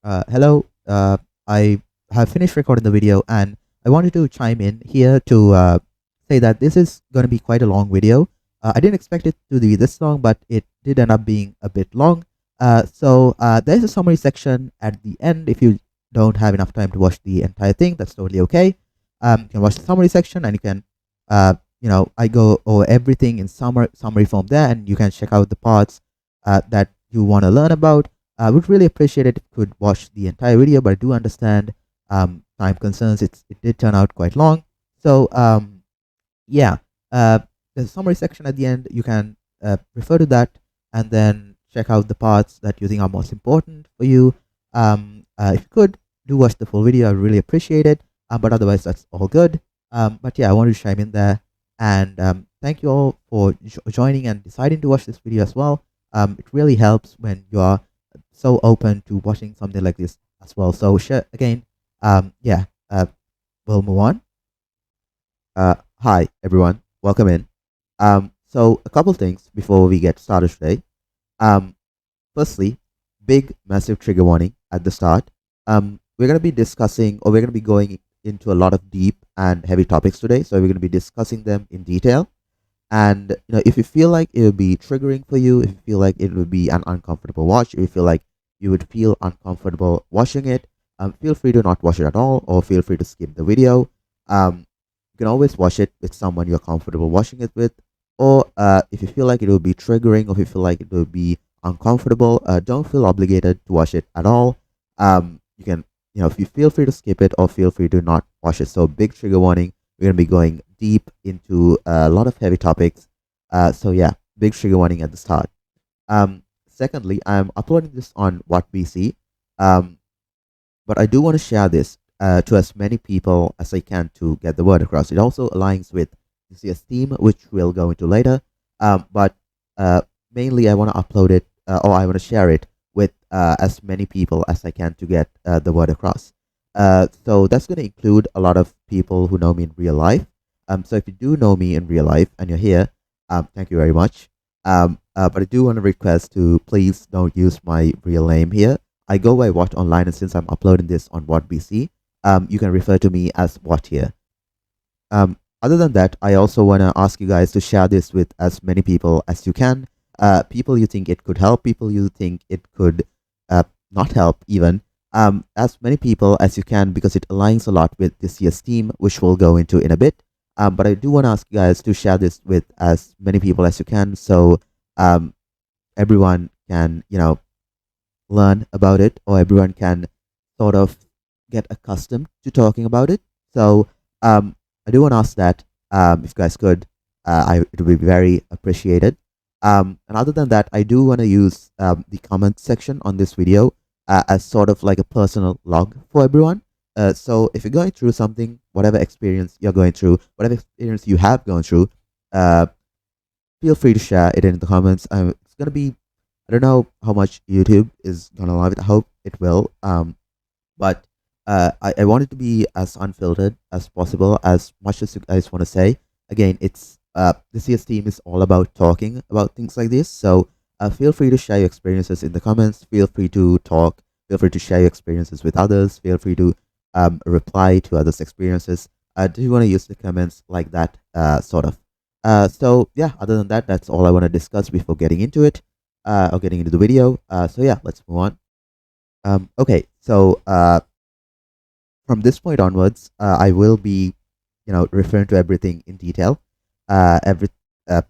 Hello. I have finished recording the video and I wanted to chime in here to say that this is going to be quite a long video. I didn't expect it to be this long, but it did end up being a bit long. There's a summary section at the end. If you don't have enough time to watch the entire thing, that's totally okay. You can watch the summary section and you can, I go over everything in summary form there, and you can check out the parts that you want to learn about. I would really appreciate it if you could watch the entire video, but I do understand time concerns. It did turn out quite long. So yeah, there's a summary section at the end. You can refer to that and then check out the parts that you think are most important for you. If you could, do watch the full video. I really appreciate it. But otherwise, that's all good. But yeah, I wanted to chime in there. And thank you all for joining and deciding to watch this video as well. It really helps when you are so open to watching something like this as well. So again, yeah, we'll move on. Hi everyone, welcome in. So a couple things before we get started today. Firstly, big massive trigger warning at the start. We're going to be discussing, or we're going to be going into a lot of deep and heavy topics today. So we're going to be discussing them in detail. And if you feel like it would be triggering for you, if you feel like it would be an uncomfortable watch, if you feel like you would feel uncomfortable watching it, feel free to not watch it at all, or feel free to skip the video. You can always watch it with someone you're comfortable watching it with, or if you feel like it will be triggering, or if you feel like it will be uncomfortable, don't feel obligated to watch it at all. You can, if you feel free to skip it, or feel free to not watch it. So big trigger warning. We're going to be going deep into a lot of heavy topics. So yeah, big trigger warning at the start. Secondly, I'm uploading this on WhatBC, but I do want to share this to as many people as I can to get the word across. It also aligns with the CS theme, which we'll go into later. But mainly I want to upload it, or I want to share it with as many people as I can to get the word across. So that's going to include a lot of people who know me in real life. So if you do know me in real life and you're here, thank you very much. But I do want to request to please don't use my real name here. I go by What Online, and since I'm uploading this on WhatBC, you can refer to me as What here. Other than that, I also want to ask you guys to share this with as many people as you can. People you think it could help, people you think it could not help even. As many people as you can, because it aligns a lot with this year's theme, which we'll go into in a bit. But I do want to ask you guys to share this with as many people as you can, so everyone can, learn about it, or everyone can sort of get accustomed to talking about it. So I do want to ask that if you guys could, it would be very appreciated. And other than that, I do want to use the comment section on this video as sort of like a personal log for everyone. So if you're going through something, whatever experience you're going through, whatever experience you have gone through, feel free to share it in the comments. It's going to be, I don't know how much YouTube is going to allow it. I hope it will. But I want it to be as unfiltered as possible, as much as you guys want to say. Again, it's the CS team is all about talking about things like this. So feel free to share your experiences in the comments. Feel free to talk. Feel free to share your experiences with others. Feel free to reply to others' experiences. Do you want to use the comments like that, sort of? So yeah, other than that, that's all I want to discuss before getting into it, or getting into the video. So yeah, let's move on. Okay, so from this point onwards, I will be, referring to everything in detail. I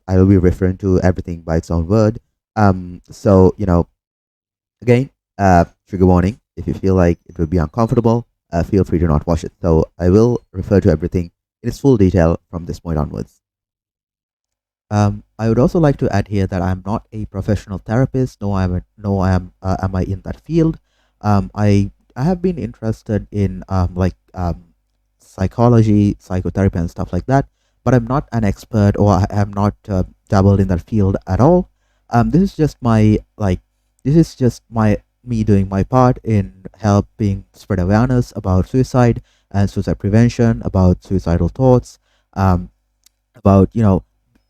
will be referring to everything by its own word. So again, trigger warning. If you feel like it will be uncomfortable, feel free to not watch it. So I will refer to everything in its full detail from this point onwards. I would also like to add here that I'm not a professional therapist. No, am I in that field. I have been interested in psychology, psychotherapy, and stuff like that, but I'm not an expert, or I have not dabbled in that field at all. This is just me doing my part in helping spread awareness about suicide and suicide prevention, about suicidal thoughts, about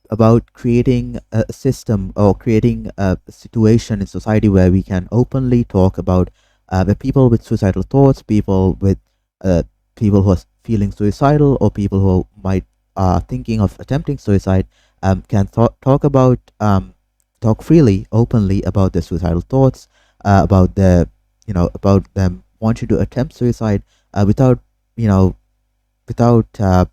about creating a system, or creating a situation in society where we can openly talk about where people with suicidal thoughts, uh, people who are feeling suicidal, or people who might thinking of attempting suicide, can talk freely, openly about their suicidal thoughts, about their about them wanting to attempt suicide, without you know without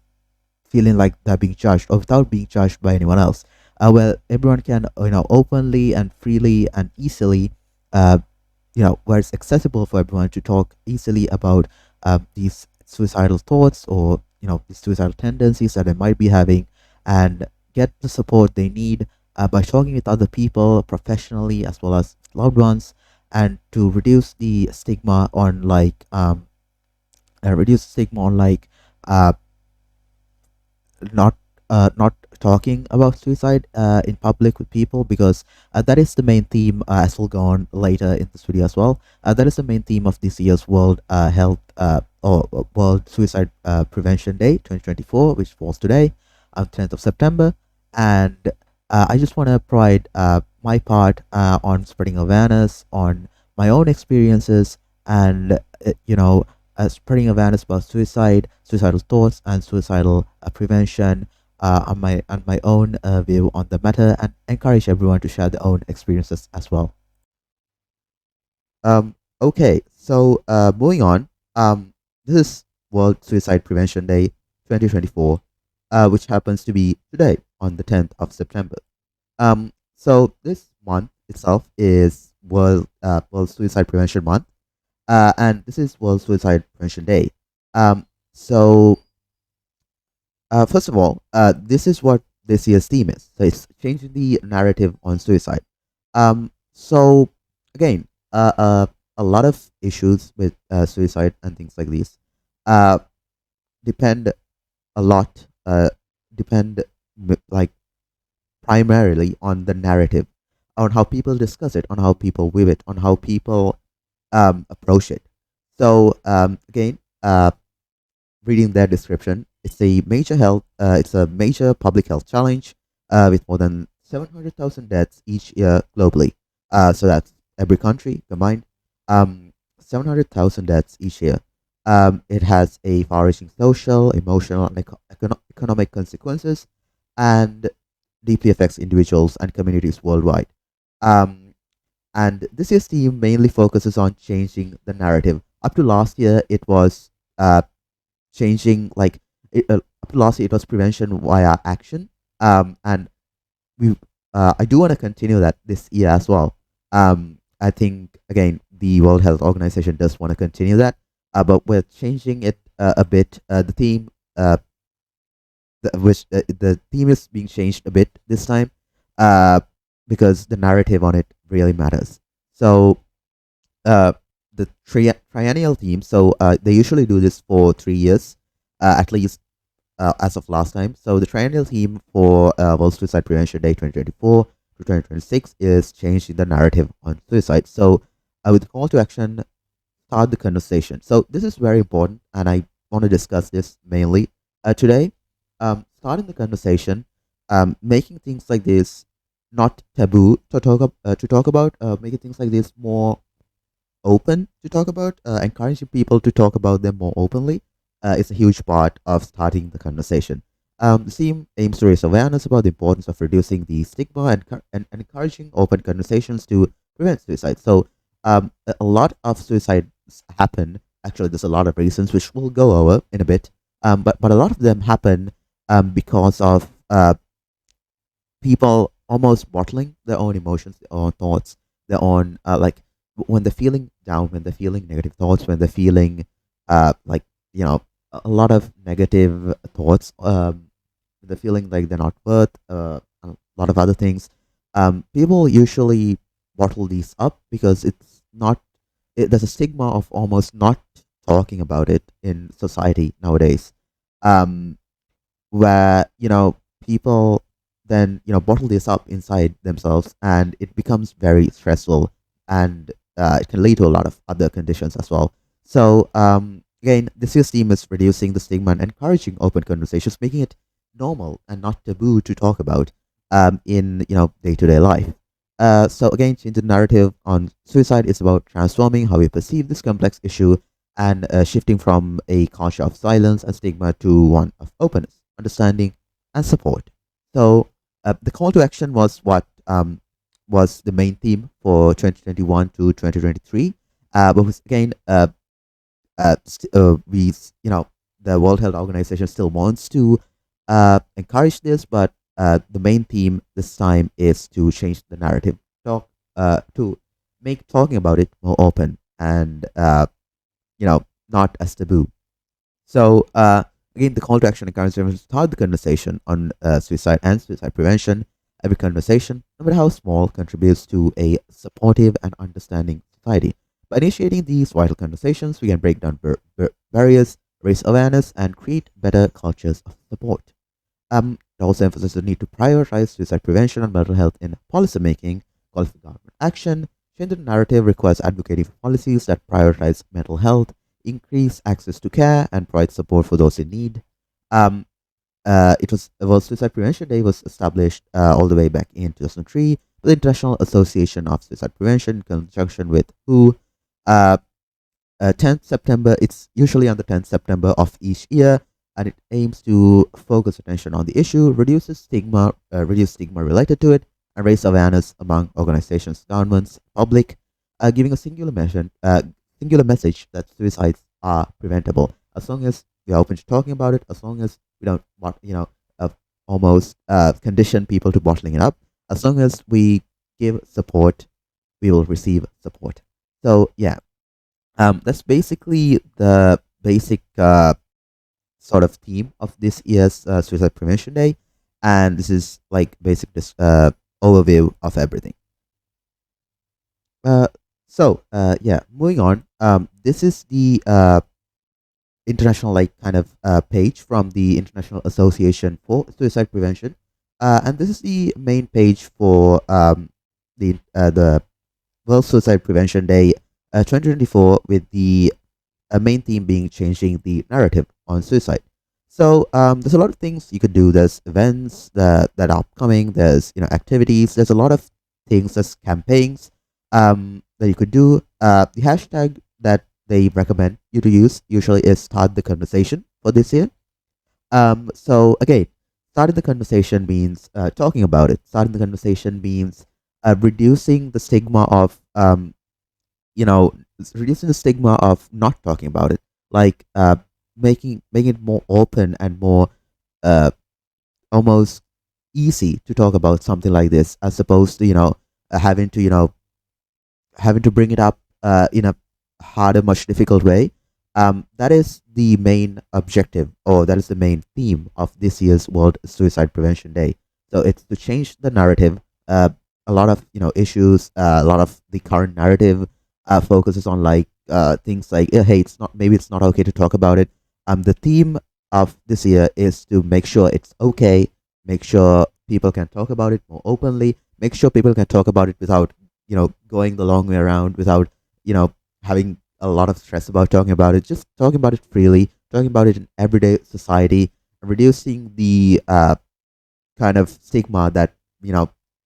feeling like they're being judged, or without being judged by anyone else. Where everyone can openly and freely and easily, uh, where it's accessible for everyone to talk easily about these suicidal thoughts, or these suicidal tendencies that they might be having, and get the support they need by talking with other people professionally as well as loved ones, and to reduce stigma on uh, not not talking about suicide in public with people, because that is the main theme, as we'll go on later in this video as well. That is the main theme of this year's World Health or World Suicide Prevention Day 2024, which falls today, 10th of September. And I just want to provide my part on spreading awareness on my own experiences, and spreading awareness about suicide, suicidal thoughts, and suicidal prevention, on my own view on the matter, and encourage everyone to share their own experiences as well. Okay, so moving on. This is World Suicide Prevention Day 2024, which happens to be today on the 10th of September. So this month itself is World Suicide Prevention Month, and this is World Suicide Prevention Day. So first of all, this is what this year's theme is. So it's changing the narrative on suicide. So again, a lot of issues with suicide and things like these uh, depend a lot, like primarily on the narrative, on how people discuss it, on how people view it, on how people approach it. So again, reading their description, it's a major public health challenge with more than 700,000 deaths each year globally. So that's every country combined. 700,000 deaths each year. It has a far-reaching social, emotional, and economic consequences, and deeply affects individuals and communities worldwide. Um, and this year's theme mainly focuses on changing the narrative. Up to last year, it was changing like up to last year it was prevention via action. And we I do want to continue that this year as well. I think again the World Health Organization does want to continue that, but we're changing it a bit. The theme, the theme is being changed a bit this time, uh, because the narrative on it really matters. So uh, the triennial theme. So they usually do this for 3 years, at least as of last time. So the triennial theme for World Suicide Prevention Day 2024 to 2026 is changing the narrative on suicide. So with the call to action, start the conversation. So this is very important, and I want to discuss this mainly today. Starting the conversation, making things like this not taboo to talk about, making things like this more open to talk about, encouraging people to talk about them more openly is a huge part of starting the conversation. The theme aims to raise awareness about the importance of reducing the stigma and encouraging open conversations to prevent suicide. So, a lot of suicides happen. Actually, there's a lot of reasons which we'll go over in a bit. But a lot of them happen because of people almost bottling their own emotions, their own thoughts, their own when they're feeling down, when they're feeling negative thoughts, when they're feeling like a lot of negative thoughts, they're feeling like they're not worth a lot of other things. People usually bottle these up because there's a stigma of almost not talking about it in society nowadays. Um, where people then bottle this up inside themselves, and it becomes very stressful, and it can lead to a lot of other conditions as well. So again, this year's theme is reducing the stigma and encouraging open conversations, making it normal and not taboo to talk about in day-to-day life. So again, change the narrative on suicide is about transforming how we perceive this complex issue and shifting from a culture of silence and stigma to one of openness, understanding, and support. So the call to action was what was the main theme for 2021 to 2023. But was, again, the World Health Organization still wants to encourage this, but the main theme this time is to change the narrative, to make talking about it more open and not as taboo. So again, the call to action encourages everyone to start the conversation on suicide and suicide prevention. Every conversation, no matter how small, contributes to a supportive and understanding society. By initiating these vital conversations, we can break down barriers, raise awareness, and create better cultures of support. It also emphasizes the need to prioritize suicide prevention and mental health in policymaking, call for government action. Change the narrative requires advocating for policies that prioritize mental health, increase access to care, and provide support for those in need. Um, World Suicide Prevention Day was established all the way back in 2003 by the International Association of Suicide Prevention in conjunction with WHO. 10th September, it's usually on the 10th September of each year, and it aims to focus attention on the issue, reduce stigma related to it, and raise awareness among organizations, governments, public, giving a singular message that suicides are preventable as long as we are open to talking about it, as long as we don't almost condition people to bottling it up. As long as we give support, we will receive support. So yeah, that's basically the basic sort of theme of this year's Suicide Prevention Day, and this is like basic overview of everything. Uh, yeah, moving on. This is the international kind of page from the International Association for Suicide Prevention, and this is the main page for the World Suicide Prevention Day 2024, with the main theme being changing the narrative on suicide. So there's a lot of things you could do. There's events that are upcoming. There's activities. There's a lot of things. There's campaigns that you could do. The hashtag that they recommend you to use usually is start the conversation for this year. So again, starting the conversation means talking about it. Starting the conversation means reducing the stigma of you know reducing the stigma of not talking about it, like making it more open and more uh, almost easy to talk about something like this, as opposed to having to having to bring it up in a harder, much difficult way. That is the main objective, or that is the main theme of this year's World Suicide Prevention Day. So it's to change the narrative. A lot of issues, a lot of the current narrative focuses on things like, hey, it's not okay to talk about it. The theme of this year is to make sure it's okay, make sure people can talk about it more openly, make sure people can talk about it without going the long way around, without having a lot of stress about talking about it, just talking about it freely, talking about it in everyday society, reducing the kind of stigma that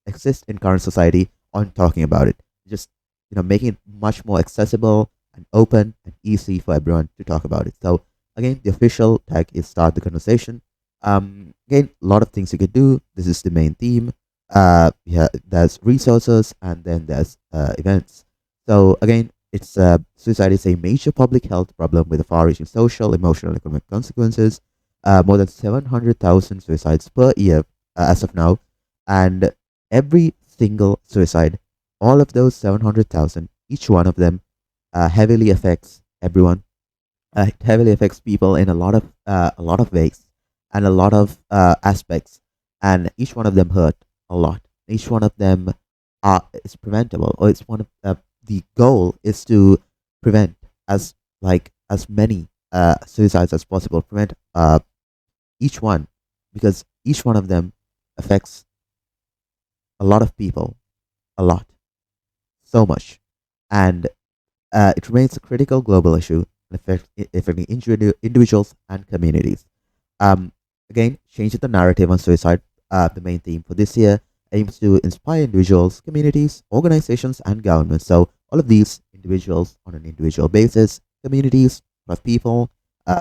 exists in current society on talking about it, just making it much more accessible and open and easy for everyone to talk about it. So again, the official tag is start the conversation. Again, a lot of things you could do. This is the main theme. Yeah, there's resources, and then there's events. So again, it's suicide is a major public health problem with far-reaching social, emotional, and economic consequences. More than 700,000 suicides per year as of now, and every single suicide, all of those 700,000, each one of them heavily affects everyone. It heavily affects people in a lot of ways and a lot of aspects, and each one of them hurt a lot. Each one of them is preventable, or it's one of the goal is to prevent as many suicides as possible. Prevent each one, because each one of them affects a lot of people, a lot, so much, and it remains a critical global issue affecting individuals and communities. Um, Again, changing the narrative on suicide, the main theme for this year. aims to inspire individuals, communities, organizations, and governments. So all of these individuals on an individual basis, communities of people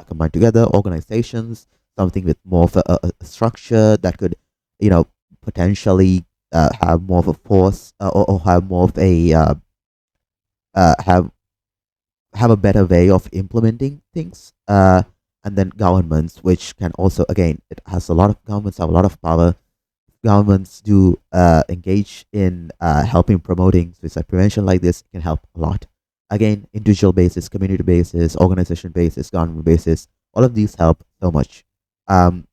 combined together, organizations, something with more of a structure that could, you know, potentially have more of a force or have more of a have a better way of implementing things. And then governments, which can also, again, it has a lot of governments have a lot of power. Governments do engage in helping promoting suicide prevention like this. It can help a lot. Again, individual basis, community basis, organization basis, government basis, all of these help so much. Um,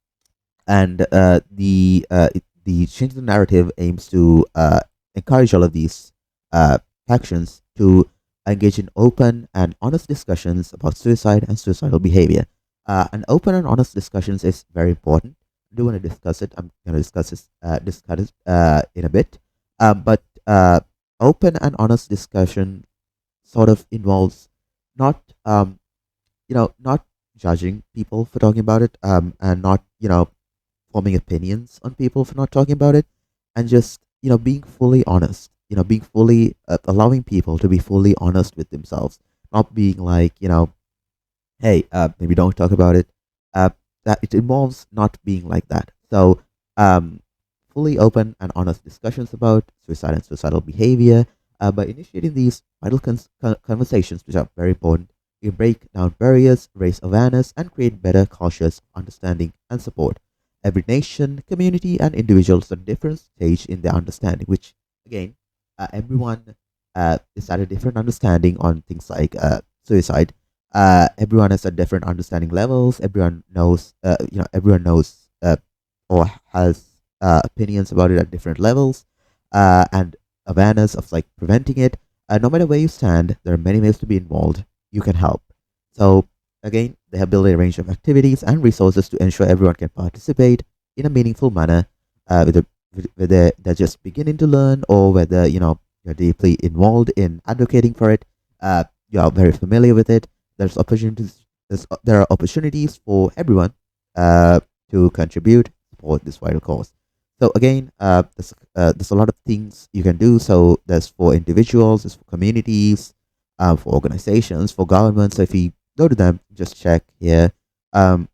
and the change the narrative aims to encourage all of these factions to engage in open and honest discussions about suicide and suicidal behavior. And open and honest discussions is very important. I do want to discuss it. I'm going to discuss it in a bit. But open and honest discussion sort of involves not not judging people for talking about it, and not forming opinions on people for not talking about it, and just being fully honest, being fully allowing people to be fully honest with themselves, not being like, hey, maybe don't talk about it. uh, that it involves not being like that. So um, fully open and honest discussions about suicide and suicidal behavior. By initiating these vital conversations, which are very important, you break down barriers, raise awareness, and create better cultures of understanding and support. Every nation, community, and individual is at a different stage in their understanding, which, again, everyone is at a different understanding on things like suicide. Everyone has a different understanding levels. Everyone knows or has opinions about it at different levels, and awareness of like preventing it. No matter where you stand, there are many ways to be involved. You can help. So again, they have built a range of activities and resources to ensure everyone can participate in a meaningful manner, whether they're just beginning to learn or whether you're deeply involved in advocating for it. You are very familiar with it. There are opportunities for everyone to contribute, support this vital cause. So again, there's a lot of things you can do. So there's for individuals, there's for communities, for organizations, for governments. So if you go to them, just check here. Um,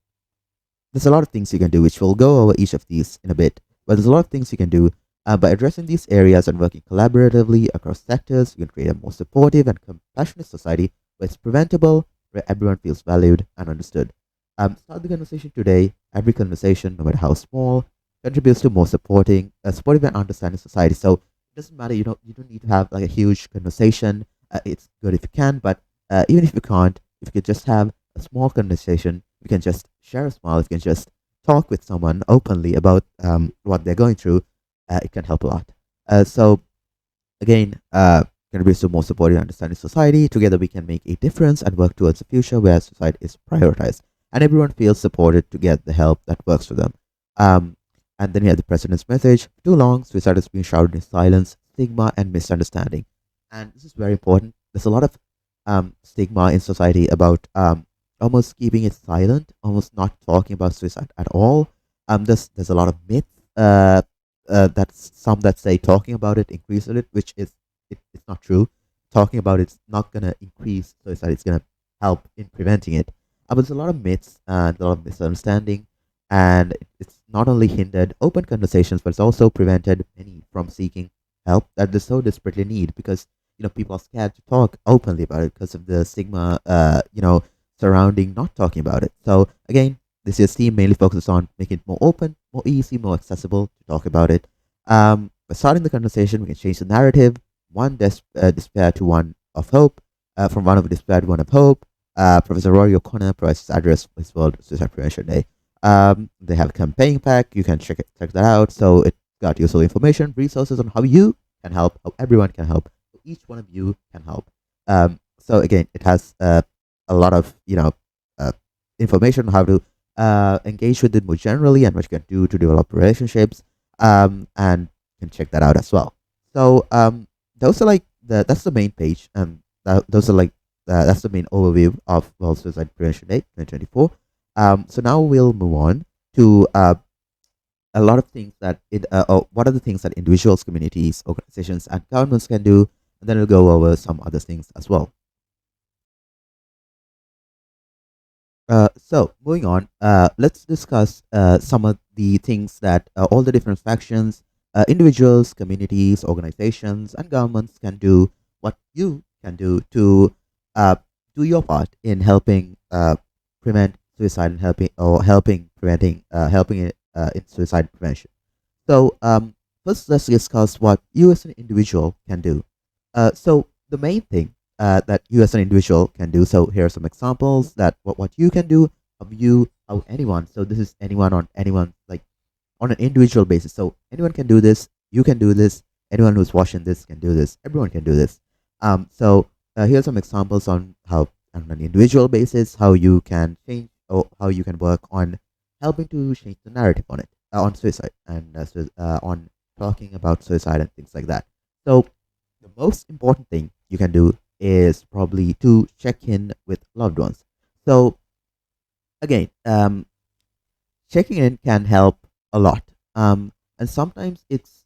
there's a lot of things you can do, which we'll go over each of these in a bit. But there's a lot of things you can do by addressing these areas and working collaboratively across sectors. You can create a more supportive and compassionate society where it's preventable, where everyone feels valued and understood. Start the conversation today. Every conversation, no matter how small, contributes to more supportive and understanding society. So it doesn't matter. You don't need to have like a huge conversation. It's good if you can, but even if you can't, if you could just have a small conversation, you can just share a smile. If you can just talk with someone openly about what they're going through, it can help a lot. So again, contributes to more supportive and understanding society. Together, we can make a difference and work towards a future where suicide is prioritized and everyone feels supported to get the help that works for them. Um, and then we have the president's message. For too long, suicide has been shrouded in silence, stigma, and misunderstanding. And this is very important. There's a lot of stigma in society about almost keeping it silent, almost not talking about suicide at all. There's a lot of myth. That's some that say talking about it increases it, which is it's not true. Talking about it's not gonna increase suicide. It's gonna help in preventing it. But there's a lot of myths and a lot of misunderstanding, and it's not only hindered open conversations, but it's also prevented many from seeking help that they so desperately need, because people are scared to talk openly about it because of the stigma surrounding not talking about it. So again, this year's team mainly focuses on making it more open, more easy, more accessible to talk about it. By starting the conversation, we can change the narrative, despair to one of hope, from one of despair to one of hope. Professor Rory O'Connor provides his address for his World Suicide Prevention Day. They have a campaign pack. You can check that out. So it got useful information, resources on how you can help, how everyone can help, how each one of you can help. So again, it has a lot of information on how to engage with it more generally and what you can do to develop relationships. And you can check that out as well. So those are like that's the main page, and those are like that's the main overview of World Suicide Prevention Day 2024. So now we'll move on to a lot of things that or what are the things that individuals, communities, organizations, and governments can do, and then we'll go over some other things as well. So moving on, let's discuss some of the things that all the different factions, individuals, communities, organizations, and governments can do. What you can do to uh, do your part in helping prevent suicide and helping preventing helping it, in suicide prevention. So first, let's discuss what you as an individual can do. So the main thing that you as an individual can do. So here are some examples that what you can do of you of anyone. So this is anyone on anyone like on an individual basis. So anyone can do this. You can do this. Anyone who's watching this can do this. Everyone can do this. So here are some examples on how on an individual basis how you can change or how you can work on helping to change the narrative on it on suicide and on talking about suicide and things like that. So the most important thing you can do is probably to check in with loved ones. So again, checking in can help a lot. And sometimes it's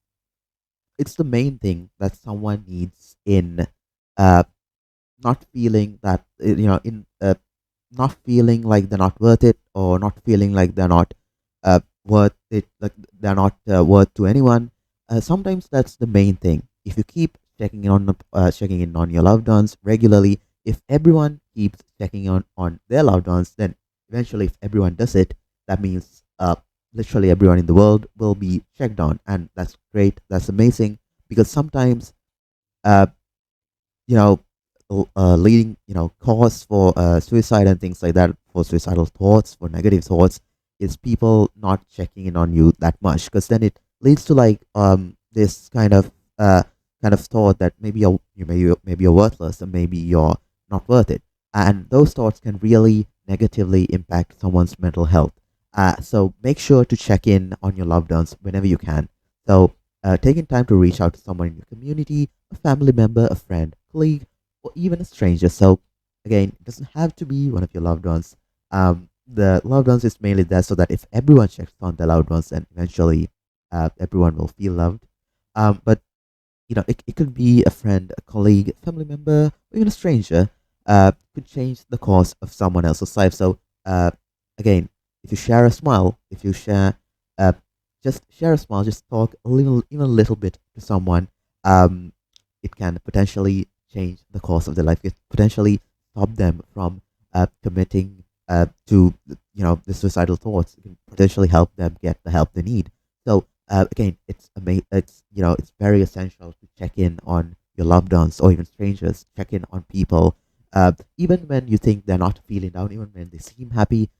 the main thing that someone needs in uh, not feeling that in not feeling like they're not worth it, or not feeling like they're not worth it, like they're not worth to anyone. Sometimes that's the main thing. If you keep checking in on your loved ones regularly, if everyone keeps checking on their loved ones, then eventually, if everyone does it, that means literally everyone in the world will be checked on, and that's great. That's amazing, because sometimes uh, you know leading cause for suicide and things like that, for suicidal thoughts, for negative thoughts, is people not checking in on you that much, because then it leads to like this kind of thought that maybe maybe you're worthless, and maybe you're not worth it, and those thoughts can really negatively impact someone's mental health. So make sure to check in on your loved ones whenever you can. So taking time to reach out to someone in your community, a family member, a friend, colleague, or even a stranger. So again, it doesn't have to be one of your loved ones. The loved ones is mainly there so that if everyone checks on their loved ones, then eventually everyone will feel loved. But it could be a friend, a colleague, a family member, or even a stranger. Could change the course of someone else's life. So again, if you share a smile, if you share uh, just share a smile, just talk a little, even a little bit to someone, um, it can potentially change the course of their life. It potentially stop them from committing to the suicidal thoughts. It can potentially help them get the help they need. So again, it's very essential to check in on your loved ones or even strangers. Check in on people, even when you think they're not feeling down, even when they seem happy.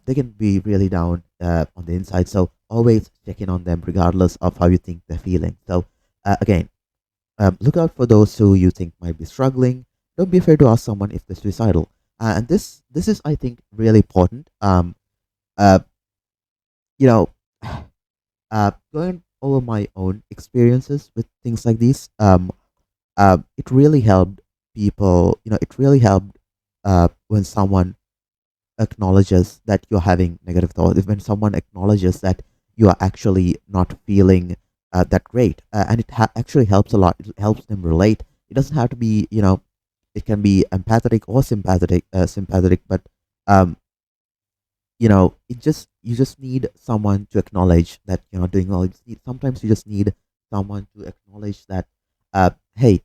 They can be really down on the inside. So always check in on them, regardless of how you think they're feeling. So again, look out for those who you think might be struggling. Don't be afraid to ask someone if they're suicidal. And this is, I think, really important. Uh, you know, Going over my own experiences with things like these, it really helped people. It really helped when someone acknowledges that you're having negative thoughts, when someone acknowledges that you are actually not feeling that great, and it actually helps a lot. It helps them relate. It doesn't have to be, it can be empathetic or sympathetic, but um, you just need someone to acknowledge that you're not doing well. Sometimes you just need someone to acknowledge that, hey,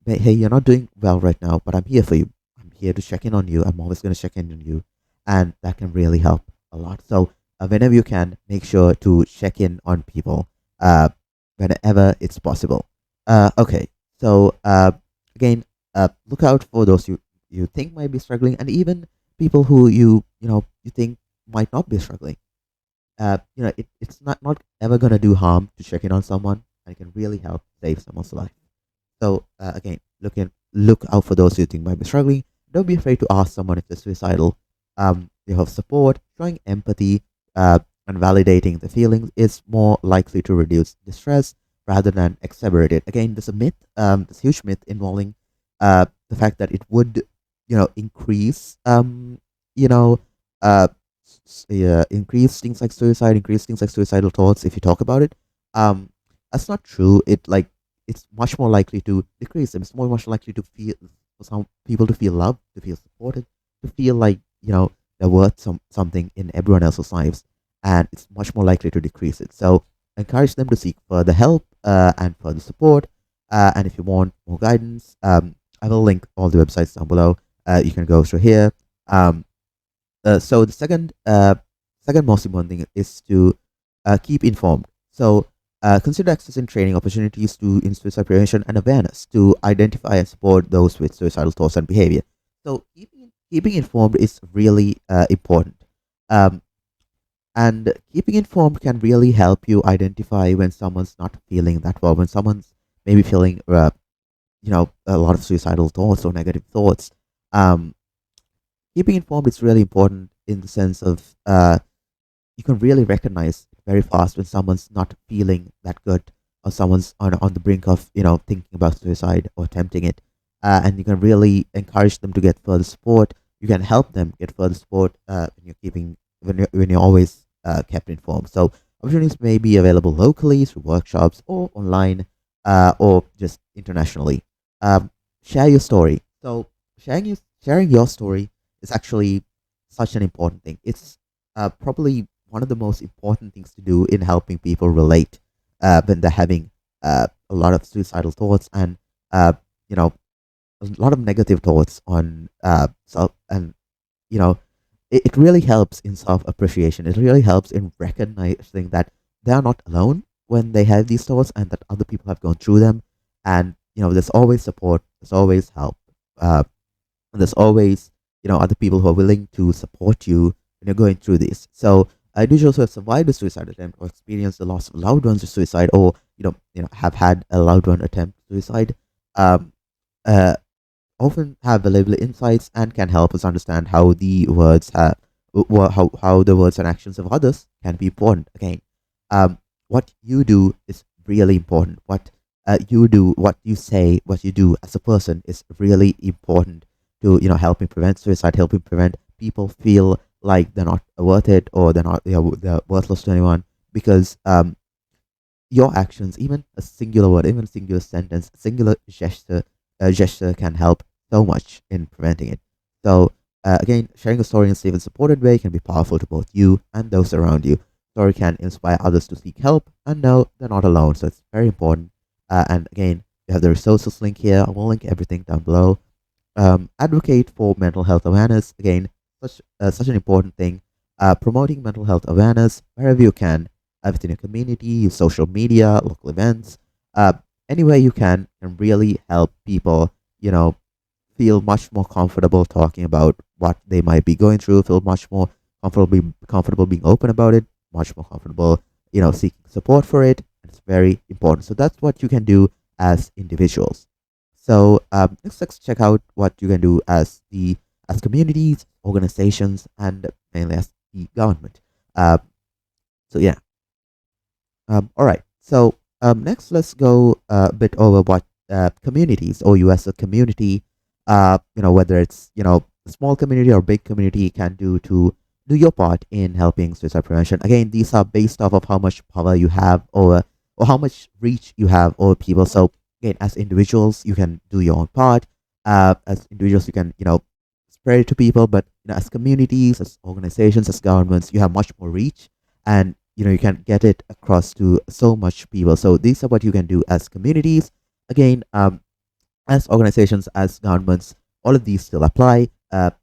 hey, you're not doing well right now, but I'm here for you. I'm here to check in on you. I'm always going to check in on you. And that can really help a lot. So, whenever you can, make sure to check in on people uh, whenever it's possible. Okay. So, again, look out for those you think might be struggling, and even people who you think might not be struggling. It's not ever going to do harm to check in on someone, and it can really help save someone's life. So again, look out for those who think might be struggling. Don't be afraid to ask someone if they're suicidal. You have support, showing empathy, and validating the feelings is more likely to reduce distress rather than exacerbate it. Again, there's a myth, this huge myth involving the fact that it would, increase, you know, uh, increase things like suicide, increase things like suicidal thoughts. If you talk about it, um, that's not true. It's much more likely to decrease them. It's more much likely to feel for some people to feel loved, to feel supported, to feel like they're worth something in everyone else's lives, and it's much more likely to decrease it. So encourage them to seek further help and further support. And if you want more guidance, I will link all the websites down below. You can go through here. Um, so the second most important thing is to keep informed. So consider accessing training opportunities to in suicide prevention and awareness to identify and support those with suicidal thoughts and behavior. So keeping informed is really important. Um, and keeping informed can really help you identify when someone's not feeling that well, when someone's maybe feeling a lot of suicidal thoughts or negative thoughts. Um, Keeping informed is really important in the sense of you can really recognize very fast when someone's not feeling that good, or someone's on the brink of thinking about suicide or attempting it, and you can really encourage them to get further support. You can help them get further support when you're always kept informed. So opportunities may be available locally through workshops or online, or just internationally. um, Share your story. So sharing your story is actually such an important thing. It's probably one of the most important things to do in helping people relate when they're having a lot of suicidal thoughts and uh, you know a lot of negative thoughts on self. And you know it really helps in self appreciation. It really helps in recognizing that they are not alone when they have these thoughts, and that other people have gone through them. And there's always support, there's always help, uh, and there's always other people who are willing to support you when you're going through this. So individuals who have survived a suicide attempt or experienced the loss of loved ones to suicide, or have had a loved one attempt suicide, um, uh, often have valuable insights and can help us understand how the words have how the words and actions of others can be important. Again, what you do is really important. What you do, what you say, what you do as a person is really important to helping prevent suicide, helping prevent people feel like they're not worth it, or they're worthless to anyone. Because your actions, even a singular word, even a singular sentence, a singular gesture can help so much in preventing it. So again, sharing a story in a safe and supported way can be powerful to both you and those around you. Story can inspire others to seek help and know they're not alone. So it's very important. And again, you have the resources link here. I will link everything down below. Advocate for mental health awareness. Again, such an important thing. Promoting mental health awareness wherever you can, within your community, use social media, local events, uh, anywhere you can really help people. Feel much more comfortable talking about what they might be going through. Feel much more comfortable being open about it. Much more comfortable, seeking support for it. It's very important. So that's what you can do as individuals. So let's check out what you can do as communities, organizations, and mainly as the government. Uh, so yeah. All right. So next, let's go a bit over what communities, or you as a community, whether it's a small community or big community, can do to do your part in helping suicide prevention. Again, these are based off of how much power you have over, or how much reach you have over people. So again, as individuals, you can do your own part. As individuals, you can spread it to people, but as communities, as organizations, as governments, you have much more reach, and you can get it across to so much people. So these are what you can do as communities. Again, as organizations, as governments, all of these still apply.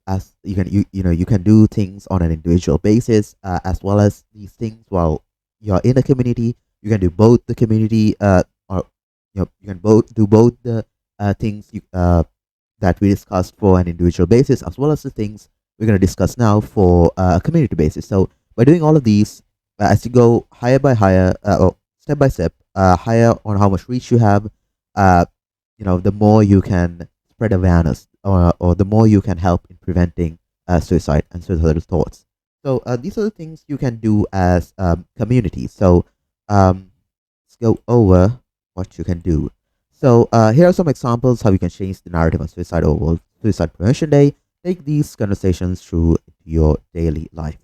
As you can do things on an individual basis, as well as these things while you're in a community. You can do both the community, or you can both do both the things that we discussed for an individual basis, as well as the things we're going to discuss now for a community basis. So by doing all of these, as you go higher by higher, or step by step, higher on how much reach you have, uh, the more you can spread awareness, or the more you can help in preventing suicide and suicidal thoughts. So these are the things you can do as communities. So let's go over what you can do. So here are some examples how you can change the narrative on suicide or World Suicide Prevention Day. Take these conversations through your daily life.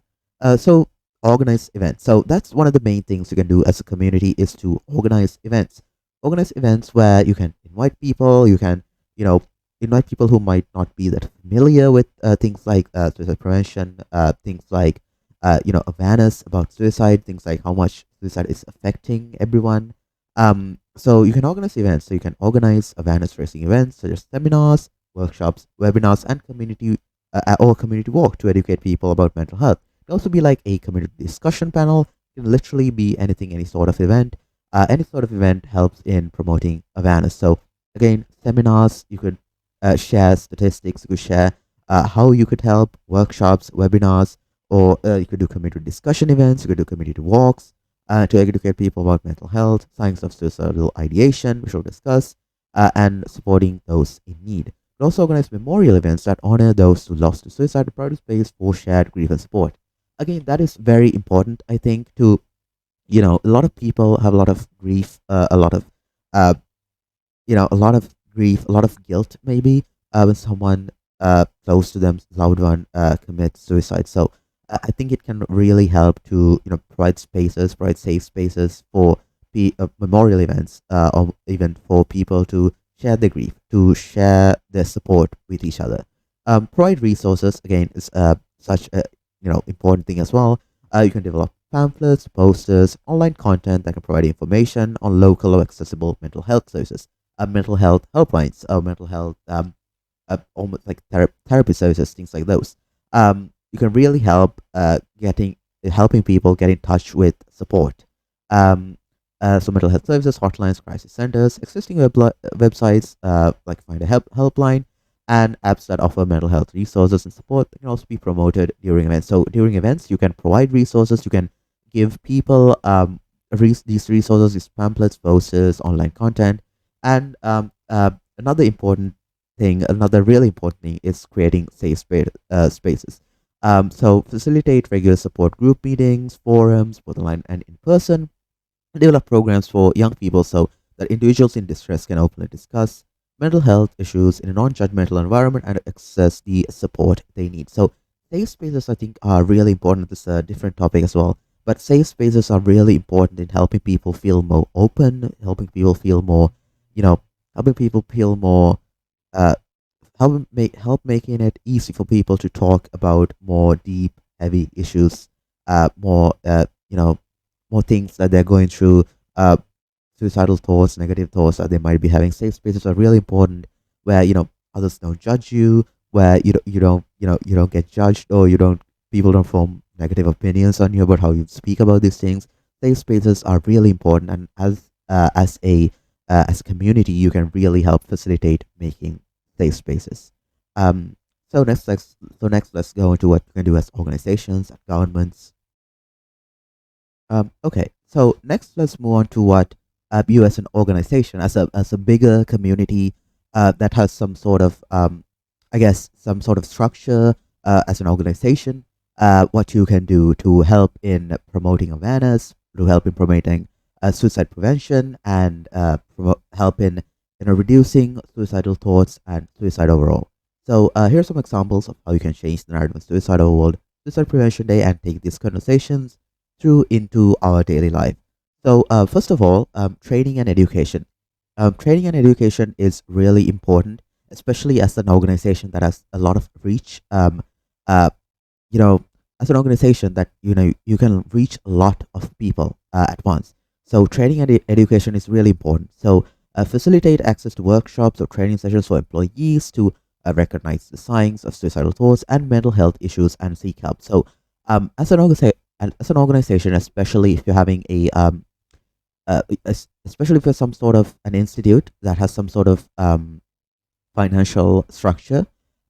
So organize events. So that's one of the main things you can do as a community is to organize events. Organize events where you can invite people. You can, you know, invite people who might not be that familiar with things like suicide prevention, things like, awareness about suicide, things like how much suicide is affecting everyone. So you can organize events. So you can organize awareness raising events such as seminars, workshops, webinars, and community walk to educate people about mental health. It can also be like a community discussion panel. It can literally be anything, any sort of event. Any sort of event helps in promoting awareness. So again, seminars, you could share statistics, you could share how you could help, workshops, webinars, or you could do community discussion events, you could do community walks to educate people about mental health, signs of suicidal ideation, which we'll discuss, and supporting those in need. We also organize memorial events that honor those who lost to suicide to provide a space for shared grief and support. Again, that is very important, I think, to, a lot of people have a lot of grief, uh, a lot of grief, a lot of guilt, maybe, when someone close to them, loved one, commits suicide. So I think it can really help to, provide safe spaces for memorial events, or even for people to share their grief, to share their support with each other. Provide resources again is such a important thing as well. You can develop pamphlets, posters, online content that can provide information on local or accessible mental health services, mental health helplines, mental health almost like therapy services, things like those. You can really help getting helping people get in touch with support. Um, so mental health services, hotlines, crisis centers, existing websites like Find a Helpline, and apps that offer mental health resources and support that can also be promoted during events. So during events, you can provide resources. You can give people these resources, these pamphlets, posters, online content, and another important another really important thing is creating safe spaces. So facilitate regular support group meetings, forums, both online and in person. Develop programs for young people so that individuals in distress can openly discuss mental health issues in a non-judgmental environment and access the support they need. So safe spaces, I think, are really important. This is a different topic as well, but safe spaces are really important in helping people feel more open, helping people feel more, you know, helping people feel more uh, help making it easy for people to talk about more deep, heavy issues, more more things that they're going through, uh, suicidal thoughts, negative thoughts that they might be having. Safe spaces are really important, where others don't judge you, where you don't get judged, or you don't people don't form negative opinions on you about how you speak about these things. Safe spaces are really important, and as a community, you can really help facilitate making safe spaces. Um, so next, let's go into what you can do as organizations, as governments. Okay, so next, let's move on to what you as an organization, as a bigger community that has some sort of, I guess, some sort of structure as an organization. What you can do to help in promoting awareness, to help in promoting suicide prevention, and help in reducing suicidal thoughts and suicide overall. So here are some examples of how you can change the narrative of suicide over World Suicide Prevention Day and take these conversations through into our daily life. So first of all, training and education. Training and education is really important, especially as an organization that has a lot of reach. Uh, you know, as an organization that you can reach a lot of people at once. So training and education is really important. So facilitate access to workshops or training sessions for employees to recognize the signs of suicidal thoughts and mental health issues and seek help. So as an organization, especially if you're having especially if you're some sort of an institute that has some sort of financial structure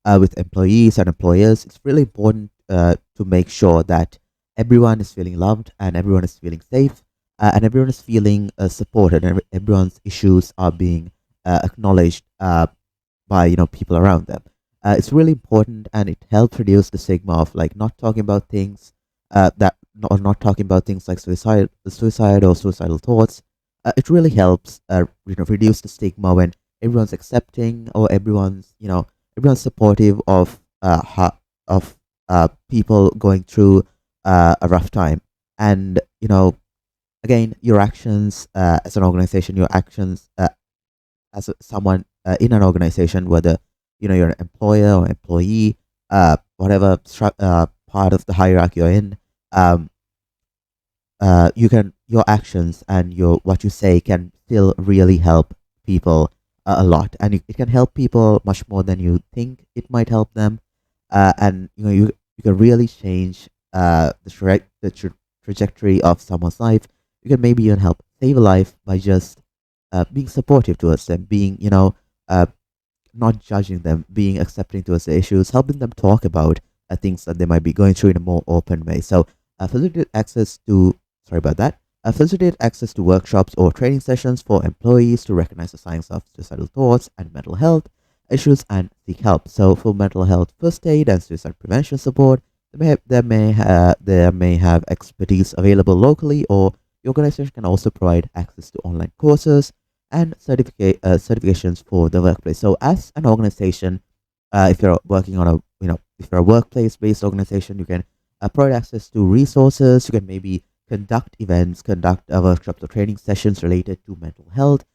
with employees and employers, it's really important to make sure that everyone is feeling loved and everyone is feeling safe and everyone is feeling supported and everyone's issues are being acknowledged by people around them. It's really important, and it helps reduce the stigma of like not talking about things that or not talking about things like suicide or suicidal thoughts. It really helps reduce the stigma when everyone's accepting, or everyone's supportive of people going through a rough time. And again, your actions as an organization, your actions as someone in an organization, whether you're an employer or employee, whatever part of the hierarchy you're in, um, you can your actions and your what you say can still really help people a lot, and it can help people much more than you think it might help them, and you can really change the trajectory of someone's life. You can maybe even help save a life by just being supportive towards them, being uh, not judging them, being accepting towards the issues, helping them talk about things that they might be going through in a more open way. So, facilitate access to, sorry about that, facilitate access to workshops or training sessions for employees to recognize the signs of suicidal thoughts and mental health issues and seek help. So, for mental health first aid and suicide prevention support, there may have expertise available locally, or the organization can also provide access to online courses and certifications for the workplace. So, as an organization, if you're working on a if you're a workplace-based organization, you can provide access to resources. You can maybe conduct events, conduct workshops or training sessions related to mental health.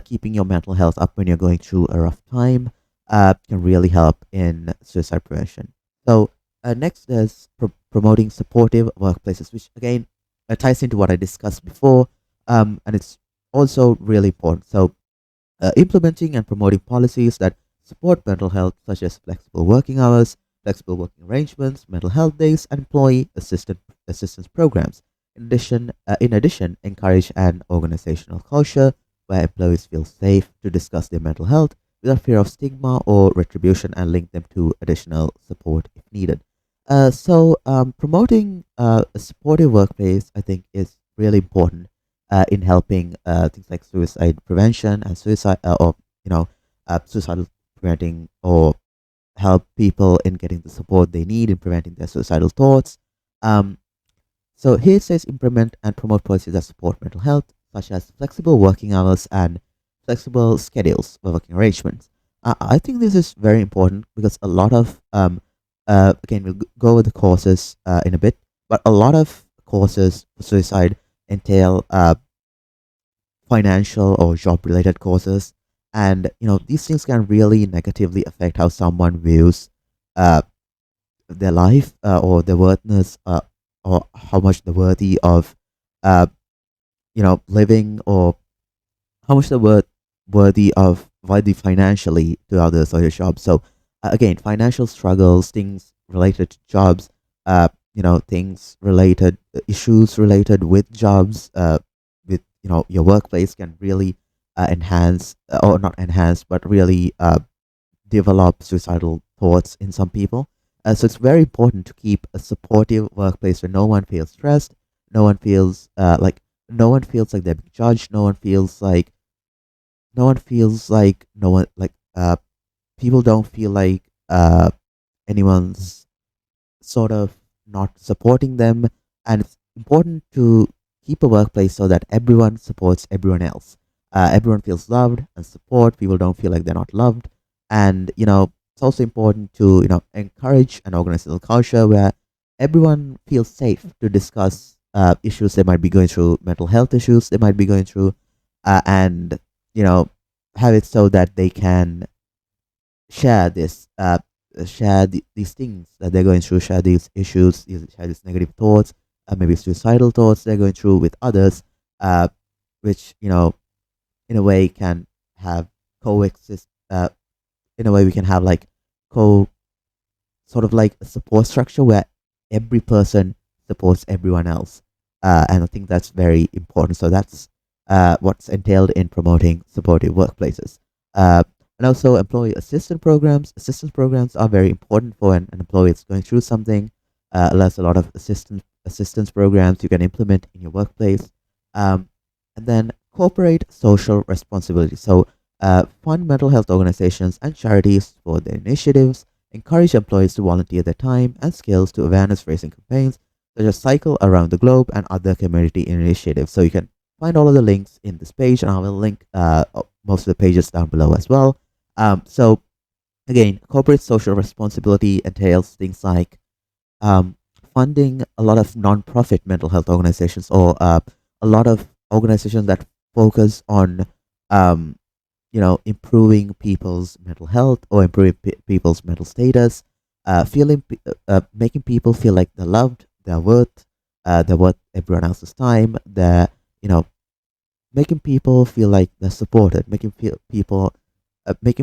Keeping your mental health up when you're going through a rough time can really help in suicide prevention. So, next is promoting supportive workplaces, which again ties into what I discussed before, and it's also really important. So, implementing and promoting policies that support mental health, such as flexible working hours, flexible working arrangements, mental health days, and employee assistance programs. In addition, encourage an organizational culture where employees feel safe to discuss their mental health without fear of stigma or retribution, and link them to additional support if needed. Promoting a supportive workplace, I think, is really important in helping things like suicide prevention and or suicidal preventing, or help people in getting the support they need in preventing their suicidal thoughts. Um, so here it says implement and promote policies that support mental health, such as flexible working hours and flexible schedules or working arrangements. I think this is very important because a lot of again, we'll go over the courses in a bit, but a lot of courses for suicide entail financial or job related courses, and these things can really negatively affect how someone views uh, their life, or their worthiness, or how much they're worthy of uh, living, or how much they're worthy financially to others or your job. So again, financial struggles, things related to jobs, things related issues related with jobs, with your workplace can really enhance, or not enhance, but really develop suicidal thoughts in some people. So it's very important to keep a supportive workplace where no one feels stressed, no one feels no one feels like they're being judged, no one like people don't feel like anyone's sort of not supporting them, and it's important to keep a workplace so that everyone supports everyone else. Everyone feels loved and support. People don't feel like they're not loved, and it's also important to encourage an organizational culture where everyone feels safe to discuss issues they might be going through, mental health issues they might be going through, and you know have it so that they can share this these things that they're going through, share these issues, share these negative thoughts, maybe suicidal thoughts they're going through with others, which in a way can have coexist. In a way, we can have like co sort of like a support structure where every person supports everyone else, and I think that's very important. So that's what's entailed in promoting supportive workplaces. Uh, and also employee assistance programs. Assistance programs are very important for an employee that's going through something. There's a lot of assistance programs you can implement in your workplace. Um, and then corporate social responsibility. So fund mental health organizations and charities for their initiatives. Encourage employees to volunteer their time and skills to awareness raising campaigns such as Cycle Around the Globe and other community initiatives. So you can find all of the links in this page, and I will link most of the pages down below as well. So again, corporate social responsibility entails things like um, funding a lot of non-profit mental health organizations, or a lot of organizations that focus on um, improving people's mental health or improving people's mental status, making people feel like they're loved, they're worth everyone else's time, they're you know making people feel like they're supported, making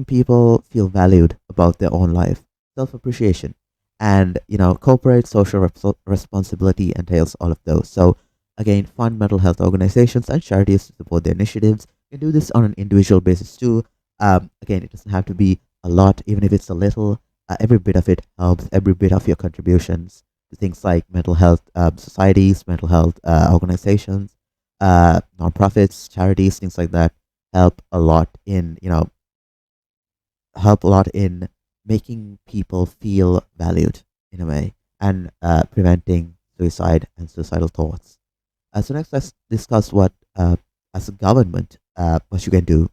people feel valued about their own life, self appreciation, and corporate social responsibility entails all of those. So again, fund mental health organizations and charities to support their initiatives. You can do this on an individual basis too. Again, it doesn't have to be a lot, even if it's a little. Every bit of it helps. Every bit of your contributions to things like mental health societies, mental health organizations, nonprofits, charities, things like that help a lot in making people feel valued in a way, and preventing suicide and suicidal thoughts. So next, let's discuss what as a government what you can do.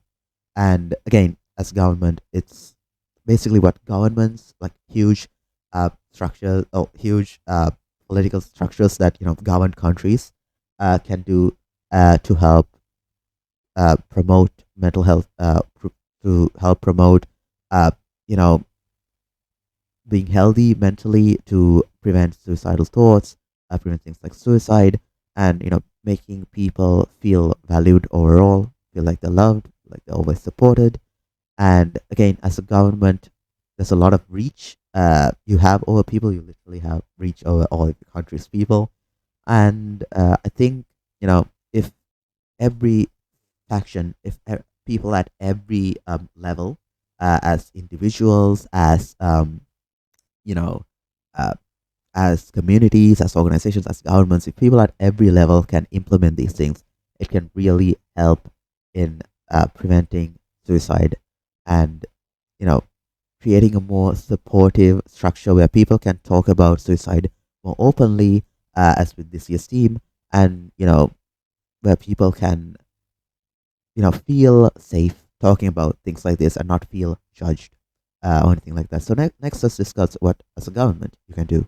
And again, as a government, it's basically what governments, like huge structures or huge political structures that govern countries, can do to help promote mental health, to help promote uh, you know being healthy mentally, to prevent suicidal thoughts, prevent things like suicide, and making people feel valued overall, feel like they're loved, like they're always supported. And again, as a government, there's a lot of reach you have over people. You literally have reach over all of the country's people. And I think if every faction, if people at every level, as individuals, you know, uh, as communities, as organizations, as governments, if people at every level can implement these things, it can really help in preventing suicide, and you know, creating a more supportive structure where people can talk about suicide more openly, as with this year's team, and where people can feel safe talking about things like this and not feel judged or anything like that. So next, let's discuss what as a government you can do.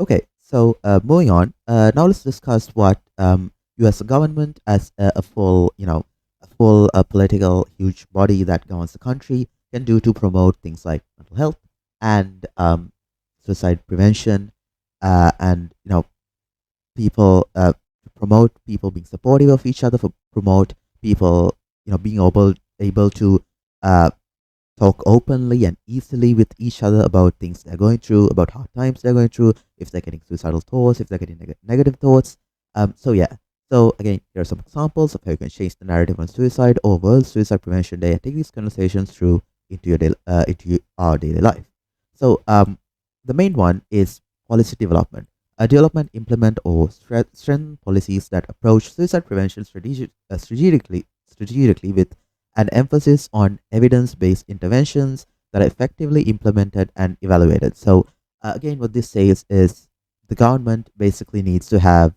Okay, so moving on. Now let's discuss what U.S. government, as a full, a full political huge body that governs the country, can do to promote things like mental health and suicide prevention, and people promote people being supportive of each other, for promote people being able to uh, talk openly and easily with each other about things they're going through, about hard times they're going through, if they're getting suicidal thoughts, if they're getting negative thoughts. So yeah. So again, here are some examples of how you can change the narrative on suicide or World Suicide Prevention Day and take these conversations through into our daily life. So the main one is policy development. Development, implement, or strengthen policies that approach suicide prevention strategically with an emphasis on evidence-based interventions that are effectively implemented and evaluated. So again, what this says is the government basically needs to have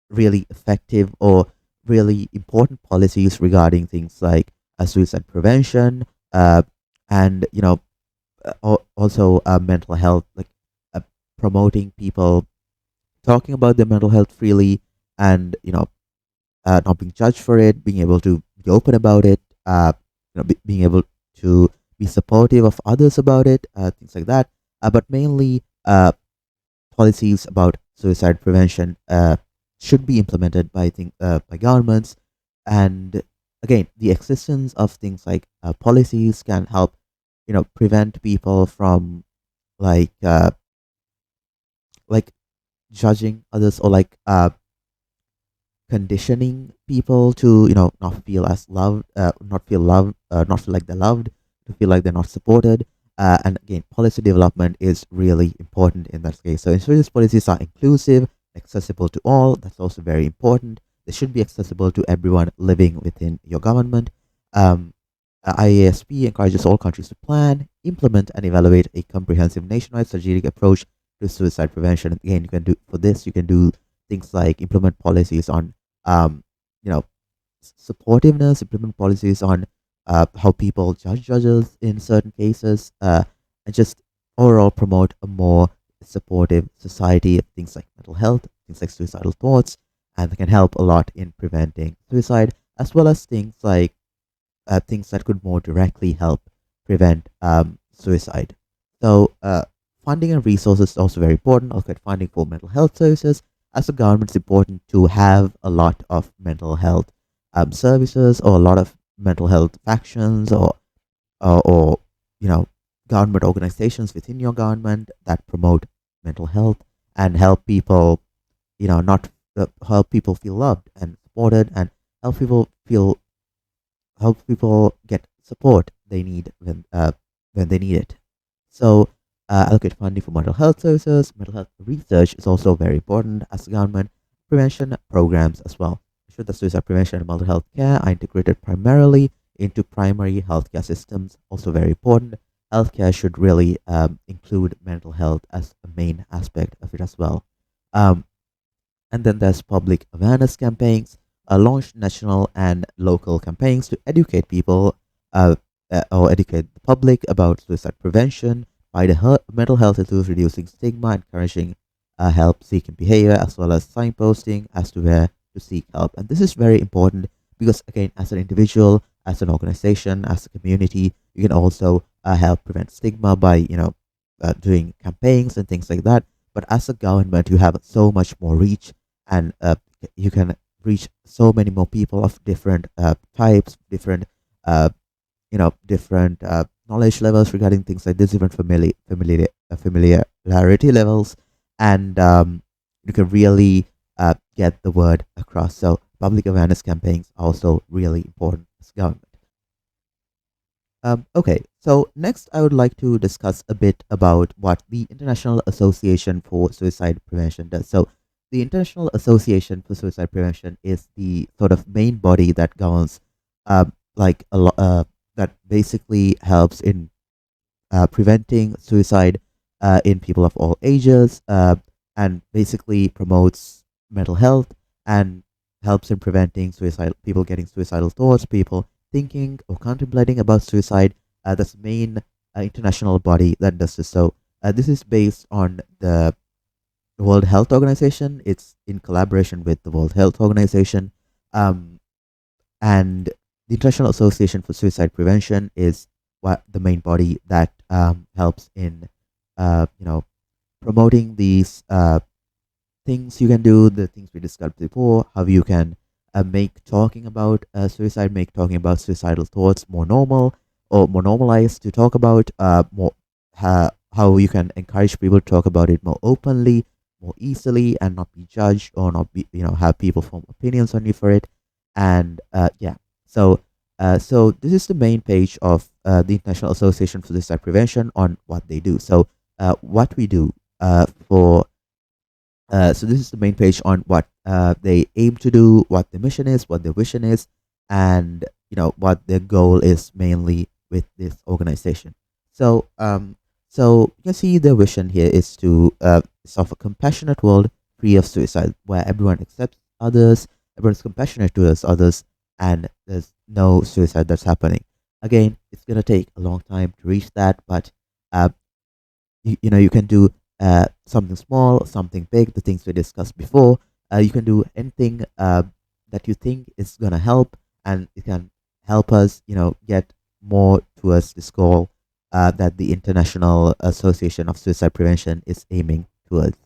really effective or really important policies regarding things like suicide prevention, uh, and also mental health, like uh, promoting people talking about their mental health freely, and not being judged for it, being able to be open about it, being able to be supportive of others about it, things like that. But mainly, policies about suicide prevention should be implemented by governments. And again, the existence of things like policies can help prevent people from like uh, like judging others, or like conditioning people to not feel as loved, not feel like they're loved, to feel like they're not supported. And again, policy development is really important in that case. So insurance policies are inclusive, accessible to all. That's also very important. They should be accessible to everyone living within your government. um, IASP encourages all countries to plan, implement, and evaluate a comprehensive nationwide strategic approach to suicide prevention. Again, you can do for this. You can do things like implement policies on, um, you know, supportiveness, implement policies on how people judge judges in certain cases, and just overall promote a more supportive society of things like mental health, things like suicidal thoughts, and they can help a lot in preventing suicide, as well as things that could more directly help prevent suicide. So, funding and resources is also very important. Also, funding for mental health services. As a government, it's important to have a lot of mental health services, or a lot of mental health factions, or you know, government organizations within your government that promote mental health and help people, not help people feel loved and supported, and help people feel help people get support they need when they need it. So, allocate funding for mental health services. Mental health research is also very important as government prevention programs as well. Ensure that suicide prevention and mental health care are integrated primarily into primary healthcare systems. Also very important. Healthcare should really include mental health as a main aspect of it as well. Um, and then there's public awareness campaigns, launch national and local campaigns to educate people uh, or educate the public about suicide prevention by the mental health issues, reducing stigma, encouraging help seeking behavior, as well as signposting as to where to seek help. And this is very important because, again, as an individual, as an organization, as a community, you can also help prevent stigma by, doing campaigns and things like that. But as a government, you have so much more reach, and you can reach so many more people of different types, different knowledge levels regarding things like this, different familiarity levels, and you can really get the word across. So public awareness campaigns are also really important as government. Okay, so next I would like to discuss a bit about what the International Association for Suicide Prevention does. So, the International Association for Suicide Prevention is the sort of main body that governs, that basically helps in preventing suicide in people of all ages, and basically promotes mental health and helps in preventing suicide, people getting suicidal thoughts, people thinking or contemplating about suicide. That's the main international body that does this. So this is based on the World Health Organization. It's in collaboration with the World Health Organization, um, and the International Association for Suicide Prevention is what the main body that helps in promoting these things you can do, the things we discussed before, how you can make talking about suicide, make talking about suicidal thoughts more normal or more normalized to talk about, how you can encourage people to talk about it more openly, more easily, and not be judged or not be, have people form opinions on you for it. And yeah, so this is the main page of the International Association for Suicide Prevention on what they do. So what we do for so this is the main page on what they aim to do, what the mission is, what their vision is, and what their goal is mainly with this organization. So so you can see the vision here is to solve a compassionate world free of suicide, where everyone accepts others, everyone's compassionate towards others, and there's no suicide that's happening. Again, it's gonna take a long time to reach that, but uh, you can do something small, something big, the things we discussed before. You can do anything that you think is going to help, and it can help us get more towards this goal that the International Association of Suicide Prevention is aiming towards.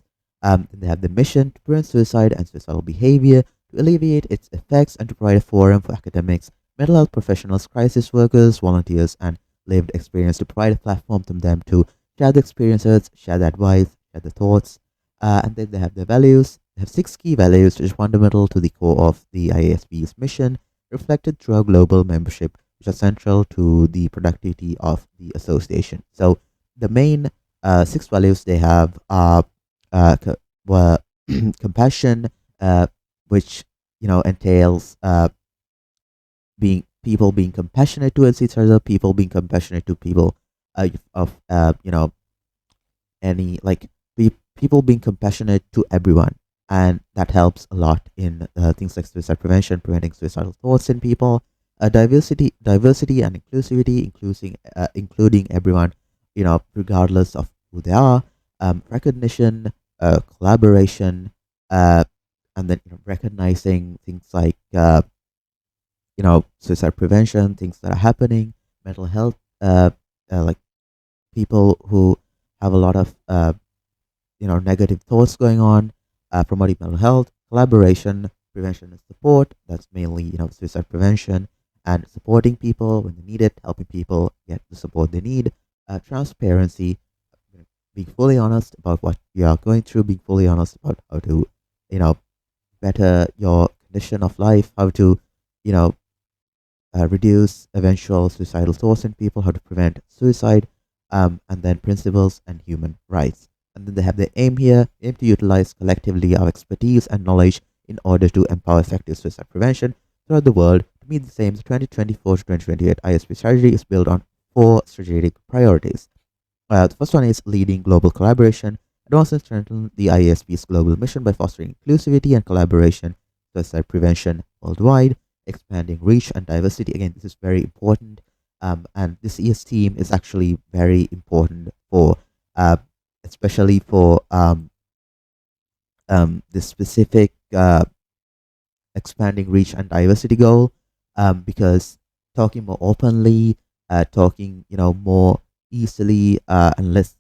They have the mission to prevent suicide and suicidal behavior, to alleviate its effects, and to provide a forum for academics, mental health professionals, crisis workers, volunteers, and lived experience, to provide a platform to them to share the experiences, share the advice, share the thoughts. And then they have their values. They have six key values, which is fundamental to the core of the IASB's mission, reflected through our global membership, which are central to the productivity of the association. So the main six values they have are were compassion, which entails being people being compassionate towards each other, people being compassionate to people of any like people being compassionate to everyone, and that helps a lot in things like suicide prevention, preventing suicidal thoughts in people. Diversity and inclusivity, including everyone, regardless of who they are. recognition, collaboration, uh, and then recognizing things like suicide prevention, things that are happening, mental health, like people who have a lot of negative thoughts going on, promoting mental health, collaboration, prevention and support. That's mainly suicide prevention and supporting people when they need it, helping people get the support they need. Transparency, being fully honest about what you are going through, being fully honest about how to you know better your condition of life, how to you know reduce eventual suicidal thoughts in people, how to prevent suicide, and then principles and human rights. And then they have the aim here, aim to utilize collectively our expertise and knowledge in order to empower effective suicide prevention throughout the world. To meet the same 2024 to 2028 ISP strategy is built on four strategic priorities. The first one is leading global collaboration. Advance and strengthen the IASP's global mission by fostering inclusivity and collaboration, suicide prevention worldwide, expanding reach and diversity. Again, this is very important. And this ES team is actually very important for, uh, especially for this specific expanding reach and diversity goal, because talking more openly, talking more easily, and less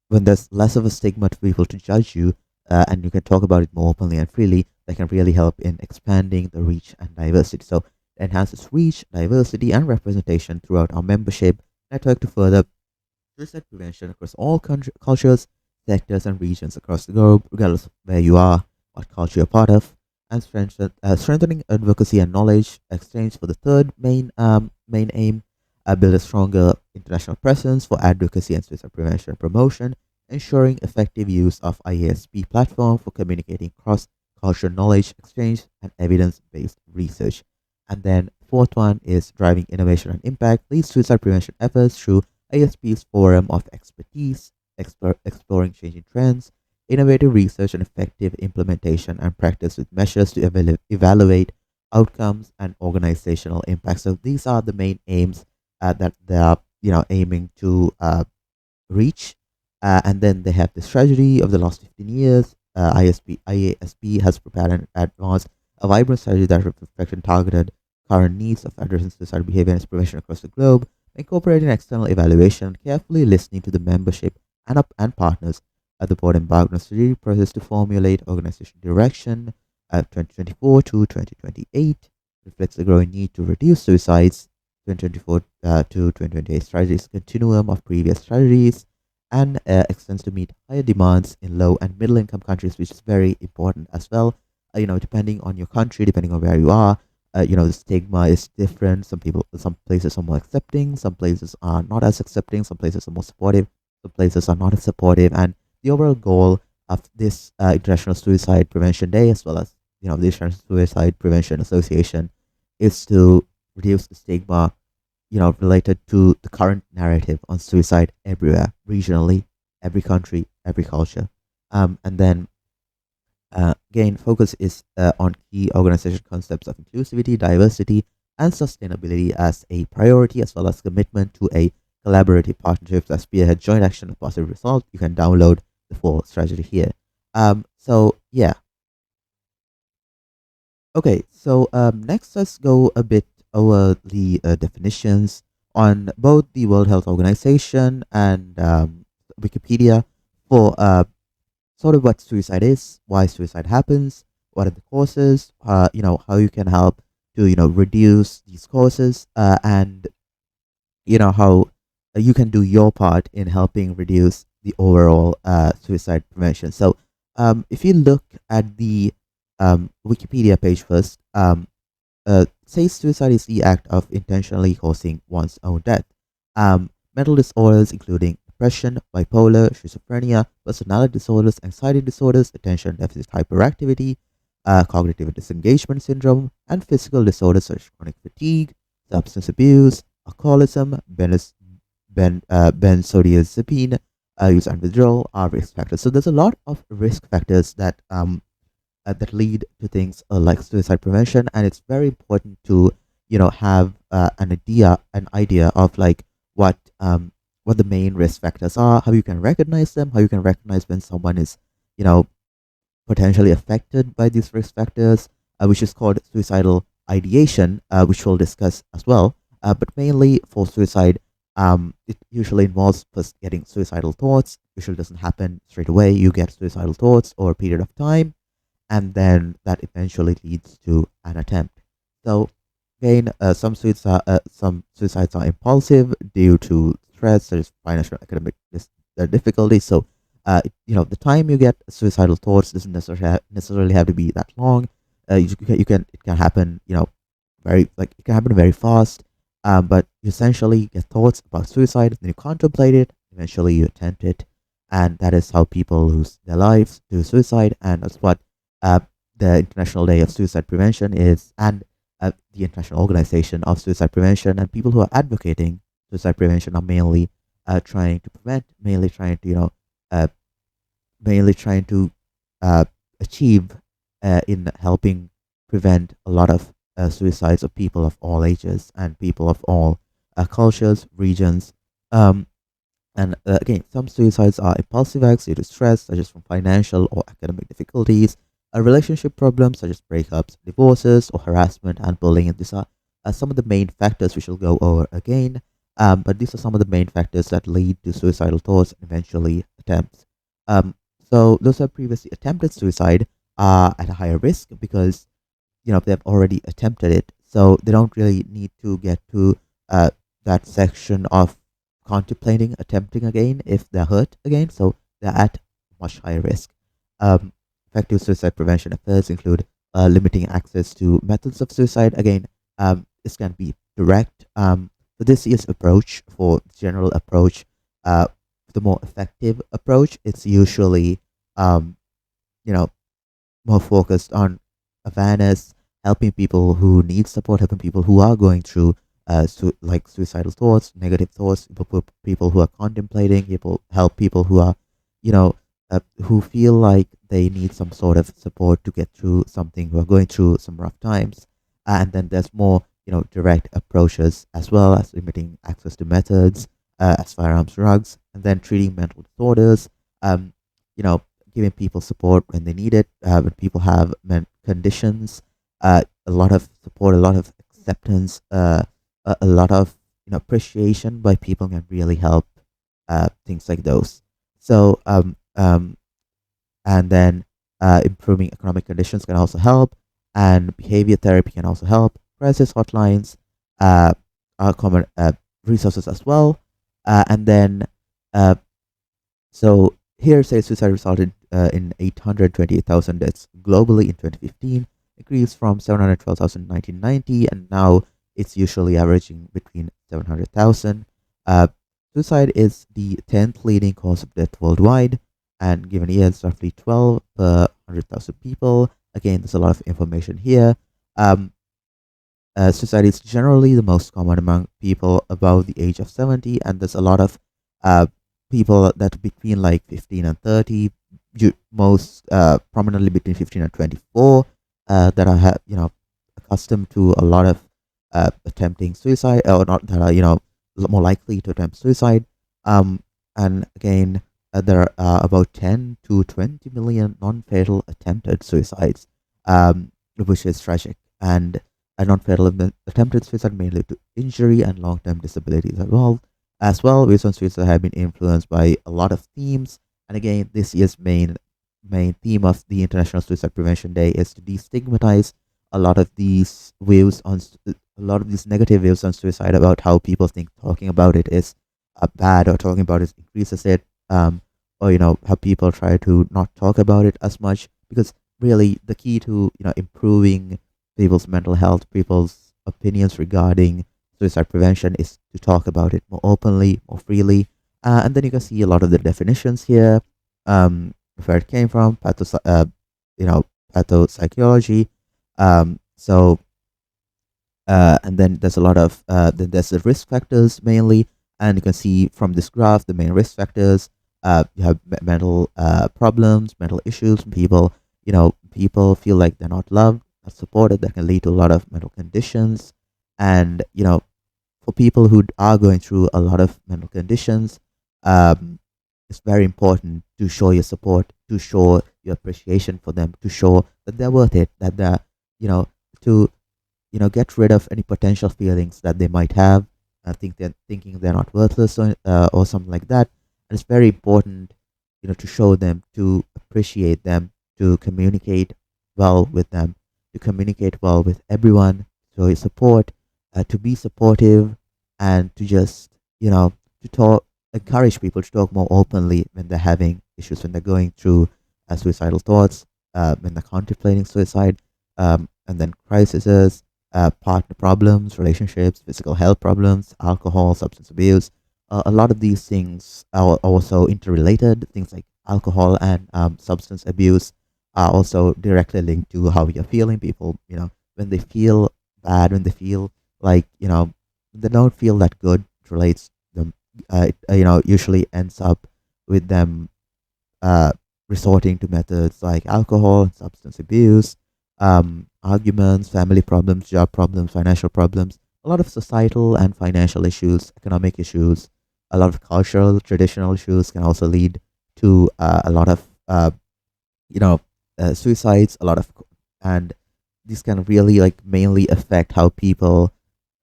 when there's less of a stigma to people to judge you, and you can talk about it more openly and freely, that can really help in expanding the reach and diversity. So it enhances reach, diversity, and representation throughout our membership network to further suicide prevention across all cultures, sectors, and regions across the globe, regardless of where you are, what culture you're part of, and strengthening advocacy and knowledge exchange for the third main aim. Build a stronger international presence for advocacy and suicide prevention promotion, ensuring effective use of IASP platform for communicating cross-cultural knowledge exchange and evidence-based research. And then fourth one is driving innovation and impact. Lead suicide prevention efforts through ISP's forum of expertise, exploring changing trends, innovative research, and effective implementation and practice with measures to evaluate outcomes and organizational impact. So these are the main aims that they are aiming to reach. And then they have the strategy of the last 15 years. IASP has prepared and advanced a vibrant strategy that reflects and targeted current needs of addressing suicidal behavior and its prevention across the globe, incorporating external evaluation, carefully listening to the membership and partners. At the board embarked on a strategic process to formulate organization direction 2024 to 2028, reflects the growing need to reduce suicides. 2024 to 2028 strategies continuum of previous strategies, and extends to meet higher demands in low and middle income countries, which is very important as well. Depending on your country, depending on where you are, the stigma is different. Some places are more accepting, some places are not as accepting, some places are more supportive, some places are not as supportive. And the overall goal of this International Suicide Prevention Day, as well as the International Suicide Prevention Association, is to reduce the stigma related to the current narrative on suicide everywhere, regionally, every country, every culture. And then again, focus is on key organization concepts of inclusivity, diversity, and sustainability as a priority, as well as commitment to a collaborative partnership that spearhead joint action of positive result. You can download the full strategy here. So yeah. Okay, so next let's go a bit over the definitions on both the World Health Organization and Wikipedia for sort of what suicide is, why suicide happens, what are the causes, how you can help to reduce these causes, and how you can do your part in helping reduce the overall suicide prevention. So if you look at the Wikipedia page first, says suicide is the act of intentionally causing one's own death. Mental disorders including depression, bipolar, schizophrenia, personality disorders, anxiety disorders, attention deficit hyperactivity, cognitive disengagement syndrome, and physical disorders such as chronic fatigue, substance abuse, alcoholism, benzodiazepine use and withdrawal are risk factors. So there's a lot of risk factors that lead to things like suicide prevention, and it's very important to have an idea of like what what the main risk factors are, how you can recognize them, how you can recognize when someone is, you know, potentially affected by these risk factors, which is called suicidal ideation, which we'll discuss as well. But mainly for suicide, it usually involves first getting suicidal thoughts. Usually doesn't happen straight away. You get suicidal thoughts over a period of time, and then that eventually leads to an attempt. So again, some suicides are impulsive due to stress, such as financial academic difficulties. So the time you get suicidal thoughts doesn't necessarily have to be that long. You can it can happen, very like it can happen very fast. But you essentially get thoughts about suicide, then you contemplate it, eventually you attempt it, and that is how people lose their lives to suicide, and that's what uh, the International Day of Suicide Prevention is, and the International Organization of Suicide Prevention, and people who are advocating suicide prevention are mainly trying to prevent, uh, mainly trying to uh, achieve in helping prevent a lot of suicides of people of all ages and people of all cultures, regions. Um, and again, some suicides are impulsive acts due to stress, such as from financial or academic difficulties, relationship problems, such as breakups, divorces, or harassment and bullying. And these are some of the main factors we shall go over again. But these are some of the main factors that lead to suicidal thoughts and eventually attempts. Um, so those who have previously attempted suicide are at a higher risk because they've already attempted it, so they don't really need to get to uh, that section of contemplating attempting again if they're hurt again, so they're at much higher risk. Effective suicide prevention efforts include limiting access to methods of suicide. Again, this can be direct. So this is approach for general approach. uh, the more effective approach, it's usually um, you know more focused on awareness, helping people who need support, helping people who are going through like suicidal thoughts, negative thoughts, people who are contemplating, help people who are, you know, who feel like they need some sort of support to get through something, who are going through some rough times. And then there's more, direct approaches as well as limiting access to methods, as firearms, drugs, and then treating mental disorders. Um, you know, Giving people support when they need it, when people have conditions, a lot of support, a lot of acceptance, a lot of appreciation by people can really help things like those. So and then improving economic conditions can also help, and behavior therapy can also help. Crisis hotlines are common resources as well, and then uh, so here says suicide resulted in 828,000 deaths globally in 2015, increased from 712,000 in 1990, and now it's usually averaging between 700,000. Uh, Suicide is the 10th leading cause of death worldwide, and given a year, it's roughly 12 per 100,000 people. Again, there's a lot of information here. Um, Suicide is generally the most common among people above the age of 70, and there's a lot of uh, people that between like 15 and 30, most prominently between 15 and 24, that are accustomed to a lot of attempting suicide, or not, that are more likely to attempt suicide. And again, there are about 10 to 20 million non-fatal attempted suicides, which is tragic. And a non-fatal attempted suicide may lead to injury and long-term disabilities as well. Views on suicide have been influenced by a lot of themes, and again, this year's main theme of the International Suicide Prevention Day is to destigmatize a lot of these a lot of these negative views on suicide, about how people think talking about it is bad, or talking about it increases it, or how people try to not talk about it as much, because really the key to improving people's mental health, people's opinions regarding suicide prevention, is to talk about it more openly, more freely. And then you can see a lot of the definitions here, where it came from, you know, pathopsychology. So and then there's a lot of then there's the risk factors mainly, and you can see from this graph the main risk factors. You have mental problems, mental issues. People feel like they're not loved, not supported. That can lead to a lot of mental conditions, and for people who are going through a lot of mental conditions, um, it's very important to show your support, to show your appreciation for them, to show that they're worth it, that they're, you know, to get rid of any potential feelings that they might have. I think they're thinking they're not worthless, or something like that. And it's very important, to show them, to appreciate them, to communicate well with them, to communicate well with everyone, show your support, to be supportive, and to just, to talk, encourage people to talk more openly when they're having issues, when they're going through suicidal thoughts, when they're contemplating suicide, and then crises, partner problems, relationships, physical health problems, alcohol, substance abuse. A lot of these things are also interrelated. Things like alcohol and substance abuse are also directly linked to how you're feeling. People, when they feel bad, when they feel like, they don't feel that good, it relates them, usually ends up with them uh, resorting to methods like alcohol, substance abuse, arguments, family problems, job problems, financial problems, a lot of societal and financial issues, economic issues, a lot of cultural, traditional issues can also lead to a lot of, you know, suicides, and these can really like mainly affect how people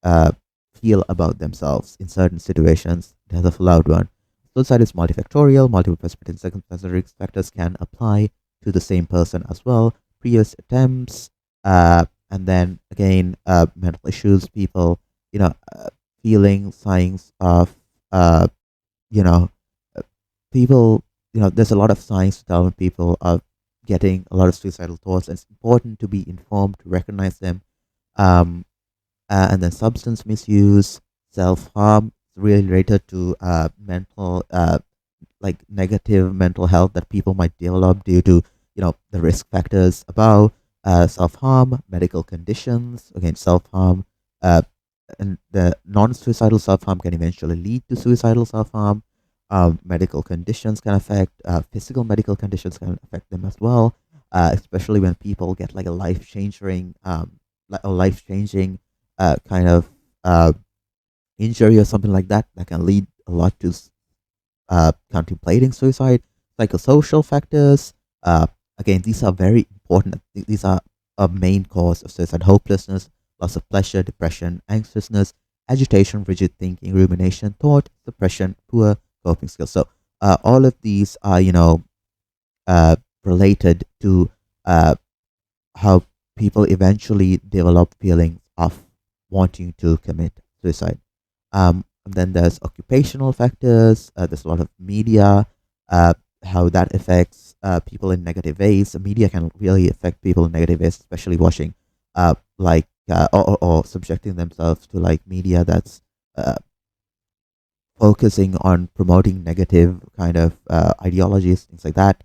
uh, feel about themselves in certain situations. Death of a loved one. Suicide is multifactorial. Multiple precipitating circumstances and risk factors can apply to the same person as well. Previous attempts, and then again, mental issues. People, feeling signs of, uh, you know, uh, people. There's a lot of signs to tell when people are getting a lot of suicidal thoughts, and it's important to be informed to recognize them. Um, and then substance misuse, self harm, really related to mental, like negative mental health that people might develop due to the risk factors above. Self harm, medical conditions, again self harm, uh, and the non-suicidal self harm can eventually lead to suicidal self harm. Medical conditions can affect, physical medical conditions can affect them as well, especially when people get like a life changing kind of uh, injury or something like that, that can lead a lot to contemplating suicide. Psychosocial factors, uh, again, these are very important. These are a main cause of suicide: hopelessness, loss of pleasure, depression, anxiousness, agitation, rigid thinking, rumination, thought, suppression, poor coping skills. So all of these are, uh, related to uh, how people eventually develop feelings of wanting to commit suicide. And then there's occupational factors. There's a lot of media, how that affects people in negative ways. The media can really affect people in negative ways, especially watching, or subjecting themselves to like media that's uh, focusing on promoting negative kind of ideologies, things like that.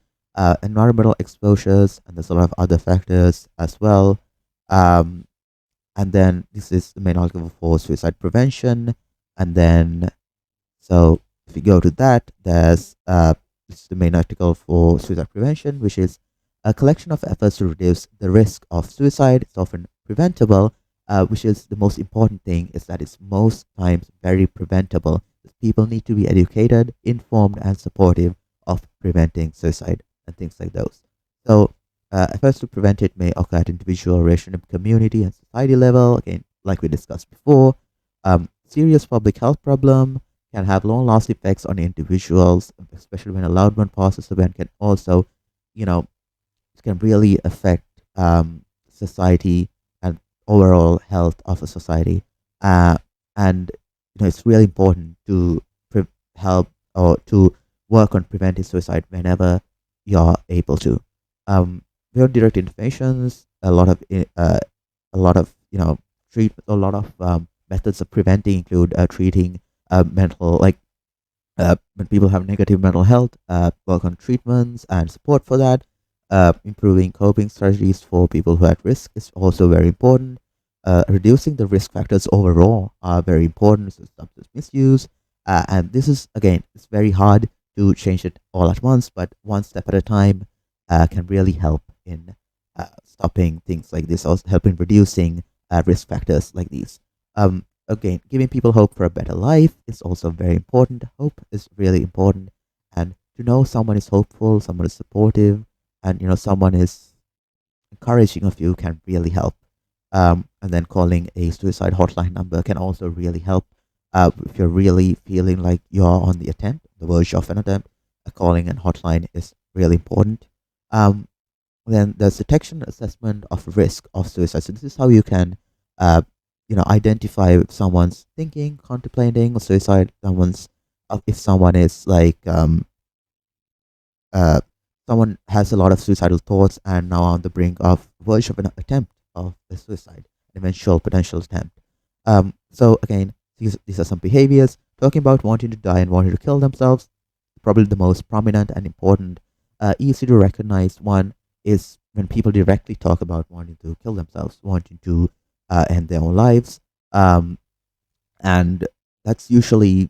Environmental exposures, and there's a lot of other factors as well. Um, and then this is the main article for suicide prevention. And then, so if you go to that, there's this is the main article for suicide prevention, which is a collection of efforts to reduce the risk of suicide. It's often preventable, which is the most important thing, is that it's most times very preventable. People need to be educated, informed, and supportive of preventing suicide and things like those. So, efforts to prevent it may occur at individual, racial, community, and society level. Again, like we discussed before, serious public health problem can have long-lasting effects on individuals, especially when a loved one passes away, and can also, you know, it can really affect society and overall health of a society. Uh, and it's really important to help or to work on preventing suicide whenever you're able to. Without direct interventions, a lot of treat a lot of methods of preventing include treating mental like when people have negative mental health, work on treatments and support for that. Improving coping strategies for people who are at risk is also very important. Reducing the risk factors overall are very important. So substance misuse, and this is again, it's very hard to change it all at once, but one step at a time can really help in stopping things like this, or helping reducing risk factors like these. again, giving people hope for a better life is also very important. Hope is really important, and to know someone is hopeful, someone is supportive, and someone is encouraging of you can really help. And then calling a suicide hotline number can also really help. If you're really feeling like you're on the attempt, the verge of an attempt, calling a hotline is really important. Um, then there's detection assessment of risk of suicide. So this is how you can, uh, identify if someone's thinking, contemplating suicide. If someone is like, uh, someone has a lot of suicidal thoughts and now on the brink of verge of an attempt of a suicide, an eventual potential attempt. So again, these are some behaviors. Talking about wanting to die and wanting to kill themselves, probably the most prominent and important, easy to recognize one is when people directly talk about wanting to kill themselves, wanting to end their own lives. Um, and that's usually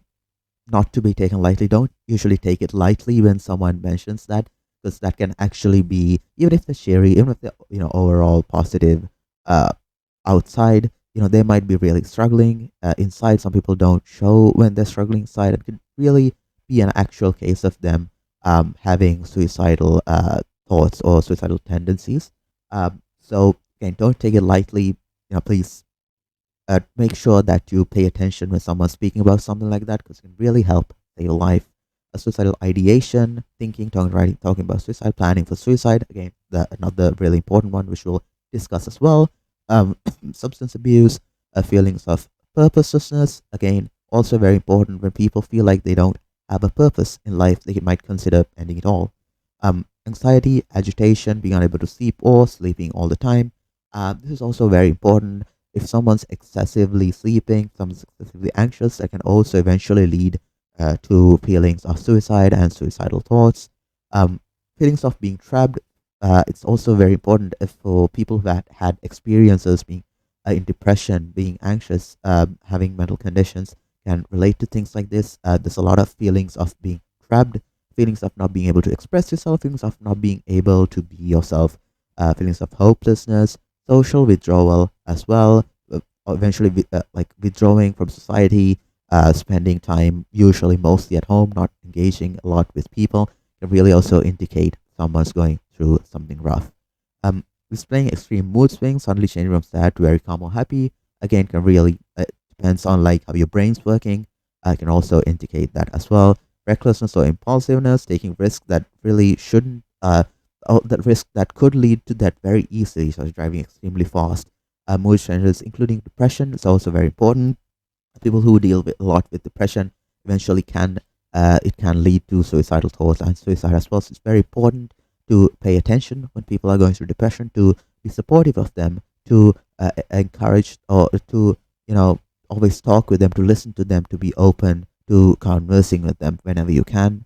not to be taken lightly. Don't usually take it lightly when someone mentions that, because that can actually be, even if they're cheery, even if they're overall positive, uh, outside, they might be really struggling inside. Some people don't show when they're struggling inside. It could really be an actual case of them having suicidal thoughts or suicidal tendencies. So again, don't take it lightly. Please make sure that you pay attention when someone's speaking about something like that, because it can really help save your life. A suicidal ideation, thinking, talking, writing, talking about suicide, planning for suicide. Again, another really important one, which we'll discuss as well. Substance abuse, feelings of purposelessness. Again, also very important when people feel like they don't have a purpose in life, they might consider ending it all. Anxiety, agitation, being unable to sleep or sleeping all the time. This is also very important. If someone's excessively sleeping, someone's excessively anxious, that can also eventually lead to feelings of suicide and suicidal thoughts. Um, Feelings of being trapped. It's also very important if for people who had experiences being in depression, being anxious, having mental conditions can relate to things like this. There's a lot of feelings of being trapped, feelings of not being able to express yourself, feelings of not being able to be yourself, feelings of hopelessness, social withdrawal as well, eventually like withdrawing from society, spending time usually mostly at home, not engaging a lot with people, can really also indicate someone's going through something rough. Displaying extreme mood swings, suddenly changing from sad to very calm or happy, again can really depends on like how your brain's working. Can also indicate that as well. Recklessness or impulsiveness, taking risks that really shouldn't. That risk that could lead to that very easily, such as driving extremely fast. Mood changes, including depression, is also very important. People who deal with a lot with depression eventually can it can lead to suicidal thoughts and suicide as well. So it's very important to pay attention when people are going through depression, to be supportive of them, to encourage or to always talk with them, to listen to them, to be open to conversing with them whenever you can.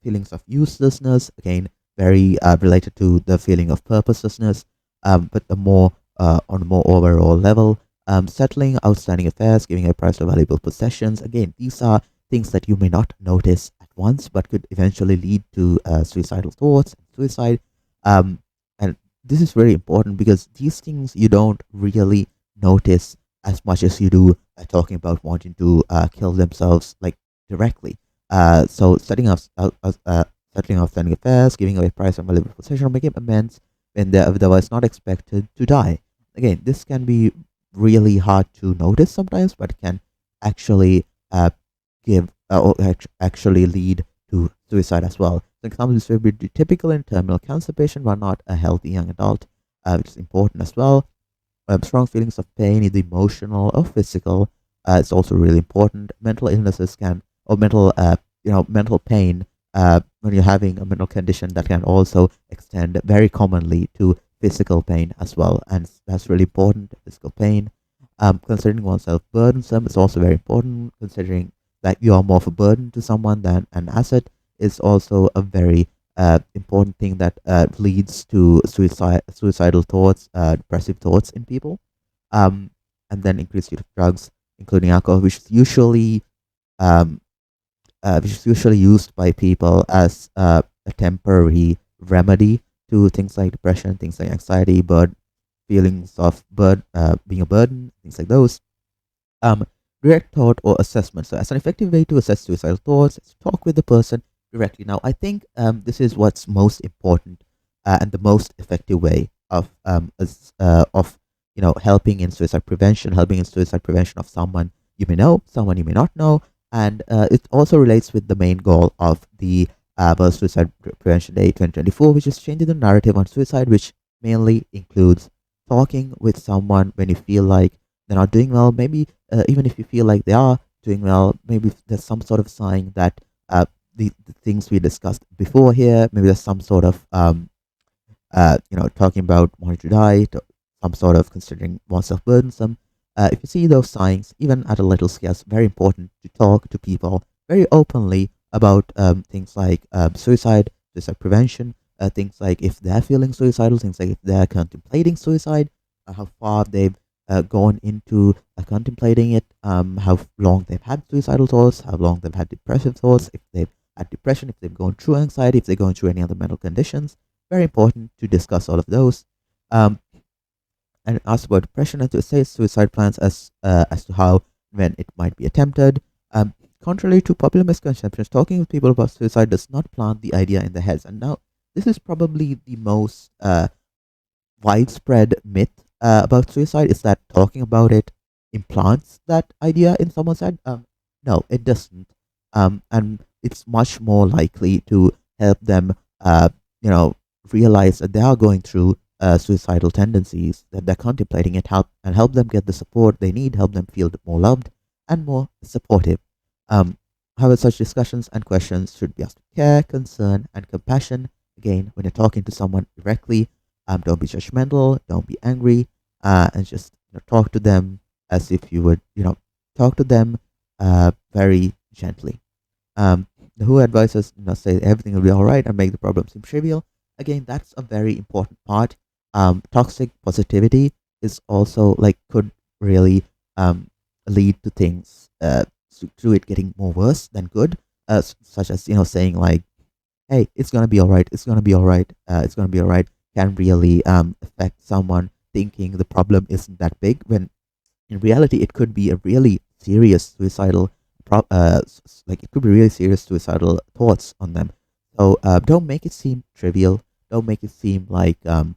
Feelings of uselessness, again, very related to the feeling of purposelessness, but the more on a more overall level. Settling outstanding affairs, giving a price to valuable possessions. Again, these are things that you may not notice at once, but could eventually lead to suicidal thoughts, suicide. Um, and this is very important because these things you don't really notice as much as you do talking about wanting to kill themselves, like directly. So settling outstanding affairs, giving away price on valuable possession, or making amends when they otherwise not expected to die. Again, this can be really hard to notice sometimes, but can actually give or actually lead to suicide as well. For example, this will be typical in terminal cancer patient, but not a healthy young adult, which is important as well. Strong feelings of pain, either emotional or physical, it's also really important. Mental illnesses can, or mental pain, when you're having a mental condition, that can also extend very commonly to physical pain as well, and that's really important. Physical pain, considering oneself burdensome is also very important. Considering that you are more of a burden to someone than an asset is also a very important thing that leads to suicidal thoughts, depressive thoughts in people. Um, and then increased use of drugs, including alcohol, um, which is usually used by people as a temporary remedy to things like depression, things like anxiety, but feelings of being a burden, things like those. Um, Direct thought or assessment. So, as an effective way to assess suicidal thoughts, is talk with the person directly. Now, I think this is what's most important and the most effective way of helping in suicide prevention, helping in suicide prevention of someone you may know, someone you may not know, and it also relates with the main goal of the World Suicide Prevention Day 2024, which is changing the narrative on suicide, which mainly includes talking with someone when you feel like they're not doing well. Maybe even if you feel like they are doing well, maybe there's some sort of sign that the things we discussed before here, maybe there's some sort of talking about wanting to diet, or some sort of considering oneself burdensome. If you see those signs, even at a little scale, it's very important to talk to people very openly about things like suicide, suicide prevention, things like if they're feeling suicidal, things like if they're contemplating suicide, how far they've gone into contemplating it, how long they've had suicidal thoughts, how long they've had depressive thoughts, if they've had depression, if they've gone through anxiety, if they're going through any other mental conditions. Very important to discuss all of those. Um, and ask about depression and to assess suicide plans as to how when it might be attempted. Contrary to popular misconceptions, talking with people about suicide does not plant the idea in their heads. And now, this is probably the most widespread myth about suicide is that talking about it implants that idea in someone's head. No, it doesn't. And it's much more likely to help them, you know, realize that they are going through suicidal tendencies, that they're contemplating it, help them get the support they need, help them feel more loved and more supportive. Um, However, such discussions and questions should be asked with care, concern, and compassion. Again, when you're talking to someone directly, don't be judgmental, don't be angry, and just talk to them as if you would, talk to them very gently. Um, the WHO advises, say everything will be all right and make the problem seem trivial. Again, that's a very important part. Toxic positivity is also like could really lead to things to it getting more worse than good, such as saying like, "Hey, it's gonna be all right. It's gonna be all right. It's gonna be all right." Can really affect someone thinking the problem isn't that big when in reality it could be a really serious suicidal like it could be really serious suicidal thoughts on them. So don't make it seem trivial, don't make it seem like don't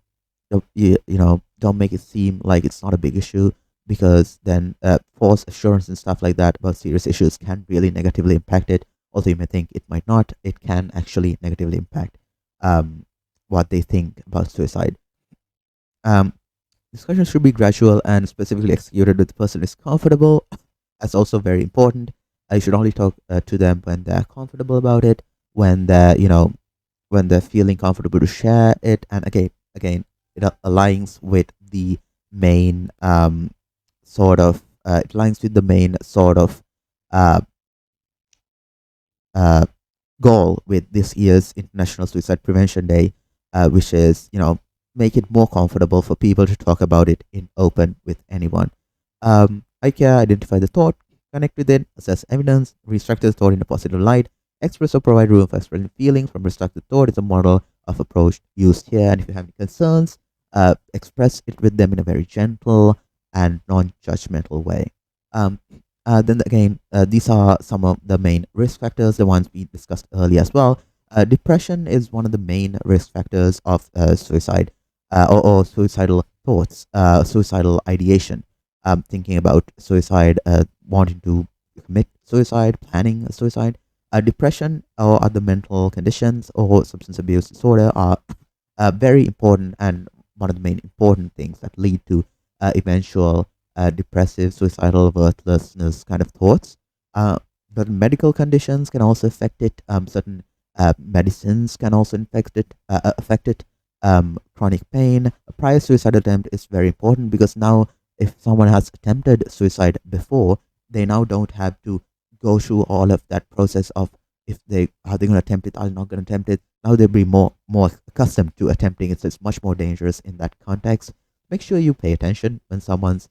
make it seem like it's not a big issue, because then false assurance and stuff like that about serious issues can really negatively impact it. Although you may think it might not, it can actually negatively impact um, what they think about suicide. um, Discussion should be gradual and specifically executed when the person is comfortable. That's also very important. You should only talk to them when they're comfortable about it, when they're feeling comfortable to share it, and again, it aligns with the main it aligns with the main sort of uh, uh, goal with this year's International Suicide Prevention Day, which is, make it more comfortable for people to talk about it in open with anyone. IKEA, identify the thought, connect with it, assess evidence, restructure the thought in a positive light, express or provide room for expressing feelings from restructured thought is a model of approach used here. And if you have any concerns, express it with them in a very gentle and non-judgmental way. Um, then again, these are some of the main risk factors, the ones we discussed earlier as well. Depression is one of the main risk factors of suicide or suicidal thoughts, suicidal ideation, thinking about suicide, wanting to commit suicide, planning a suicide. Depression or other mental conditions or substance abuse disorder are very important and one of the main important things that lead to eventual depressive, suicidal, worthlessness kind of thoughts. Uh, but medical conditions can also affect it. Certain medicines can also affect it. Chronic pain. A prior suicide attempt is very important because now, if someone has attempted suicide before, they now don't have to go through all of that process of if they are they going to attempt it, are they not going to attempt it. Now they'll be more accustomed to attempting it, so it's much more dangerous in that context. Make sure you pay attention when someone's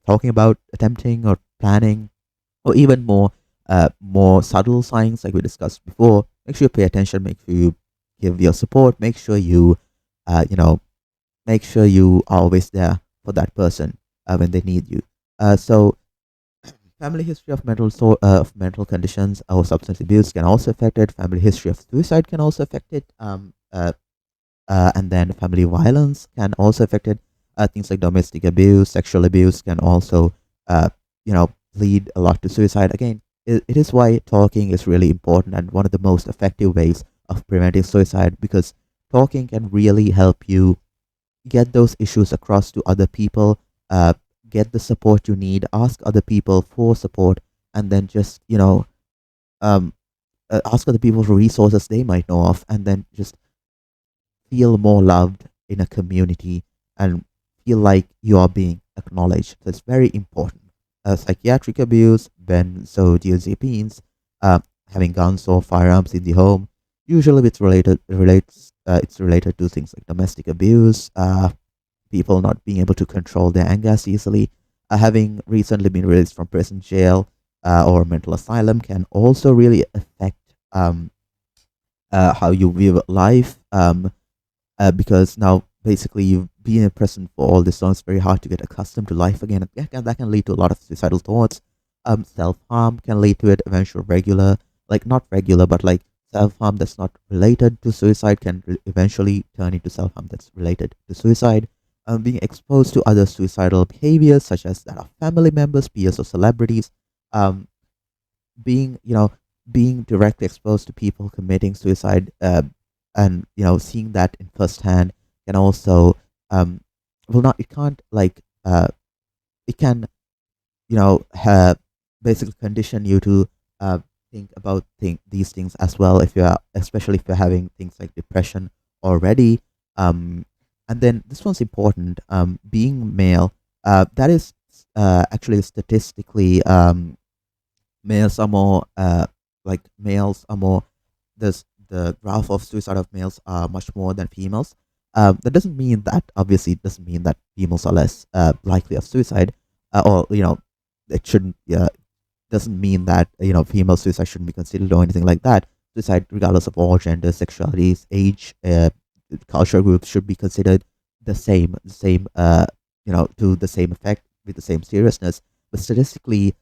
talking about attempting or planning, or even more subtle signs like we discussed before. Make sure you pay attention. Make sure you give your support. Make sure you uh, you know make sure you are always there for that person when they need you. So Family history of of mental conditions or substance abuse can also affect it. Family history of suicide can also affect it. And then family violence can also affect it. Things like domestic abuse, sexual abuse can also, uh, lead a lot to suicide. Again, it is why talking is really important and one of the most effective ways of preventing suicide, because talking can really help you get those issues across to other people, uh, get the support you need, ask other people for support, and then just, um, ask other people for resources they might know of, and then just feel more loved in a community and feel like you are being acknowledged. So it's very important. Psychiatric abuse, benzodiazepines, uh, having guns or firearms in the home. Usually, it's related to things like domestic abuse, people not being able to control their anger as easily, having recently been released from prison, jail, or mental asylum can also really affect how you view life. Because now basically you've been in prison for all this long, it's very hard to get accustomed to life again. That can lead to a lot of suicidal thoughts. Self harm can lead to it. Eventual regular, like not regular, but like self harm that's not related to suicide can eventually turn into self harm that's related to suicide. Being exposed to other suicidal behaviors, such as that of family members, peers, or celebrities. Um, being you know being directly exposed to people committing suicide, and seeing that in first hand can also, well, not it can't like it can, have basically condition you to uh, think about these things as well, if you're especially if you're having things like depression already. um and then this one's important. Being male, that is actually statistically, males are more males are more, the graph of suicide of males are much more than females. That doesn't mean that, obviously it doesn't mean that females are less likely of suicide, or it shouldn't, doesn't mean that female suicide shouldn't be considered or anything like that. Suicide, regardless of all genders, sexualities, age, cultural groups, should be considered the same, to the same effect with the same seriousness. But statistically,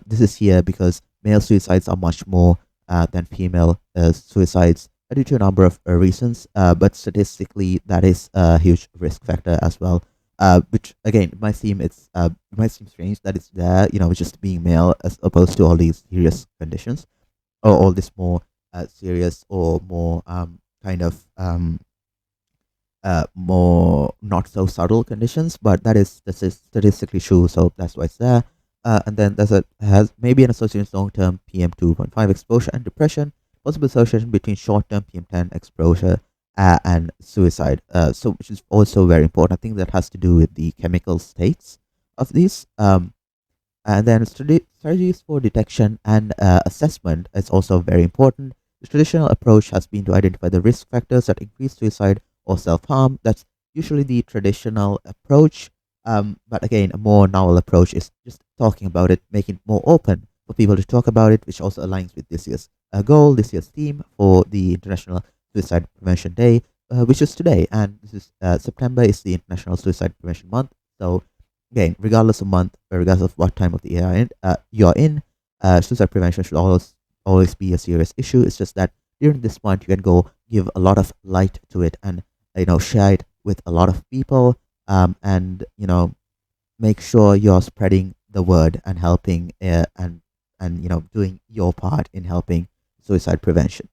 this is here because male suicides are much more than female suicides, due to a number of reasons. But statistically, that is a huge risk factor as well. Which again, it might seem strange that it's there, just being male as opposed to all these serious conditions, or all this more serious or more kind of more not so subtle conditions, but that is statistically true, so that's why it's there. And then has maybe an association with long-term PM2.5 exposure and depression, possible association between short-term PM10 exposure and suicide. So which is also very important. I think that has to do with the chemical states of these. And then strategies for detection and assessment is also very important. The traditional approach has been to identify the risk factors that increase suicide or self harm. That's usually the traditional approach. But again, a more novel approach is just talking about it, making it more open for people to talk about it, which also aligns with this year's goal, this year's theme for the International Suicide Prevention Day, which is today. And this is September is the International Suicide Prevention Month. So again, regardless of month, regardless of what time of the year you're in, suicide prevention should always be a serious issue. It's just that during this month, you can go give a lot of light to it and share it with a lot of people, and make sure you're spreading the word and helping, and doing your part in helping suicide prevention.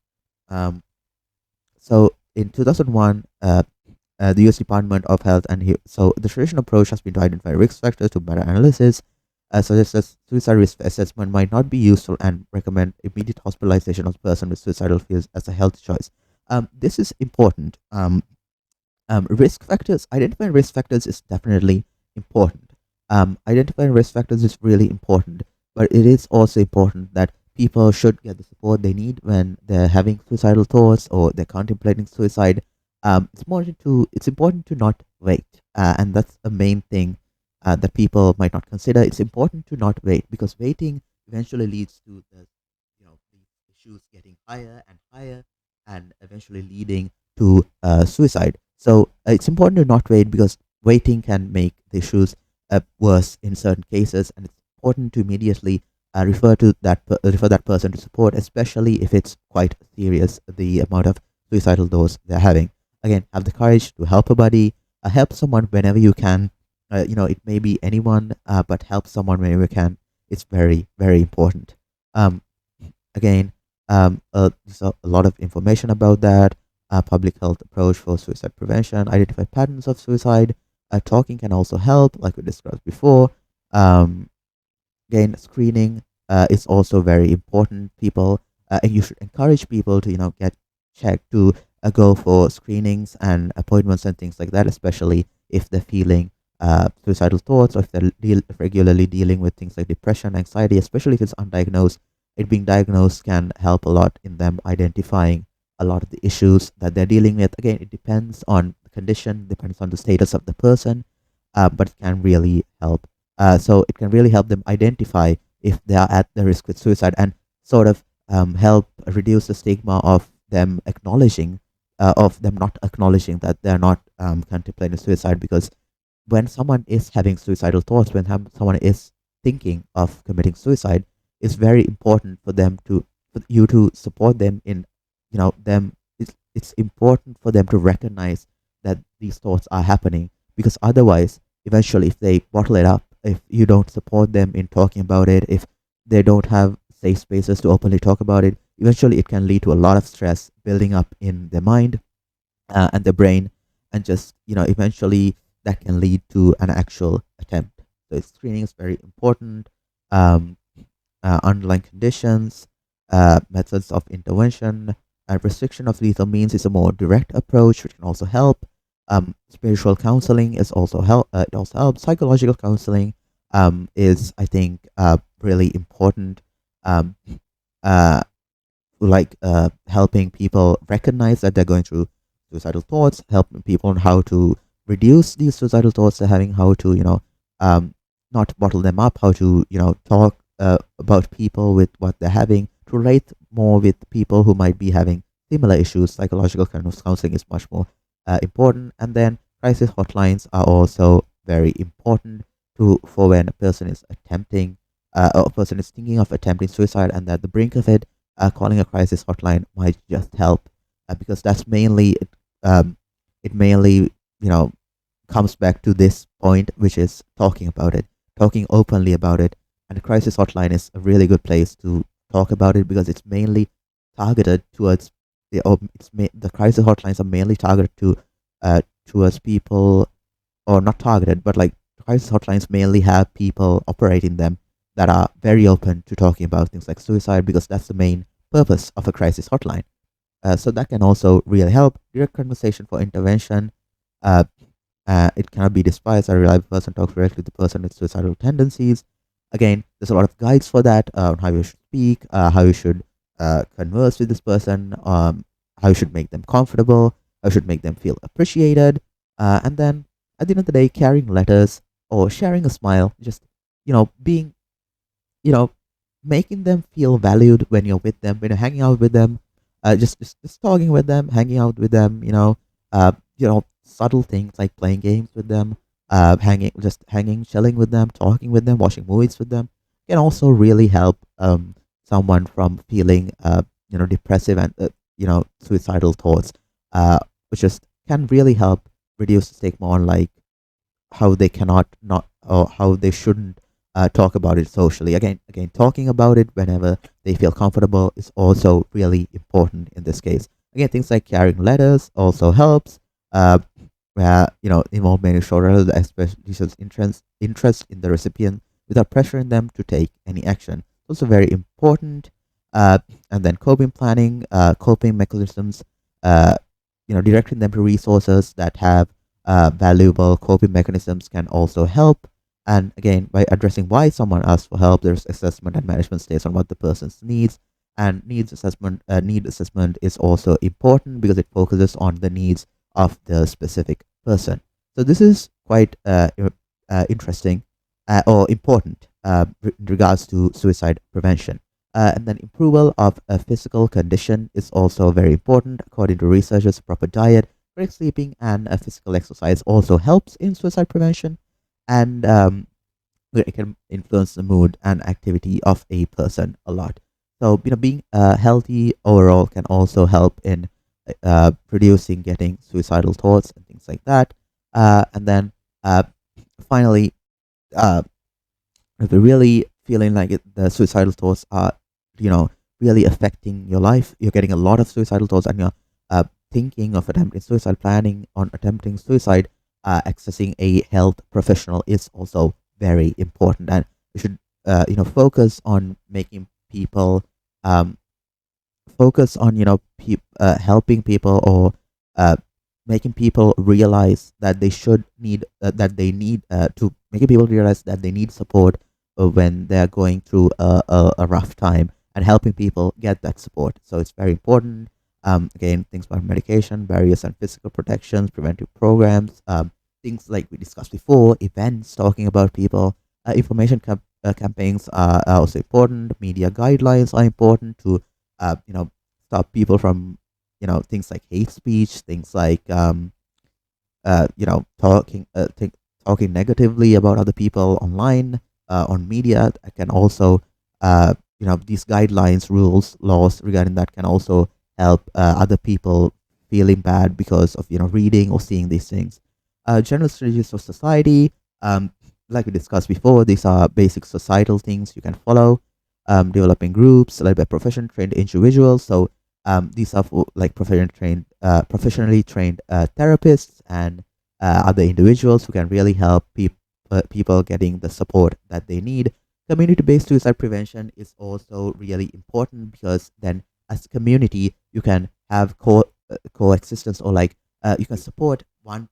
Um, so in 2001, the U.S. Department of Health so the traditional approach has been to identify risk factors to better analysis. Suggests that suicide risk assessment might not be useful and recommend immediate hospitalization of the person with suicidal fears as a health choice. This is important. Risk factors, identifying risk factors is definitely important. Identifying risk factors is really important, but it is also important that people should get the support they need when they're having suicidal thoughts or they're contemplating suicide. It's important to not wait, and that's the main thing that people might not consider. It's important to not wait, because waiting eventually leads to the issues getting higher and higher, and eventually leading to suicide. So it's important to not wait, because waiting can make the issues worse in certain cases, and it's important to immediately refer that person to support, especially if it's quite serious, the amount of suicidal thoughts they're having. Again, have the courage to help a buddy, help someone whenever you can. It may be anyone, but help someone whenever you can. It's very, very important. Um, Again, there's a lot of information about that. Public health approach for suicide prevention, identify patterns of suicide. Talking can also help, like we discussed before. Um, Again, screening is also very important. People, and you should encourage people to get checked, to go for screenings and appointments and things like that, especially if they're feeling suicidal thoughts, or if they're regularly dealing with things like depression, anxiety, especially if it's undiagnosed. It being diagnosed can help a lot in them identifying a lot of the issues that they're dealing with. Again, it depends on the condition, depends on the status of the person, but it can really help. So it can really help them identify if they are at the risk with suicide, and sort of help reduce the stigma of them not acknowledging that they're not contemplating suicide. Because when someone is having suicidal thoughts, when someone is thinking of committing suicide, it's very important for you to support them in, them. It's important for them to recognize that these thoughts are happening, because otherwise, eventually, if they bottle it up, if you don't support them in talking about it, if they don't have safe spaces to openly talk about it, eventually it can lead to a lot of stress building up in their mind and their brain, and just eventually that can lead to an actual attempt. So screening is very important. um, Underlying conditions, methods of intervention, and restriction of lethal means is a more direct approach, which can also help. Spiritual counseling is also help. It also helps. Psychological counseling is, I think, really important. Um, uh, helping people recognize that they're going through suicidal thoughts, helping people on how to reduce these suicidal thoughts they're having, how to um, not bottle them up, how to talk about people with what they're having, to relate more with people who might be having similar issues. Psychological kind of counseling is much more important. And then crisis hotlines are also very important for when a person is attempting or a person is thinking of attempting suicide and at the brink of it. Calling a crisis hotline might just help, because that's mainly it mainly comes back to this point, which is talking about it, talking openly about it. And the crisis hotline is a really good place to talk about it, because it's mainly targeted towards the crisis hotlines are mainly targeted towards people, or not targeted, but like crisis hotlines mainly have people operating them that are very open to talking about things like suicide, because that's the main purpose of a crisis hotline. So that can also really help. Direct conversation for intervention. Uh, it cannot be despised. A reliable person talks directly to the person with suicidal tendencies. Again, there's a lot of guides for that, on how you should speak, how you should converse with this person, how you should make them comfortable, how you should make them feel appreciated. And then at the end of the day, carrying letters or sharing a smile, just being you know, making them feel valued when you're with them, when you're hanging out with them, just talking with them, hanging out with them, subtle things like playing games with them, hanging, chilling with them, talking with them, watching movies with them, can also really help someone from feeling depressive and suicidal thoughts, which just can really help reduce the stigma on like how they cannot not or how they shouldn't talk about it socially. Again, talking about it whenever they feel comfortable is also really important in this case. Again, things like carrying letters also helps. Uh, where involvement is shown rather than expectations interest in the recipient without pressuring them to take any action. Also very important. And then coping planning, coping mechanisms. Uh, directing them to resources that have valuable coping mechanisms can also help. And again, by addressing why someone asks for help, there's assessment and management stays on what the person's needs. And need assessment is also important because it focuses on the needs of the specific person. So this is quite interesting or important in regards to suicide prevention. And then approval of a physical condition is also very important. According to researchers, proper diet, correct sleeping, and physical exercise also helps in suicide prevention. And it can influence the mood and activity of a person a lot. So being healthy overall can also help in reducing getting suicidal thoughts and things like that. And then uh, finally, uh, if you're really feeling like the suicidal thoughts are, you know, really affecting your life, you're getting a lot of suicidal thoughts, and you're thinking of attempting suicide, planning on attempting suicide, accessing a health professional is also very important, and you should, focus on making people um, focus on helping people, or uh, making people realize that they should need that they need to making people realize that they need support when they're going through a rough time, and helping people get that support. So it's very important. Again, things about medication barriers and physical protections, preventive programs, things like we discussed before, events talking about people, campaigns are also important. Media guidelines are important to uh, you know stop people from things like hate speech, things like talking negatively about other people online, on media. That can also these guidelines, rules, laws regarding that can also help other people feeling bad because of reading or seeing these things. General strategies of society, um, like we discussed before, these are basic societal things you can follow. Developing groups led by profession trained individuals. So these are for like professionally trained therapists and other individuals who can really help people getting the support that they need. Community-based suicide prevention is also really important, because then, as a community, you can have coexistence, or like you can support one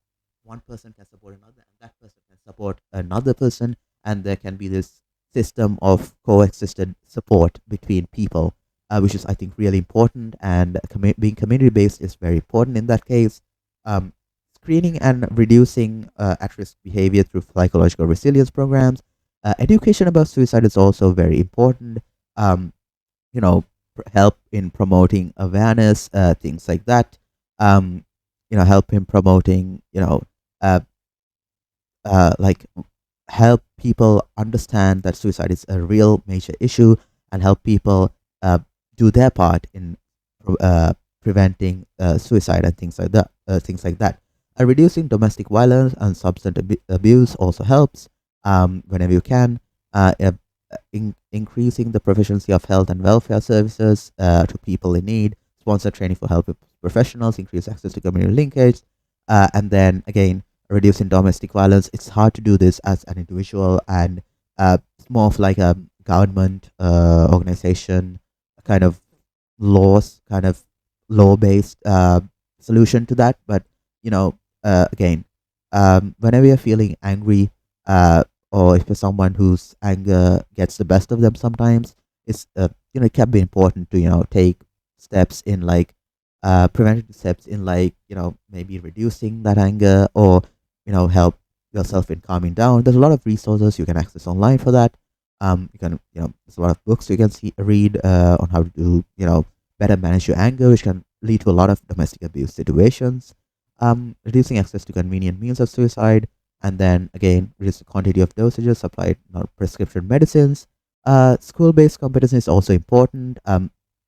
person can support another, and that person can support another person, and there can be this system of coexistent support between people, which is, I think, really important. And being community based is very important in that case. Um, Screening and reducing at risk behavior through psychological resilience programs. Education about suicide is also very important. Um, Help in promoting awareness, things like that. Um, help in promoting, uh, like help people understand that suicide is a real major issue, and help people uh, do their part in preventing suicide and things like that. Reducing domestic violence and substance abuse also helps whenever you can. Increasing the proficiency of health and welfare services to people in need. Sponsor training for health professionals. Increase access to community linkage. And then again, reducing domestic violence. It's hard to do this as an individual, and it's more of like a government organization kind of kind of law based solution to that. But again, whenever you're feeling angry, or if you're someone whose anger gets the best of them, sometimes it can be important to take steps in like preventative steps in like maybe reducing that anger, or help yourself in calming down. There's a lot of resources you can access online for that. You can there's a lot of books you can read on how to do better manage your anger, which can lead to a lot of domestic abuse situations. Reducing access to convenient means of suicide, and then again, reduce the quantity of dosages applied, not prescription medicines. School-based competence is also important.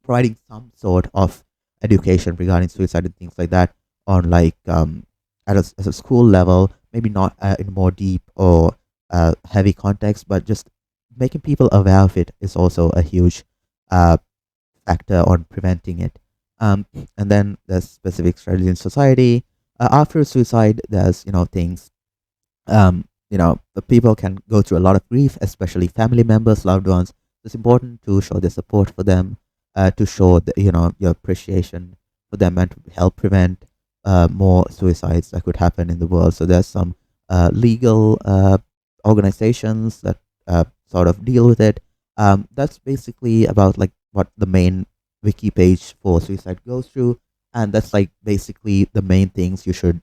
Providing some sort of education regarding suicide and things like that on like at a school level, maybe not in more deep or heavy context, but just making people aware of it is also a huge uh, factor on preventing it. And then there's specific strategies in society. After suicide, there's things the people can go through a lot of grief, especially family members, loved ones. It's important to show the support for them, to show your appreciation for them, and to help prevent more suicides that could happen in the world. So there's some legal organizations that sort of deal with it. That's basically about like what the main wiki page for suicide goes through, and that's like basically the main things you should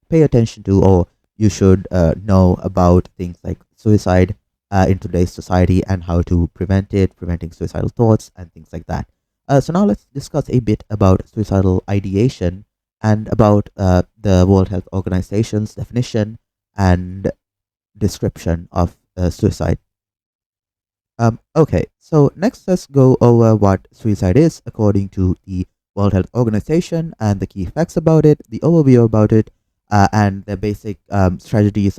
pay attention to, or you should know about things like suicide in today's society, and how to prevent it, preventing suicidal thoughts and things like that. So now let's discuss a bit about suicidal ideation, and about the World Health Organization's definition and description of suicide. Okay, so next let's go over what suicide is according to the World Health Organization and the key facts about it, the overview about it, and the basic strategies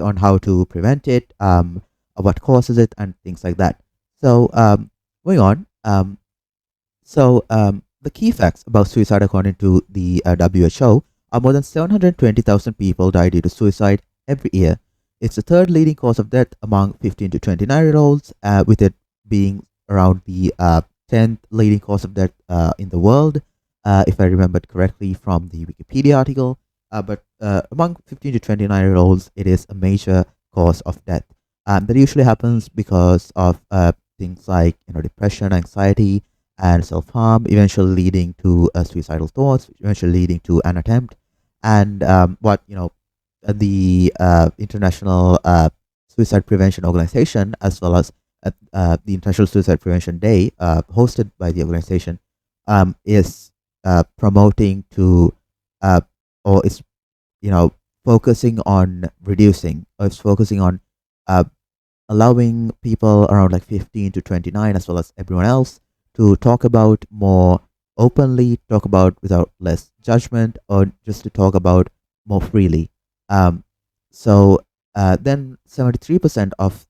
on how to prevent it, what causes it, and things like that. So, moving on. The key facts about suicide, according to the WHO, are more than 720,000 people die due to suicide every year. It's the third leading cause of death among 15 to 29-year-olds, with it being around the 10th leading cause of death in the world, if I remembered correctly from the Wikipedia article. But among 15 to 29-year-olds, it is a major cause of death. That usually happens because of things like depression, anxiety, and self-harm, eventually leading to suicidal thoughts, eventually leading to an attempt. And what the International Suicide Prevention Organization, as well as the International Suicide Prevention Day, hosted by the organization, is promoting to or is focusing on reducing, or is focusing on uh, allowing people around like 15 to 29, as well as everyone else, to talk about more openly, talk about without less judgment, or just to talk about more freely. Um, then 73% of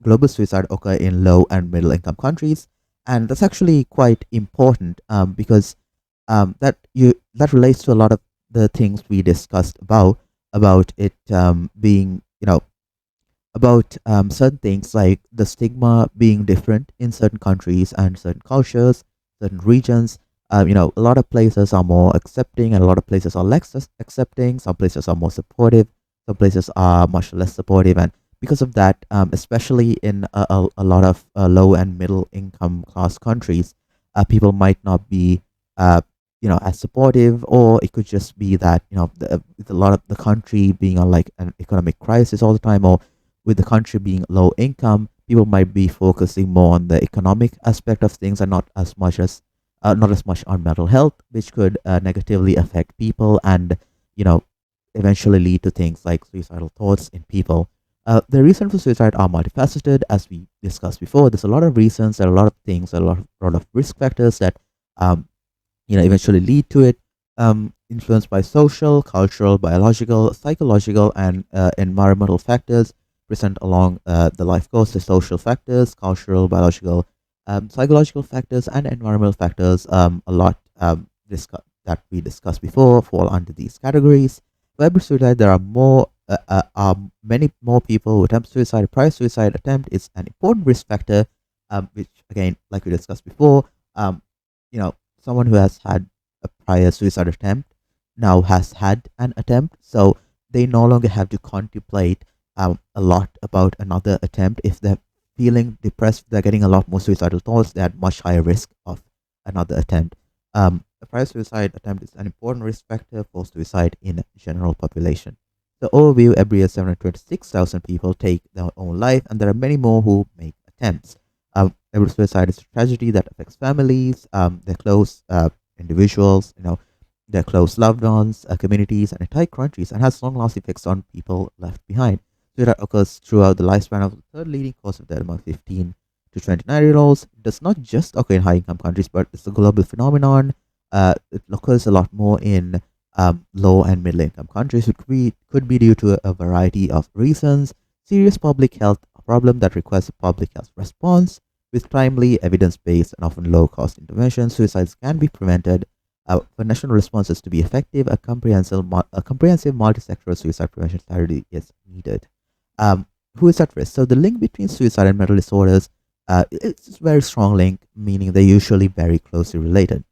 global suicide occur in low and middle income countries, and that's actually quite important, because that relates to a lot of the things we discussed about it being about certain things like the stigma being different in certain countries and certain cultures, certain regions. A lot of places are more accepting, and a lot of places are less accepting. Some places are more supportive, some places are much less supportive, and because of that, especially in a lot of low and middle income class countries, people might not be as supportive, or it could just be that with a lot of the country being on like an economic crisis all the time, or with the country being low income, people might be focusing more on the economic aspect of things, and not as much on mental health, which could negatively affect people, and you know eventually lead to things like suicidal thoughts in people. The reasons for suicide are multifaceted, as we discussed before. There's a lot of reasons, there are a lot of things, a lot of risk factors that um, eventually lead to it, influenced by social, cultural, biological, psychological, and environmental factors present along the life course. The social factors, cultural, biological, psychological factors, and environmental factors, a lot that we discussed before, fall under these categories. For every suicide, there are many more people who attempt suicide. A prior suicide attempt is an important risk factor, which again, like we discussed before, you know, someone who has had a prior suicide attempt now has had an attempt, so they no longer have to contemplate a lot about another attempt. If they're feeling depressed, they're getting a lot more suicidal thoughts, they're at much higher risk of another attempt. A prior suicide attempt is an important risk factor for suicide in general population. The overview: every year 726,000 people take their own life, and there are many more who make attempts. Every suicide is a tragedy that affects families, their close individuals, their close loved ones, communities, and entire countries, and has long-lasting effects on people left behind. Suicide occurs throughout the lifespan of the third leading cause of death among 15 to 29-year-olds. It does not just occur in high-income countries, but it's a global phenomenon. It occurs a lot more in low and middle-income countries. It could be due to a variety of reasons. Serious public health problem that requires a public health response. With timely, evidence-based, and often low-cost interventions, suicides can be prevented. For national responses to be effective, a comprehensive multi-sectoral suicide prevention strategy is needed. Who is at risk? So the link between suicide and mental disorders, it's a very strong link, meaning they're usually very closely related.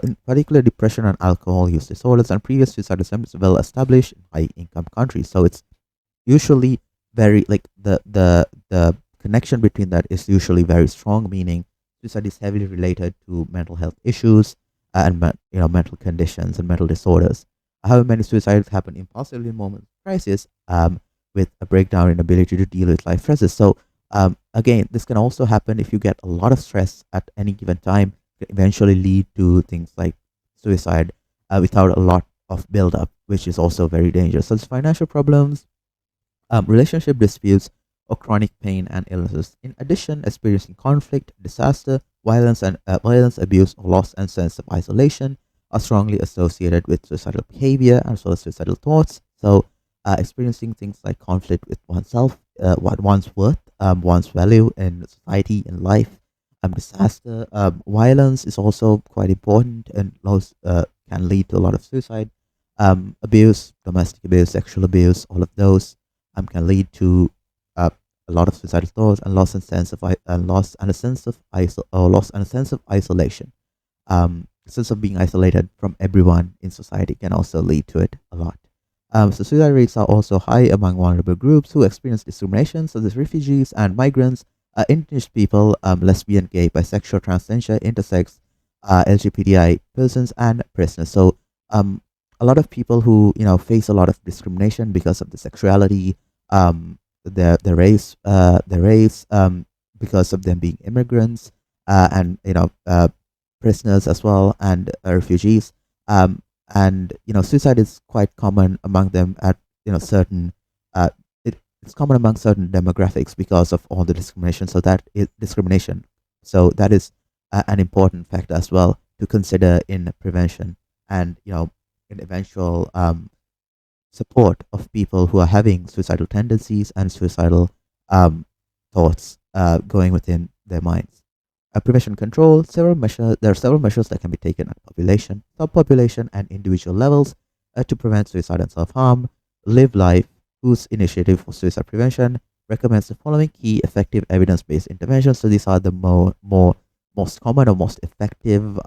In particular, depression and alcohol use disorders and previous suicide attempts are well established in high-income countries. So it's usually very like the connection between that is usually very strong, meaning suicide is heavily related to mental health issues and mental conditions and mental disorders. However, many suicides happen impulsively in moments of crisis, with a breakdown in ability to deal with life stresses. So again, this can also happen if you get a lot of stress at any given time. It can eventually lead to things like suicide without a lot of build up, which is also very dangerous. So it's financial problems, relationship disputes, or chronic pain and illnesses. In addition, experiencing conflict, disaster, violence, abuse, or loss and sense of isolation are strongly associated with suicidal behavior and as well as suicidal thoughts. So, experiencing things like conflict with oneself, what one's worth, one's value in society, in life, disaster, violence is also quite important and can lead to a lot of suicide. Abuse, domestic abuse, sexual abuse, all of those can lead to uh, a lot of suicidal thoughts and loss and sense of loss and a sense of loss and a sense of isolation. Sense of being isolated from everyone in society can also lead to it a lot. So suicide rates are also high among vulnerable groups who experience discrimination, such as refugees and migrants, indigenous people, lesbian, gay, bisexual, transgender, intersex, LGBTI persons, and prisoners. So a lot of people who face a lot of discrimination because of the sexuality, their race, because of them being immigrants, and prisoners as well, and refugees. And suicide is quite common among them at certain. It's common among certain demographics because of all the discrimination. So that is discrimination. So that is an important factor as well to consider in prevention and in eventual support of people who are having suicidal tendencies and suicidal um, thoughts going within their minds. Prevention control, there are several measures that can be taken at population, subpopulation, and individual levels to prevent suicide and self-harm. Live Life, whose initiative for suicide prevention recommends the following key effective evidence-based interventions. So these are the most common or most effective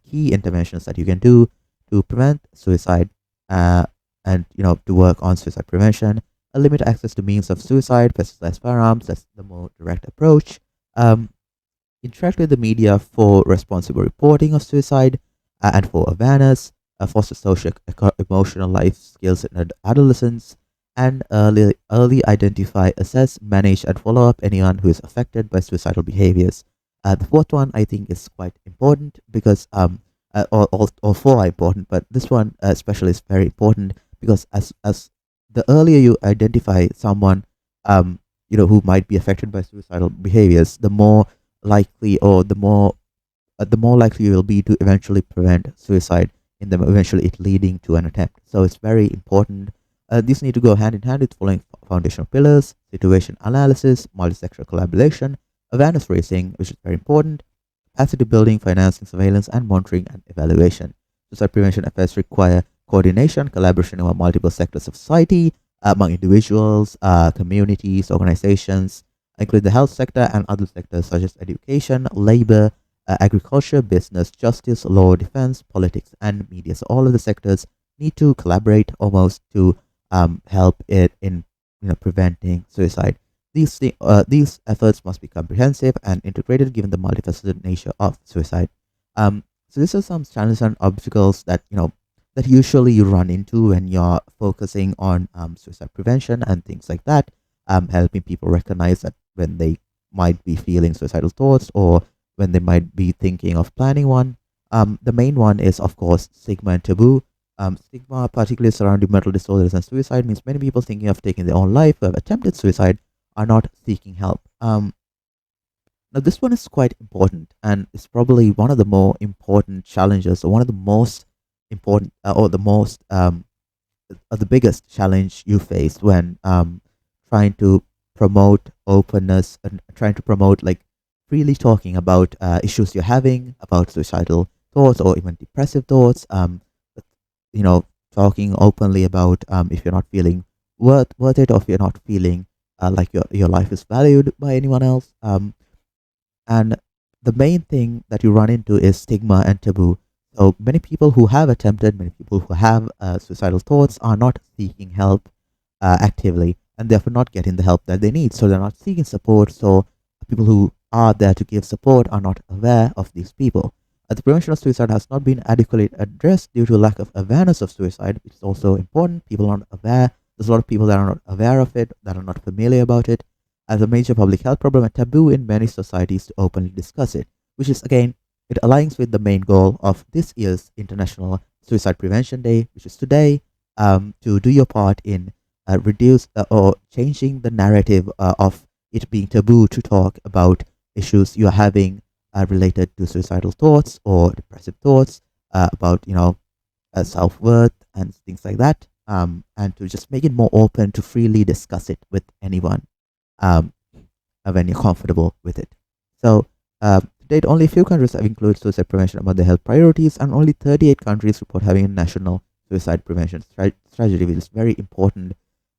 key interventions that you can do to prevent suicide uh, and to work on suicide prevention. Limit access to means of suicide, pesticides, firearms. That's the more direct approach. Um, Interact with the media for responsible reporting of suicide and for awareness. Foster social emotional life skills in adolescents, and early identify, assess, manage, and follow up anyone who is affected by suicidal behaviors. The fourth one I think is quite important because all four are important, but this one especially is very important because as the earlier you identify someone who might be affected by suicidal behaviors, the more likely or the more likely you will be to eventually prevent suicide in them, eventually it leading to an attempt. So it's very important. These need to go hand in hand with following foundational pillars: situation analysis, multi-sectoral collaboration, awareness raising, which is very important, capacity building, financing, surveillance, and monitoring and evaluation. Suicide prevention efforts require coordination, collaboration among multiple sectors of society, among individuals, communities, organizations, include the health sector and other sectors such as education, labor, agriculture, business, justice, law, defense, politics, and media. So all of the sectors need to collaborate almost to help it in preventing suicide. These efforts must be comprehensive and integrated given the multifaceted nature of suicide. So these are some challenges and obstacles that that usually you run into when you're focusing on suicide prevention and things like that. Helping people recognize that when they might be feeling suicidal thoughts or when they might be thinking of planning one. The main one is, of course, stigma and taboo. Stigma, particularly surrounding mental disorders and suicide, means many people thinking of taking their own life who have attempted suicide are not seeking help. Now, this one is quite important and it's probably one of the more important challenges, or one of the most important, or the biggest challenge you face when trying to promote openness and trying to promote like freely talking about issues you're having about suicidal thoughts or even depressive thoughts. You know, talking openly about if you're not feeling worth it, or if you're not feeling like your life is valued by anyone else. And the main thing that you run into is stigma and taboo. So many people who have attempted, many people who have suicidal thoughts are not seeking help actively, and therefore not getting the help that they need. So they're not seeking support. So people who are there to give support are not aware of these people. The prevention of suicide has not been adequately addressed due to a lack of awareness of suicide, which is also important. People are not aware. There's a lot of people that are not aware of it, that are not familiar about it, as a major public health problem and taboo in many societies to openly discuss it, which is again, it aligns with the main goal of this year's International Suicide Prevention Day, which is today, to do your part in reduce or changing the narrative of it being taboo to talk about issues you're having related to suicidal thoughts or depressive thoughts, about self worth and things like that, and to just make it more open to freely discuss it with anyone, um, when you're comfortable with it. So, to date, only a few countries have included suicide prevention among their health priorities, and only 38 countries report having a national suicide prevention strategy, which is very important.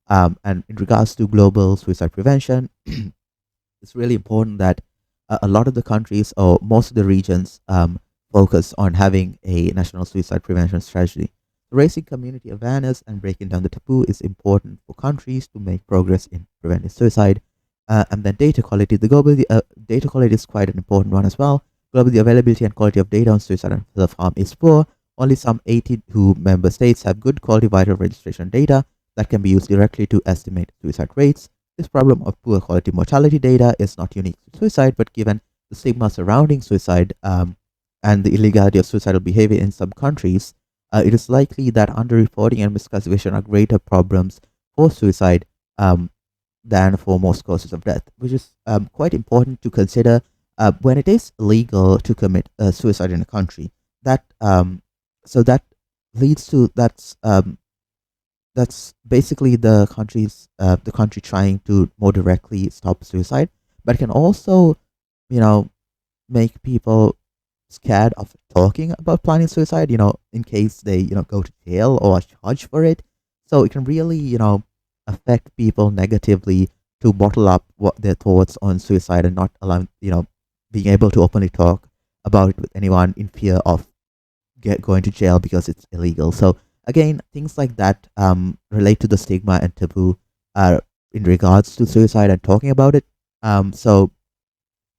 And in regards to global suicide prevention, it's really important that a lot of the countries or most of the regions focus on having a national suicide prevention strategy. Raising community awareness and breaking down the taboo is important for countries to make progress in preventing suicide. And then data quality. The global data quality is quite an important one as well. Globally, the availability and quality of data on suicide and self-harm is poor. Only some 82 member states have good quality vital registration data that can be used directly to estimate suicide rates. This problem of poor quality mortality data is not unique to suicide, but given the stigma surrounding suicide, and the illegality of suicidal behavior in some countries, it is likely that underreporting and misclassification are greater problems for suicide, than for most causes of death, which is quite important to consider when it is illegal to commit suicide in a country. That so that leads to that's basically the country trying to more directly stop suicide, but it can also, you know, make people scared of talking about planning suicide, in case they, go to jail or are charged for it. So it can really, affect people negatively to bottle up what their thoughts on suicide and not allow, being able to openly talk about it with anyone in fear of going to jail because it's illegal. So again, things like that relate to the stigma and taboo in regards to suicide and talking about it. So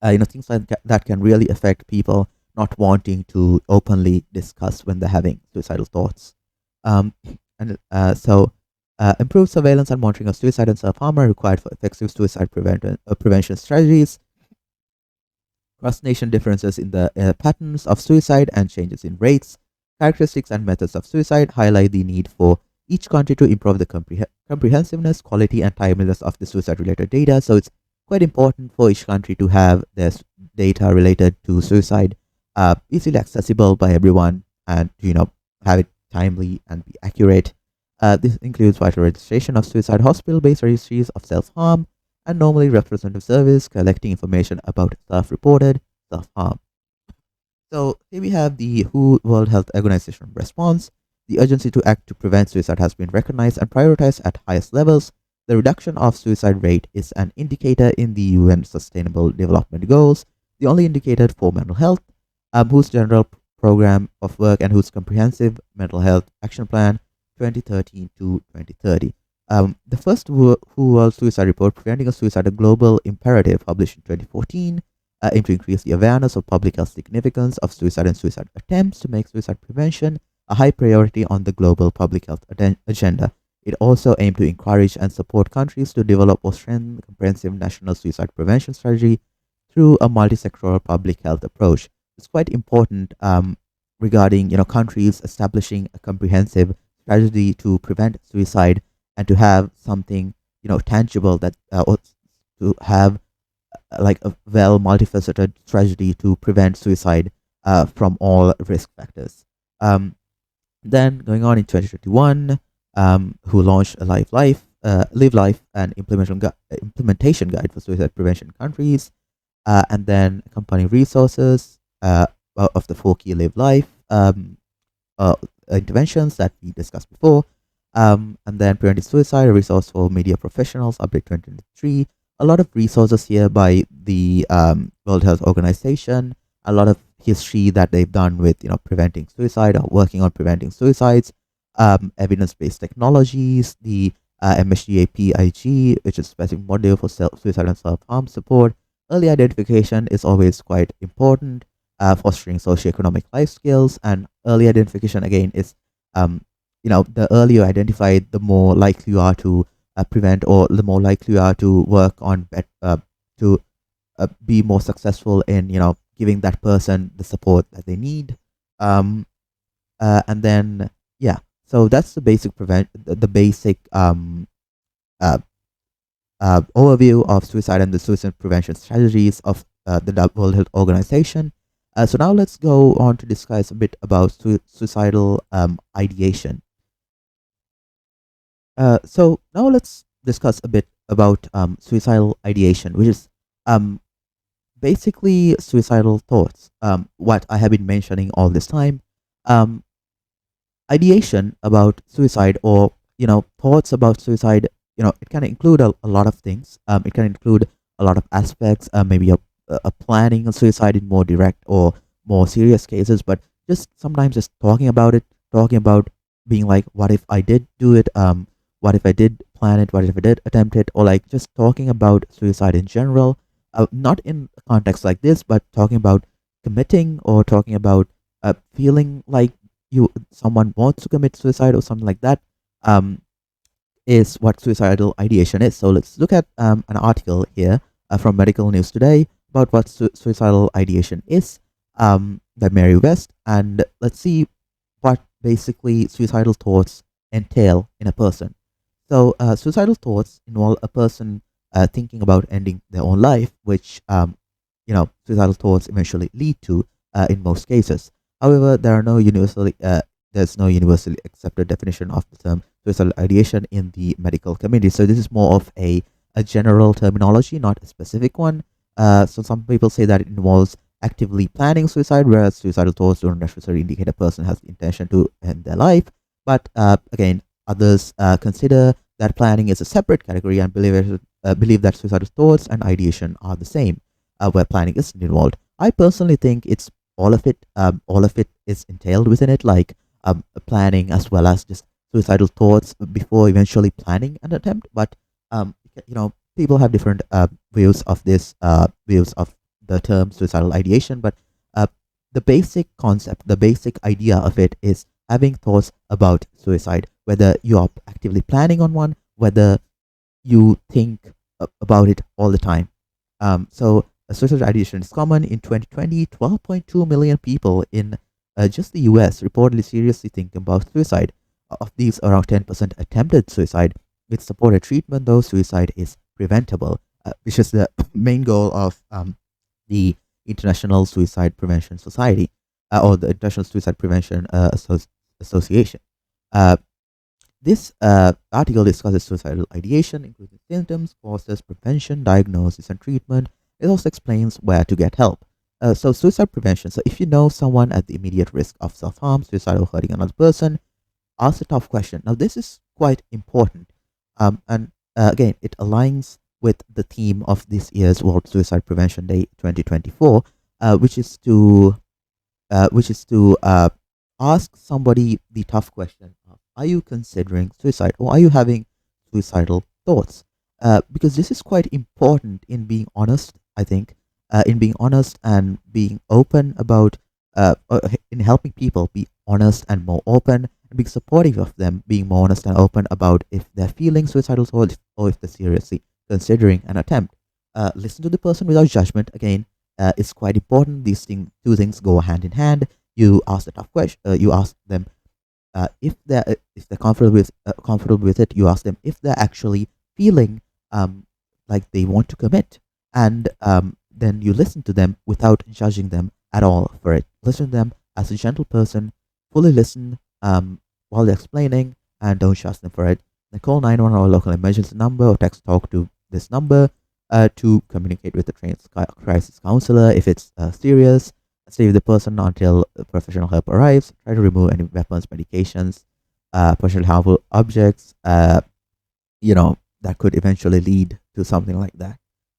things like that can really affect people not wanting to openly discuss when they're having suicidal thoughts. Um, and so, improved surveillance and monitoring of suicide and self harm are required for effective suicide prevention strategies. Cross nation differences in the patterns of suicide and changes in rates, characteristics, and methods of suicide highlight the need for each country to improve the comprehensiveness, quality, and timeliness of the suicide related data. So, it's quite important for each country to have their data related to suicide easily accessible by everyone, and to, have it timely and be accurate. This includes vital registration of suicide hospital-based registries of self-harm and normally representative service collecting information about self-reported self-harm. So here we have the WHO World Health Organization response. The urgency to act to prevent suicide has been recognized and prioritized at highest levels. The reduction of suicide rate is an indicator in the UN Sustainable Development Goals, the only indicator for mental health, whose general program of work and whose comprehensive mental health action plan 2013 to 2030. The first WHO World Suicide Report, Preventing a Suicide, a Global Imperative, published in 2014, aimed to increase the awareness of public health significance of suicide and suicide attempts to make suicide prevention a high priority on the global public health agenda. It also aimed to encourage and support countries to develop or strengthen comprehensive national suicide prevention strategy through a multi-sectoral public health approach. It's quite important regarding countries establishing a comprehensive strategy to prevent suicide and to have something tangible that or to have like a well multifaceted strategy to prevent suicide from all risk factors. Um, then going on in 2021, who launched a Live Life and implementation guide for suicide prevention in countries, and then accompanying resources of the four key Live Life uh, interventions that we discussed before. And then preventing suicide, a resource for media professionals, update 2023. A lot of resources here by the World Health Organization. A lot of history that they've done with preventing suicide or working on preventing suicides. Evidence-based technologies, the MSGA PIG, which is a specific module for suicide and self-harm support. Early identification is always quite important. Fostering socioeconomic life skills, and early identification again is the earlier you identify, the more likely you are to prevent, or the more likely you are to work on to be more successful in giving that person the support that they need. And then yeah, so that's the basic uh, overview of suicide and the suicide prevention strategies of the World Health Organization. So now let's go on to discuss a bit about suicidal ideation. So now let's discuss a bit about suicidal ideation, which is um, basically suicidal thoughts. What I have been mentioning all this time. Um, Ideation about suicide, or thoughts about suicide, it can include a lot of things. It can include a lot of aspects, maybe a planning a suicide in more direct or more serious cases, but just sometimes just talking about it, talking about being like, what if I did do it, what if I did plan it, what if I did attempt it, or like just talking about suicide in general, not in a context like this, but talking about committing, or talking about feeling like someone wants to commit suicide or something like that, um, is what suicidal ideation is. So let's look at an article here from Medical News Today about what suicidal ideation is, by Mary West, and let's see what basically suicidal thoughts entail in a person. So suicidal thoughts involve a person thinking about ending their own life, which suicidal thoughts eventually lead to in most cases. However, there's no universally accepted definition of the term suicidal ideation in the medical community. So this is more of a general terminology, not a specific one. So some people say that it involves actively planning suicide, whereas suicidal thoughts don't necessarily indicate a person has the intention to end their life. But again, others consider that planning is a separate category and believe that suicidal thoughts and ideation are the same, where planning isn't involved. I personally think it's all of it. All of it is entailed within it, like planning as well as just suicidal thoughts before eventually planning an attempt. But people have different views of this, views of the term suicidal ideation. But uh, the basic concept, the basic idea of it is having thoughts about suicide, whether you are actively planning on one, whether you think about it all the time. So suicidal ideation is common. In 2020, 12.2 million people in just the US reportedly seriously thinking about suicide. Of these, around 10% attempted suicide. With supported treatment, though, suicide is preventable, which is the main goal of the International Suicide Prevention Society, or the International Suicide Prevention Association. Uh, this article discusses suicidal ideation, including symptoms, causes, prevention, diagnosis, and treatment. It also explains where to get help. So, suicide prevention. So, if you know someone at the immediate risk of self harm, suicide, or hurting another person, ask a tough question. Now, this is quite important. And again, it aligns with the theme of this year's World Suicide Prevention Day 2024, which is to ask somebody the tough question of, are you considering suicide, or are you having suicidal thoughts? Because this is quite important in being honest, I think, in being honest and being open about, in helping people be honest and more open, and being supportive of them being more honest and open about if they're feeling suicidal thoughts, or if they're seriously considering an attempt. Listen to the person without judgment. Again, is quite important. Two things go hand in hand. You ask the tough question. You ask them if they're comfortable with it. You ask them if they're actually feeling like they want to commit, and then you listen to them without judging them at all for it. Listen to them as a gentle person. Fully listen while they're explaining, and don't judge them for it. Then call 911 or local emergency number, or text talk to this number to communicate with the trained crisis counselor if it's serious. Stay with the person until professional help arrives. Try to remove any weapons, medications, potentially harmful objects, that could eventually lead to something like that.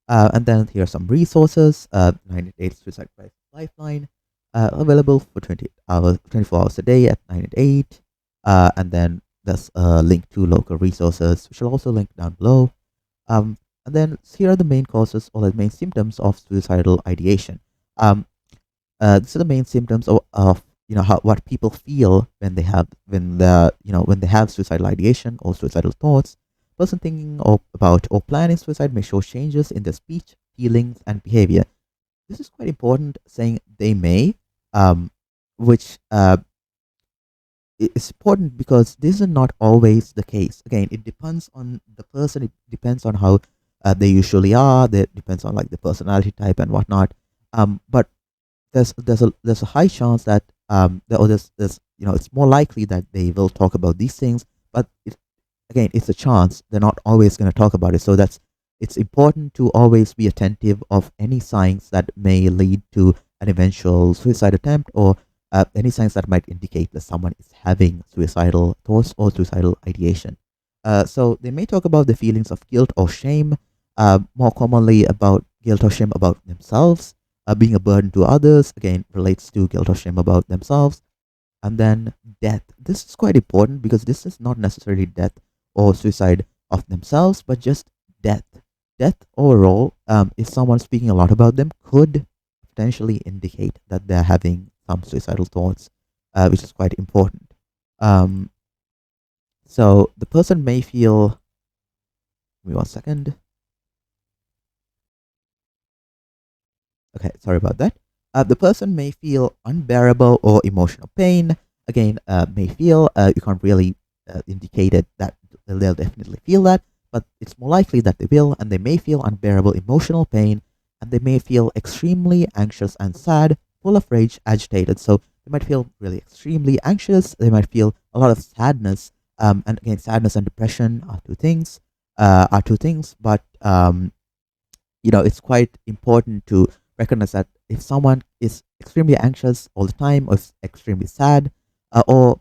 And then here are some resources. 988 Suicide Crisis Lifeline, available for 24 hours a day at 988. And then there's a link to local resources, which will also link down below. And then here are the main causes, or the main symptoms of suicidal ideation. These are the main symptoms of what people feel when they have suicidal ideation or suicidal thoughts. Person thinking about or planning suicide may show changes in their speech, feelings, and behavior. This is quite important, saying they may, which is important because this is not always the case. Again, it depends on the person. It depends on how they usually are. That depends on like the personality type and whatnot. But there's a high chance that or there's it's more likely that they will talk about these things, but again, it's a chance. They're not always going to talk about it. So it's important to always be attentive of any signs that may lead to an eventual suicide attempt, or any signs that might indicate that someone is having suicidal thoughts or suicidal ideation. So they may talk about the feelings of guilt or shame, more commonly about guilt or shame about themselves, being a burden to others, again, relates to guilt or shame about themselves. And then death. This is quite important because this is not necessarily death or suicide of themselves, but just death. Death overall, if someone's speaking a lot about them, could potentially indicate that they're having some suicidal thoughts, which is quite important. Um, so the person may feel, give me 1 second. Okay, sorry about that. The person may feel unbearable or emotional pain. Again, may feel, you can't really indicate it that they'll definitely feel that, but it's more likely that they will, and they may feel unbearable emotional pain, and they may feel extremely anxious and sad, full of rage, agitated. So they might feel really extremely anxious. They might feel a lot of sadness. And again, sadness and depression are two things. But it's quite important to recognize that if someone is extremely anxious all the time, or is extremely sad, or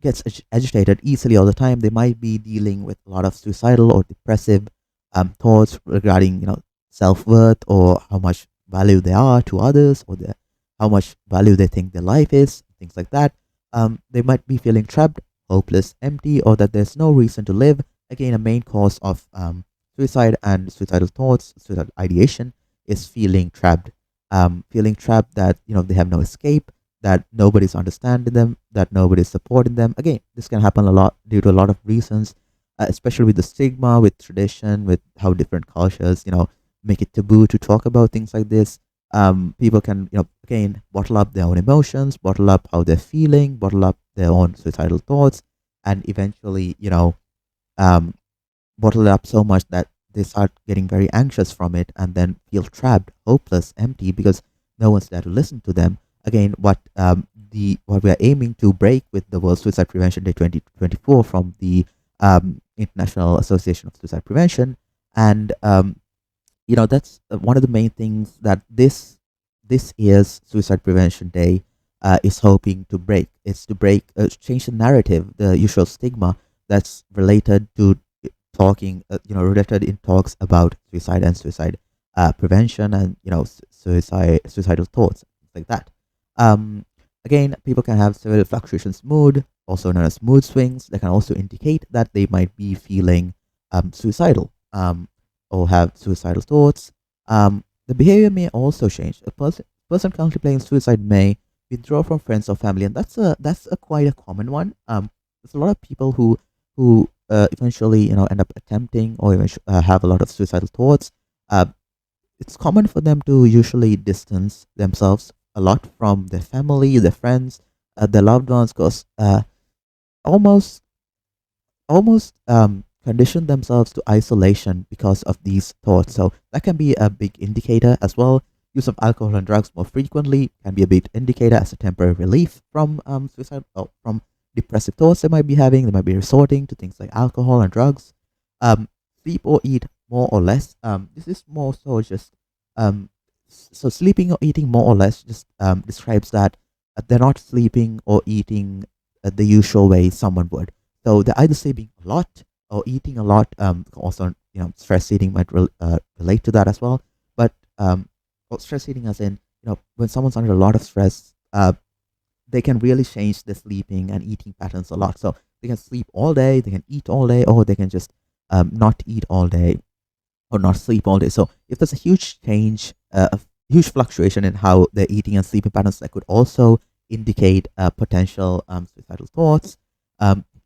gets agitated easily all the time, they might be dealing with a lot of suicidal or depressive thoughts regarding self worth, or how much value they are to others, or how much value they think their life is, things like that. They might be feeling trapped, hopeless, empty, or that there's no reason to live. Again, a main cause of suicide and suicidal thoughts, suicidal ideation, is feeling trapped that they have no escape, that nobody's understanding them, that nobody's supporting them. Again, this can happen a lot due to a lot of reasons, especially with the stigma, with tradition, with how different cultures, make it taboo to talk about things like this. People can, again, bottle up their own emotions, bottle up how they're feeling, bottle up their own suicidal thoughts, and eventually, um, bottle it up so much that they start getting very anxious from it, and then feel trapped, hopeless, empty, because no one's there to listen to them. Again, what we are aiming to break with the World Suicide Prevention Day 2024 from the International Association of Suicide Prevention, and that's one of the main things that this year's Suicide Prevention Day is hoping to break. It's to change the narrative, the usual stigma that's related to talking, related in talks about suicide and suicide prevention, and suicidal thoughts, things like that. Um, Again, people can have severe fluctuations mood, also known as mood swings. That can also indicate that they might be feeling suicidal, or have suicidal thoughts. The behavior may also change. A person contemplating suicide may withdraw from friends or family, and that's a quite a common one. There's a lot of people who eventually end up attempting, or eventually have a lot of suicidal thoughts. Uh, it's common for them to usually distance themselves a lot from their family, their friends, their loved ones, because almost condition themselves to isolation because of these thoughts. So that can be a big indicator as well. Use of alcohol and drugs more frequently can be a big indicator as a temporary relief from suicide, or from depressive thoughts they might be having. They might be resorting to things like alcohol and drugs. Um, Sleep or eat more or less. This is more so just so sleeping or eating more or less just describes that they're not sleeping or eating the usual way someone would. So they're either sleeping a lot or eating a lot. Also, stress eating might relate to that as well. But stress eating, as in, when someone's under a lot of stress, they can really change their sleeping and eating patterns a lot. So they can sleep all day, they can eat all day, or they can just not eat all day or not sleep all day. So if there's a huge change, a huge fluctuation in how they're eating and sleeping patterns, that could also indicate potential suicidal thoughts.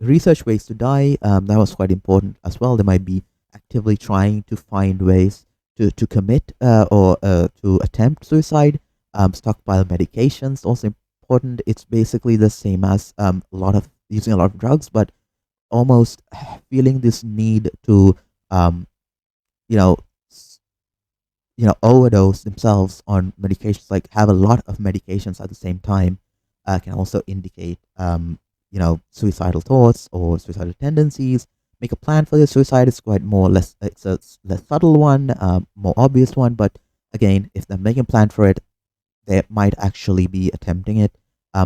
Research ways to die, that was quite important as well. They might be actively trying to find ways to commit or to attempt suicide. Stockpile medications, also important. It's basically the same as using a lot of drugs, but almost feeling this need to um, overdose themselves on medications, like have a lot of medications at the same time, can also indicate suicidal thoughts or suicidal tendencies. Make a plan for their suicide is quite more less, it's a less subtle one, more obvious one, but again, if they're making a plan for it, they might actually be attempting it.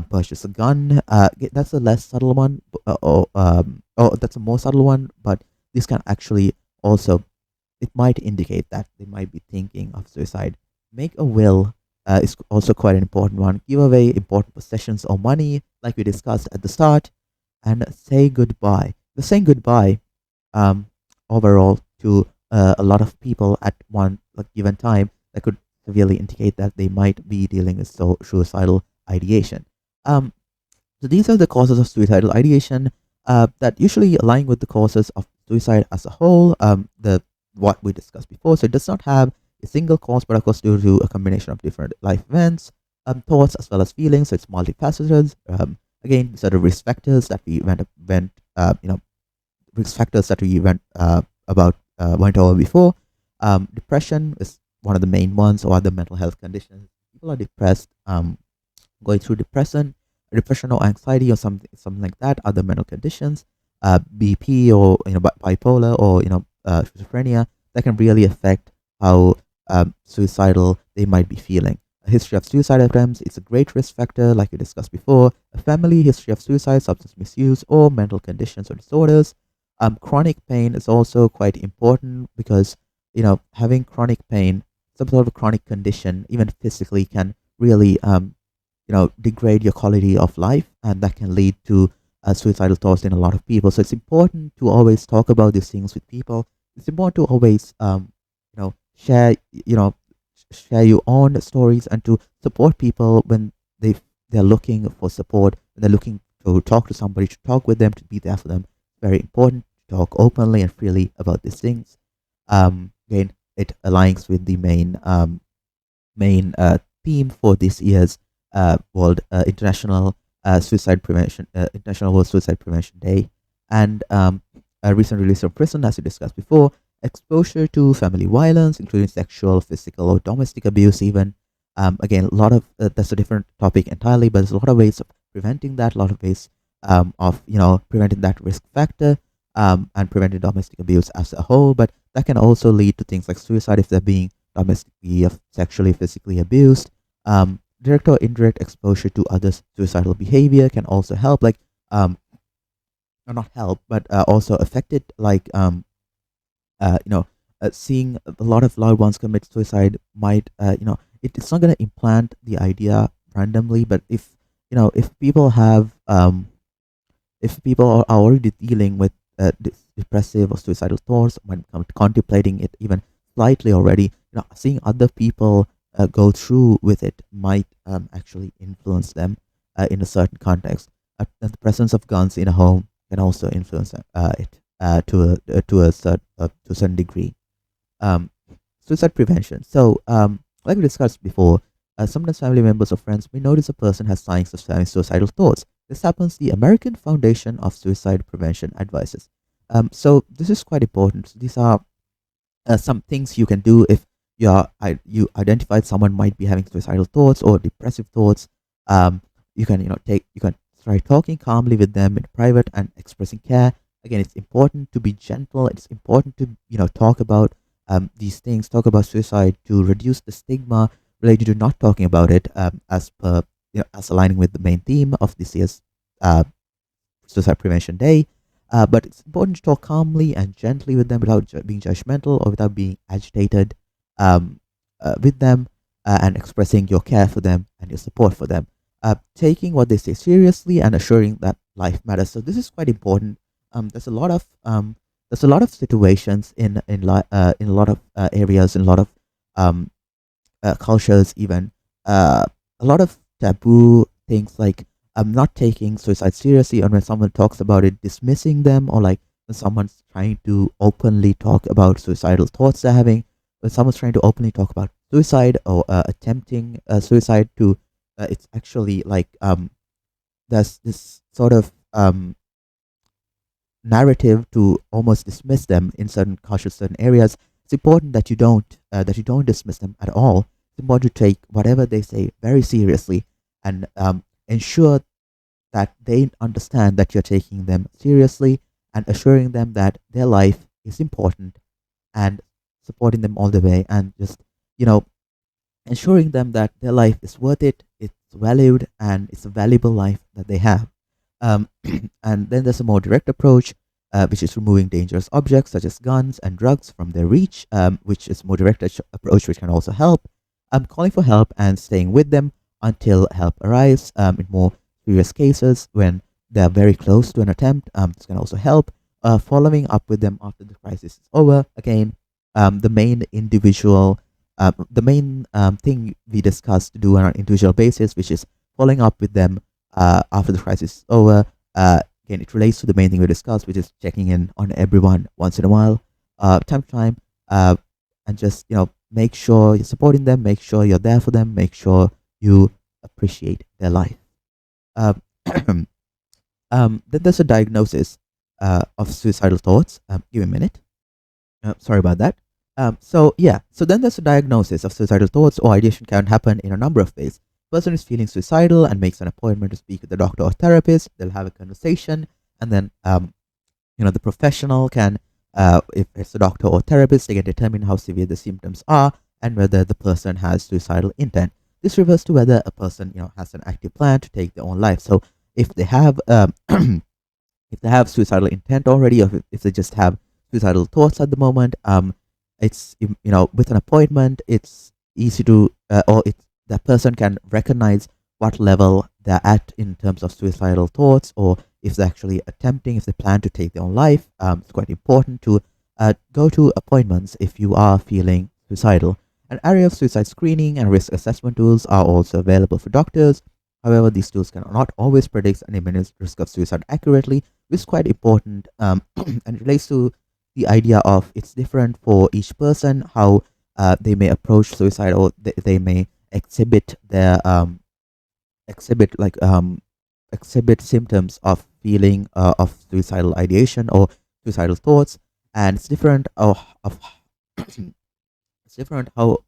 Purchase a gun. That's a less subtle one, or that's a more subtle one. But this can actually also, it might indicate that they might be thinking of suicide. Make a will is also quite an important one. Give away important possessions or money, like we discussed at the start, and say goodbye. The saying goodbye, um, overall, to a lot of people at one like, given time, that could severely indicate that they might be dealing with suicidal ideation. Um, so these are the causes of suicidal ideation that usually align with the causes of suicide as a whole. The what we discussed before. So it does not have a single cause, but of course due to a combination of different life events, thoughts as well as feelings. So it's multifaceted. Again, these are the risk factors that we went risk factors that we went over before. Depression is one of the main ones, or other mental health conditions. People are depressed, going through depression or anxiety or something like that. Other mental conditions, BP or bipolar or schizophrenia, that can really affect how suicidal they might be feeling. A history of suicide attempts, it's a great risk factor, like we discussed before. A family history of suicide, substance misuse, or mental conditions or disorders. Chronic pain is also quite important because having chronic pain, some sort of chronic condition, even physically, can really degrade your quality of life, and that can lead to suicidal thoughts in a lot of people. So it's important to always talk about these things with people. It's important to always share share your own stories and to support people when they're looking for support, when they're looking to talk to somebody, to talk with them, to be there for them. Very important to talk openly and freely about these things. Again, it aligns with the main theme for this year's World International World Suicide Prevention Day, and a recent release from prison, as we discussed before. Exposure to family violence, including sexual, physical, or domestic abuse, even. Again, a lot of that's a different topic entirely, but there's a lot of ways of preventing that. A lot of ways of preventing that risk factor, and preventing domestic abuse as a whole. But that can also lead to things like suicide if they're being domestically, sexually, physically abused. Direct or indirect exposure to others' suicidal behavior can also help, like or not help, but also affect it, like seeing a lot of loved ones commit suicide might it's not going to implant the idea randomly, but if people have if people are already dealing with depressive or suicidal thoughts, when contemplating it even slightly already, seeing other people go through with it might actually influence them in a certain context. And the presence of guns in a home can also influence it to a certain degree. Um, Suicide prevention. So, like we discussed before, sometimes family members or friends may notice a person has signs of having suicidal thoughts. This happens. The American Foundation of Suicide Prevention advises. So this is quite important. These are some things you can do if you identified someone might be having suicidal thoughts or depressive thoughts. You can you can try talking calmly with them in private and expressing care. Again, it's important to be gentle. It's important to talk about these things, talk about suicide to reduce the stigma related to not talking about it, as per as aligning with the main theme of this year's uh, Suicide Prevention Day. But it's important to talk calmly and gently with them without being judgmental or without being agitated with them, and expressing your care for them and your support for them. Taking what they say seriously and assuring that life matters. So this is quite important. There's a lot of situations in a lot of areas, in a lot of um, cultures, even a lot of taboo things, like not taking suicide seriously, or when someone talks about it, dismissing them, or like when someone's trying to openly talk about suicidal thoughts they're having, when someone's trying to openly talk about suicide or attempting suicide, to it's actually like there's this sort of narrative to almost dismiss them in certain cultures, certain areas. it's important that you don't dismiss them at all. It's important to take whatever they say very seriously and ensure that they understand that you're taking them seriously and assuring them that their life is important and supporting them all the way and just, you know, ensuring them that their life is worth it, it's valued, and it's a valuable life that they have. Um, and then there's a more direct approach, which is removing dangerous objects such as guns and drugs from their reach, which is more direct approach, which can also help. Calling for help and staying with them until help arrives. In more serious cases, when they're very close to an attempt, this can also help. Following up with them after the crisis is over. Again, the main individual the main thing we discussed to do on an individual basis, which is following up with them after the crisis is over. Again, it relates to the main thing we discussed, which is checking in on everyone once in a while, time to time, and just, you know, make sure you're supporting them, make sure you're there for them, make sure you appreciate their life. Um, then there's a diagnosis of suicidal thoughts. Give me a minute. Sorry about that. So then there's a diagnosis of suicidal thoughts or ideation can happen in a number of ways. Person is feeling suicidal and makes an appointment to speak with a doctor or therapist. They'll have a conversation, and then the professional can, if it's a doctor or therapist, they can determine how severe the symptoms are and whether the person has suicidal intent. This refers to whether a person, has an active plan to take their own life. So if they have if they have suicidal intent already, or if they just have suicidal thoughts at the moment, it's, with an appointment, it's easy to or it's that person can recognize what level they're at in terms of suicidal thoughts, or if they're actually attempting, if they plan to take their own life. It's quite important to go to appointments if you are feeling suicidal. An area of suicide screening and risk assessment tools are also available for doctors. However, these tools cannot always predict an imminent risk of suicide accurately, which is quite important, and it relates to the idea of it's different for each person how they may approach suicide, or they may exhibit their exhibit symptoms of feeling of suicidal ideation or suicidal thoughts, and it's different of it's different how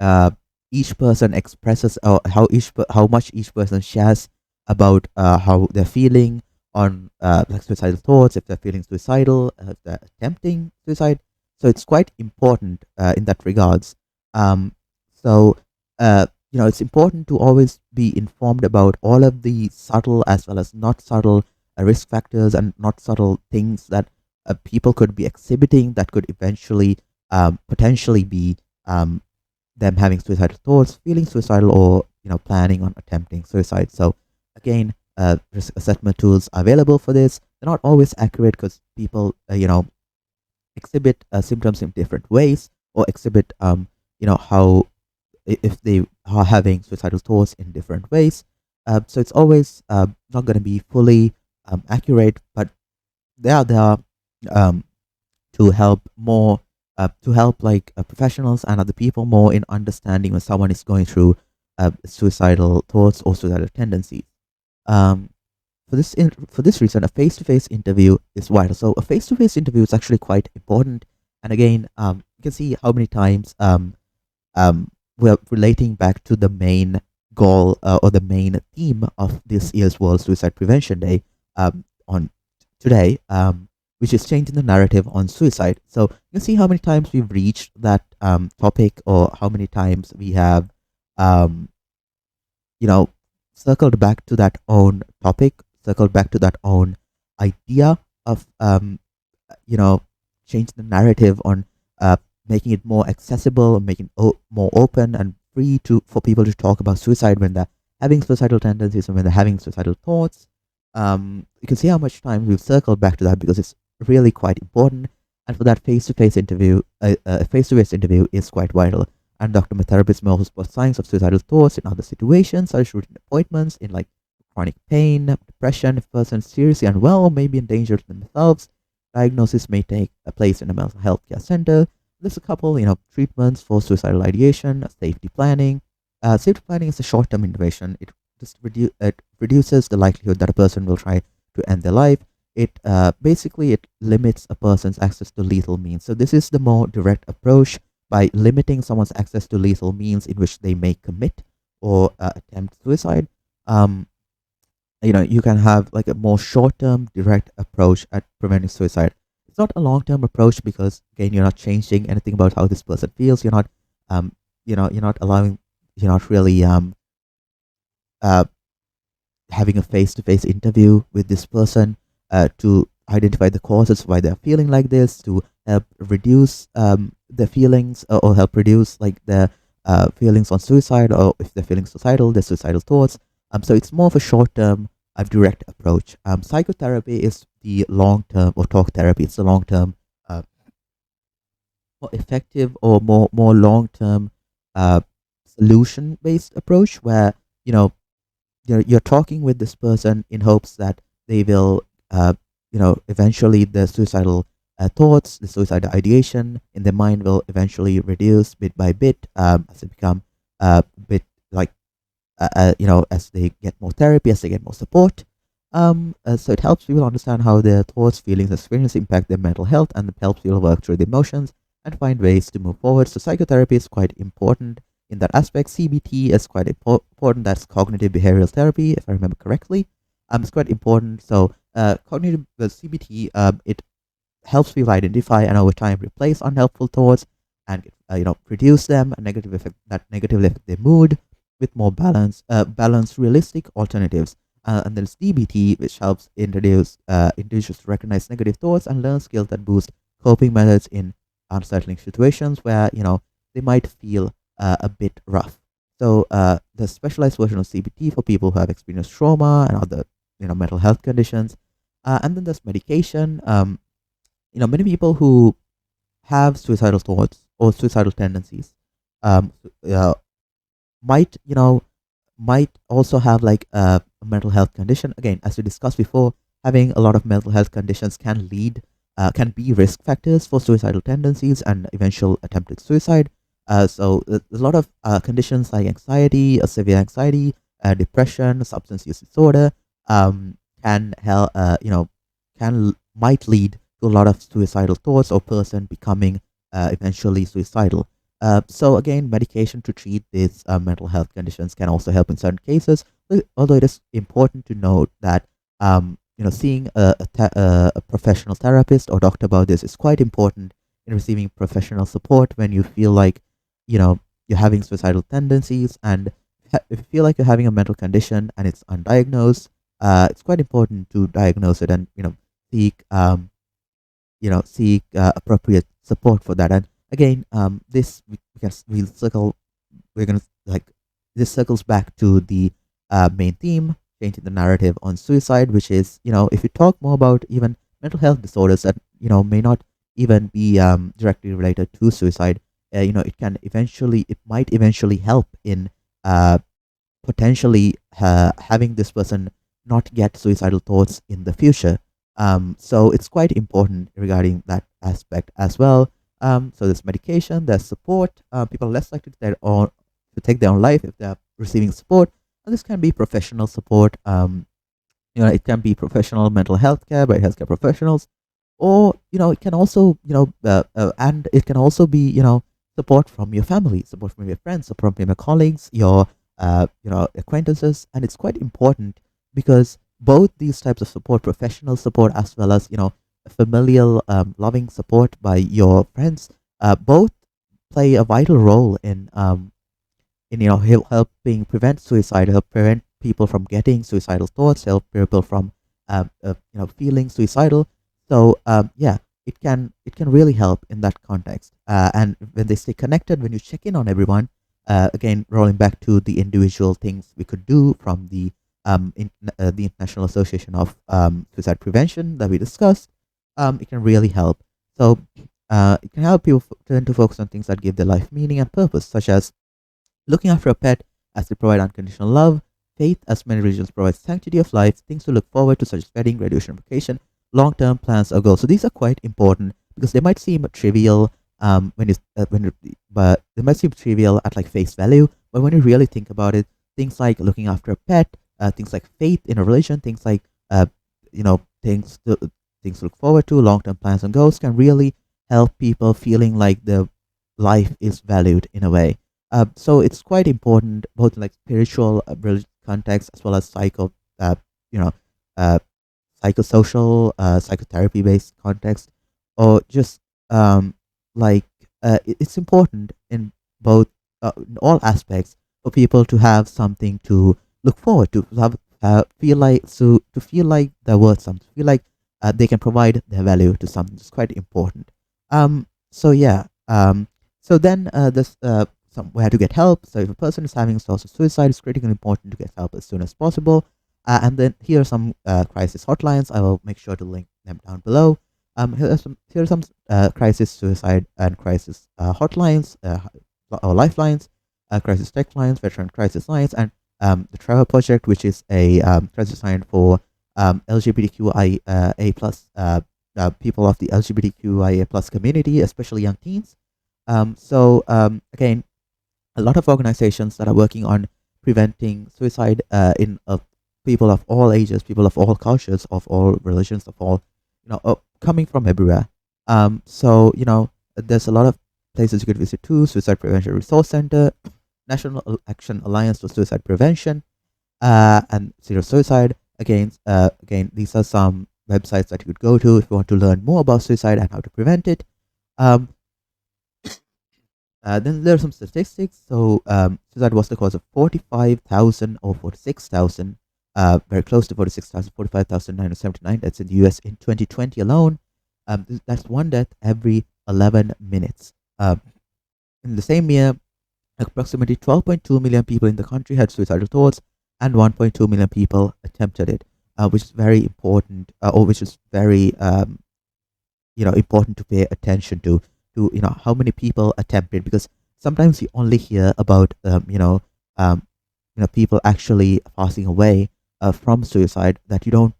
uh, each person expresses, or how much each person shares about how they're feeling on like suicidal thoughts, if they're feeling suicidal, if they're attempting suicide. So it's quite important in that regards. So it's important to always be informed about all of the subtle as well as not subtle risk factors and not subtle things that people could be exhibiting that could eventually potentially be them having suicidal thoughts, feeling suicidal, or planning on attempting suicide. So again, risk assessment tools are available for this. They're not always accurate because people exhibit symptoms in different ways, or exhibit how if they are having suicidal thoughts in different ways. So it's always not going to be fully accurate, but they are there um, to help more, to help like professionals and other people more in understanding when someone is going through suicidal thoughts or suicidal tendencies. Um, for this reason, a face-to-face interview is vital. So a face-to-face interview is actually quite important. And again, you can see how many times we're relating back to the main goal, or the main theme of this year's World Suicide Prevention Day, on today, which is changing the narrative on suicide. So you can see how many times we've reached that topic, or how many times we have, um, you know, circled back to that own topic, circled back to that own idea of, change the narrative on making it more accessible, making more open and free to for people to talk about suicide when they're having suicidal tendencies and when they're having suicidal thoughts. You can see how much time we've circled back to that because it's really quite important. And for that face-to-face interview, a face-to-face interview is quite vital. And Dr. Therapist may also spot signs of suicidal thoughts in other situations, such as routine appointments, in like chronic pain, depression, if a person is seriously unwell or maybe in danger to themselves. Diagnosis may take a place in a mental health care center. There's a couple, treatments for suicidal ideation, safety planning. Safety planning is a short-term intervention. It reduces the likelihood that a person will try to end their life. it basically it limits a person's access to lethal means. So this is the more direct approach. By limiting someone's access to lethal means in which they may commit or attempt suicide, um, you can have like a more short-term direct approach at preventing suicide. It's not a long-term approach because again you're not changing anything about how this person feels. You're not um you're not allowing, you're not really uh having a face-to-face interview with this person to identify the causes why they're feeling like this, to help reduce their feelings, or help reduce like their feelings on suicide, or if they're feeling suicidal, their suicidal thoughts. So it's more of a short-term, direct approach. Psychotherapy is the long-term, or talk therapy. It's the long-term, uh, more effective, or more long-term uh, solution-based approach, where you know you're talking with this person in hopes that they will eventually the suicidal thoughts, the suicidal ideation in their mind will eventually reduce bit by bit, as they become bit like as they get more therapy, as they get more support. So it helps people understand how their thoughts, feelings, and experiences impact their mental health, and it helps people work through the emotions and find ways to move forward. So psychotherapy is quite important in that aspect. CBT is quite important. That's cognitive behavioral therapy, if I remember correctly. It's quite important. So cognitive CBT, it helps people identify and over time replace unhelpful thoughts and reduce them, a negative effect that negatively affect their mood with more balanced realistic alternatives. And there's DBT, which helps introduce individuals to recognize negative thoughts and learn skills that boost coping methods in unsettling situations where they might feel a bit rough. So the specialized version of CBT for people who have experienced trauma and other mental health conditions. And then there's medication. Many people who have suicidal thoughts or suicidal tendencies um, uh, might might also have like a mental health condition. Again, as we discussed before, having a lot of mental health conditions can be risk factors for suicidal tendencies and eventual attempted suicide. So there's a lot of conditions like anxiety, severe anxiety, depression, substance use disorder, um, can help, might lead to a lot of suicidal thoughts or person becoming eventually suicidal. So again, medication to treat these mental health conditions can also help in certain cases. Although it is important to note that seeing a professional therapist or doctor about this is quite important in receiving professional support when you feel like you know you're having suicidal tendencies, and if you feel like you're having a mental condition and it's undiagnosed. It's quite important to diagnose it and seek appropriate support for that. And again, this we can we'll circle we're gonna like this circles back to the main theme, changing the narrative on suicide, which is if you talk more about even mental health disorders that may not even be directly related to suicide. It might eventually help in potentially having this person not get suicidal thoughts in the future. So it's quite important regarding that aspect as well. So there's medication, there's support. People are less likely to take their own life if they're receiving support. And this can be professional support. It can be professional mental health care by healthcare professionals, or it can also and it can also be support from your family, support from your friends, support from your colleagues, your acquaintances. And it's quite important because both these types of support, professional support as well as familial loving support by your friends, both play a vital role in helping prevent suicide, help prevent people from getting suicidal thoughts, help people from feeling suicidal. So yeah, it can really help in that context. And when they stay connected, when you check in on everyone, again rolling back to the individual things we could do from the International Association of Suicide Prevention that we discussed, it can really help. So it can help people turn to focus on things that give their life meaning and purpose, such as looking after a pet as they provide unconditional love, faith as many religions provide sanctity of life, things to look forward to such as wedding, graduation, vacation, long-term plans or goals. So these are quite important because they might seem trivial but they might seem trivial at like face value, but when you really think about it, things like looking after a pet, things like faith in a religion, things like things to things to look forward to, long-term plans and goals can really help people feeling like their life is valued in a way. So it's quite important, both in like spiritual, religious context as well as you know, uh, psychosocial, psychotherapy based context, or just um, like it's important in both in all aspects for people to have something to look forward to have, to feel like they're worth something, feel like they can provide their value to something. It's quite important. So yeah. So then this where to get help. So if a person is having thoughts of suicide, it's critically important to get help as soon as possible. And then here are some crisis hotlines. I will make sure to link them down below. Here are some crisis, suicide, and crisis hotlines or lifelines, crisis tech lines, veteran crisis lines, and the Trevor Project, which is a crisis line for LGBTQIA plus people of the LGBTQIA plus community, especially young teens. Again, a lot of organizations that are working on preventing suicide in people of all ages, people of all cultures, of all religions, of all, coming from everywhere. There's a lot of places you could visit too: Suicide Prevention Resource Center, National Action Alliance for Suicide Prevention, and Zero Suicide. Again, these are some websites that you could go to if you want to learn more about suicide and how to prevent it. Um, then there are some statistics. So suicide was the cause of 45,000 or 46,000, very close to 46,000, 45,979 deaths in the US in 2020 alone. That's one death every 11 minutes. In the same year, approximately 12.2 million people in the country had suicidal thoughts, and 1.2 million people attempted it, which is very important, or which is very important to pay attention to how many people attempted, because sometimes you only hear about people actually passing away from suicide, that you don't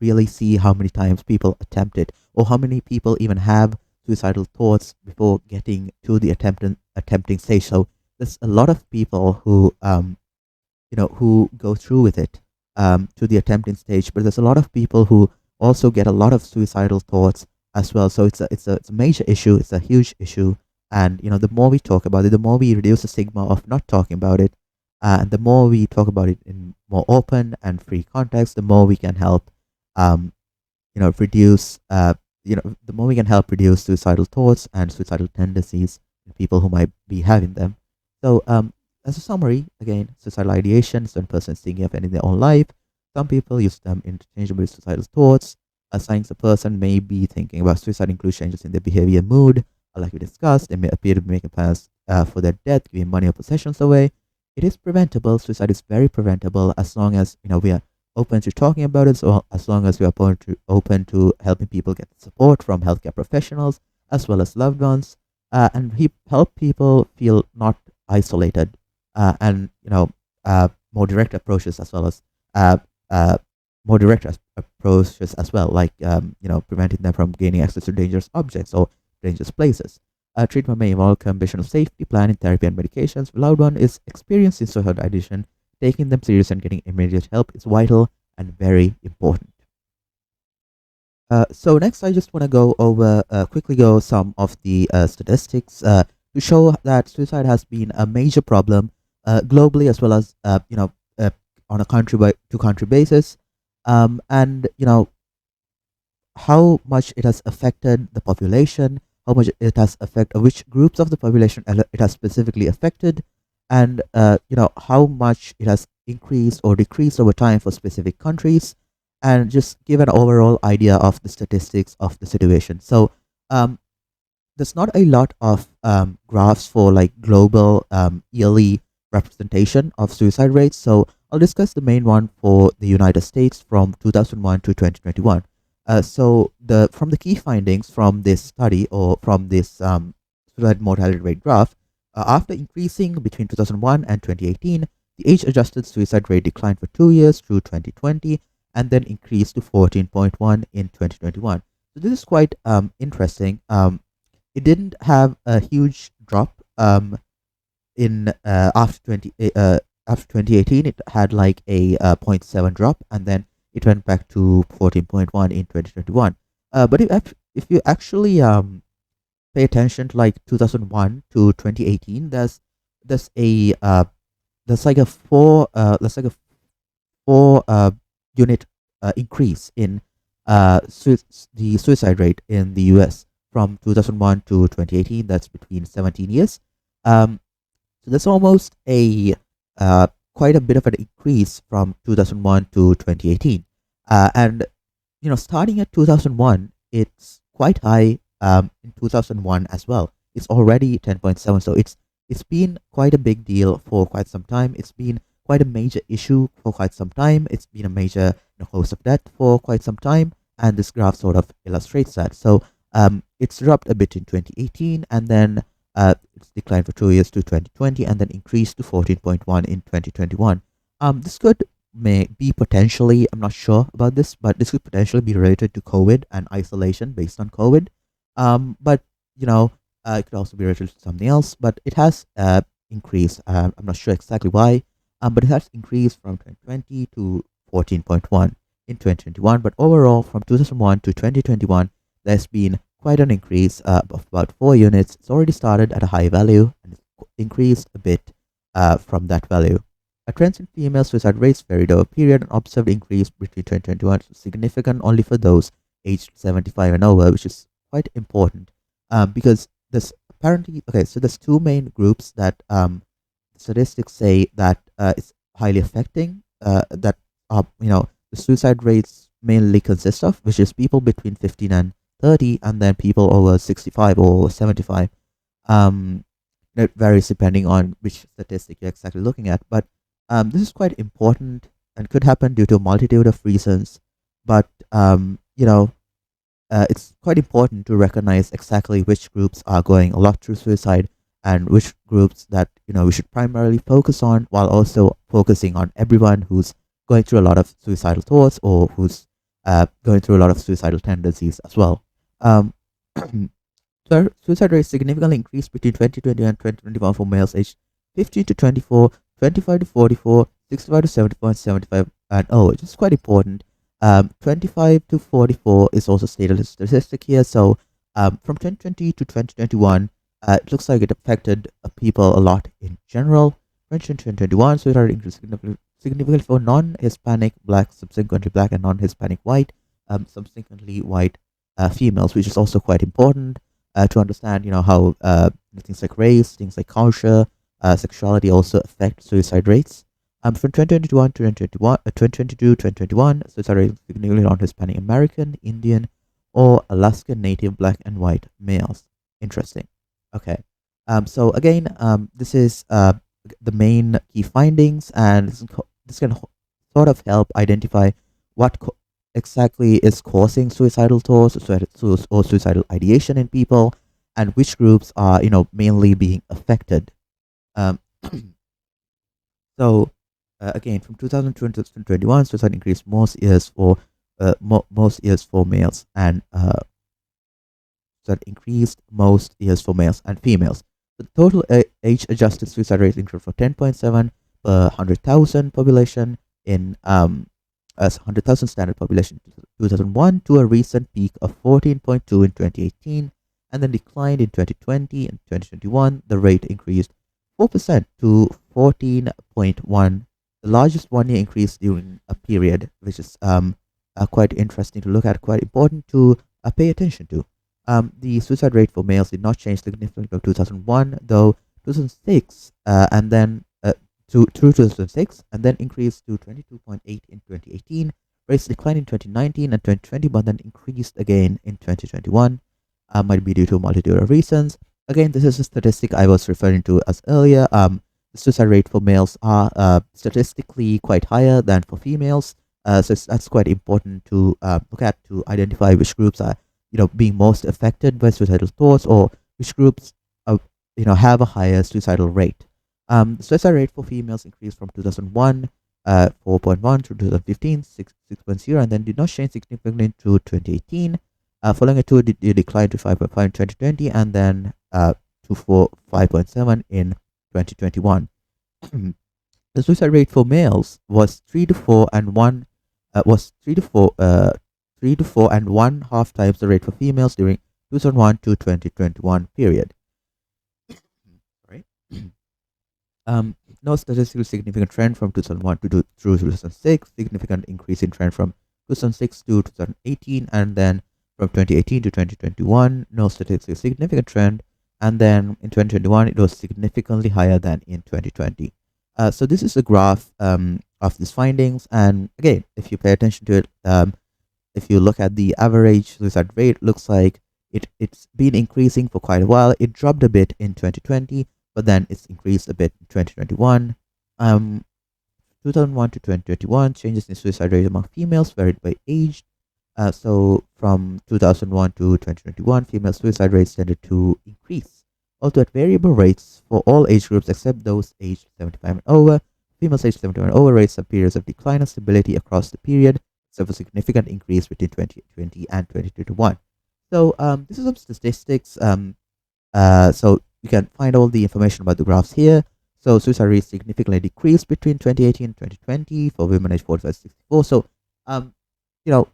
really see how many times people attempt it, or how many people even have suicidal thoughts before getting to the attempting stage. So there's a lot of people who go through with it to the attempting stage, but there's a lot of people who also get a lot of suicidal thoughts as well. So it's a major issue. It's a huge issue, and the more we talk about it, the more we reduce the stigma of not talking about it, and the more we talk about it in more open and free context, the more we can help, reduce, the more we can help reduce suicidal thoughts and suicidal tendencies in people who might be having them. So, as a summary, again, suicidal ideation is when a person is thinking of ending their own life. Some people use them interchangeably with suicidal thoughts. Signs a person may be thinking about suicide include changes in their behavior and mood. Like we discussed, they may appear to be making plans for their death, giving money or possessions away. It is preventable. Suicide is very preventable as long as we are open to talking about it. So as long as we are open to helping people get support from healthcare professionals as well as loved ones, and help people feel not isolated, and more direct approaches as well as uh, uh, approaches as well, like preventing them from gaining access to dangerous objects or dangerous places. Treatment may involve combination of safety, planning, therapy, and medications. If a loved one is experiencing suicidal ideation, taking them serious and getting immediate help is vital and very important. So next, I just want to go over quickly go some of the statistics to show that suicide has been a major problem globally, as well as on a country by to country basis, and how much it has affected the population, how much it has affected which groups of the population it has specifically affected, and how much it has increased or decreased over time for specific countries, and just give an overall idea of the statistics of the situation. So there's not a lot of graphs for like global yearly representation of suicide rates. So I'll discuss the main one for the United States from 2001 to 2021. So from the key findings from this study, or from this suicide mortality rate graph, after increasing between 2001 and 2018, the age-adjusted suicide rate declined for 2 years through 2020, and then increased to 14.1 in 2021. So this is quite interesting. It didn't have a huge drop in after 2018. It had like a zero point 0.7 drop, and then it went back to 14.1 in 2021. But if you actually pay attention to like 2001 to 2018, there's a there's like a four unit increase in the suicide rate in the US from 2001 to 2018. That's between 17 years. Um, so that's almost a quite a bit of an increase from 2001 to 2018. And starting at 2001, it's quite high in 2001 as well. It's already 10.7, so it's been quite a big deal for quite some time. It's been quite a major issue for quite some time. It's been a major cause of death for quite some time, and this graph sort of illustrates that. So it's dropped a bit in 2018, and then it's declined for 2 years to 2020, and then increased to 14.1 in 2021. This could may be potentially, I'm not sure about this, but this could potentially be related to COVID and isolation based on COVID. But it could also be related to something else. But it has increased. I'm not sure exactly why. But it has increased from 2020 to 14.1 in 2021. But overall, from 2001 to 2021, there's been quite an increase of about 4 units. It's already started at a high value and it's increased a bit from that value. A trend in female suicide rates varied over a period and observed increase between 2021 significant only for those aged 75 and over, which is quite important because there's apparently okay. So there's two main groups that statistics say that it's highly affecting. That the suicide rates mainly consist of, which is people between 15 and 30, and then people over 65 or 75. Um, it varies depending on which statistic you're exactly looking at, but this is quite important and could happen due to a multitude of reasons. But it's quite important to recognize exactly which groups are going a lot through suicide and which groups that we should primarily focus on, while also focusing on everyone who's going through a lot of suicidal thoughts or who's going through a lot of suicidal tendencies as well. Um, so suicide rates significantly increased between 2020 and 2021 for males aged 15 to 24, 25 to 44, 65 to 74, and 75 and which is quite important. 25 to 44 is also stated as a statistic here. So from 2020 to 2021, it looks like it affected people a lot in general. 2021, suicide rate increased significantly for non-Hispanic black, subsequently black, and non-Hispanic white, subsequently white females, which is also quite important to understand, how things like race, things like culture, sexuality also affect suicide rates. From 2021 to 2022, 2021, suicide rate significantly non-Hispanic American, Indian, or Alaskan Native black and white males. Interesting. Okay. So again, this is the main key findings, and this can sort of help identify what exactly is causing suicidal thoughts or suicidal ideation in people, and which groups are mainly being affected. Um, so again, from 2020 to 2021, suicide increased most years for males, and that increased most years for males and females. The total age-adjusted suicide rate increased from 10.7 per 100,000 population in as 100,000 standard population in 2001 to a recent peak of 14.2 in 2018, and then declined in 2020 and 2021. The rate increased 4% to 14.1, the largest one-year increase during a period, which is quite interesting to look at, quite important to pay attention to. The suicide rate for males did not change significantly from 2001, though 2006 and then through 2006, and then increased to 22.8 in 2018. Rates declined in 2019 and 2020, but then increased again in 2021. Might be due to a multitude of reasons. Again, this is a statistic I was referring to as earlier. The suicide rate for males are statistically quite higher than for females. So that's quite important to look at to identify which groups are being most affected by suicidal thoughts, or which groups have a higher suicidal rate. The suicide rate for females increased from 2001 4.1 to 2015 6.0, and then did not change significantly to 2018. Following a 2-year decline to 5.5 in 2020, and then to 5.7 in 2021. The suicide rate for males was 3 to 4 and 1 was 3 to 4 and 1/2 times the rate for females during 2001 to 2021 period. Right. No statistically significant trend from 2001 through 2006, significant increase in trend from 2006 to 2018, and then from 2018 to 2021, no statistically significant trend, and then in 2021, it was significantly higher than in 2020. So this is a graph of these findings, and again, if you pay attention to it, if you look at the average suicide rate, looks like it's been increasing for quite a while. It dropped a bit in 2020, but then it's increased a bit in 2021. 2001 to 2021, changes in suicide rate among females varied by age. So from 2001 to 2021, female suicide rates tended to increase, although at variable rates for all age groups except those aged 75 and over. Females aged 75 and over rates have periods of decline and stability across the period, except for significant increase between 2020 and 2021. So this is some statistics. So you can find all the information about the graphs here. So suicide rates significantly decreased between 2018 and 2020 for women aged 45 to 64. So, you know,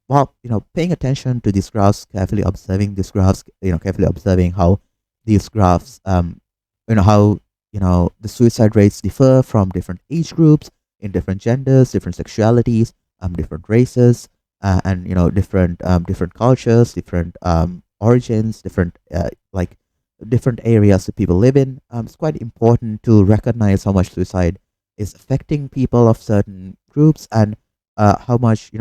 while paying attention to these graphs, carefully observing these graphs, carefully observing how these graphs, how the suicide rates differ from different age groups, in different genders, different sexualities, different races, and different cultures, different origins, different like different areas that people live in. It's quite important to recognize how much suicide is affecting people of certain groups, and how much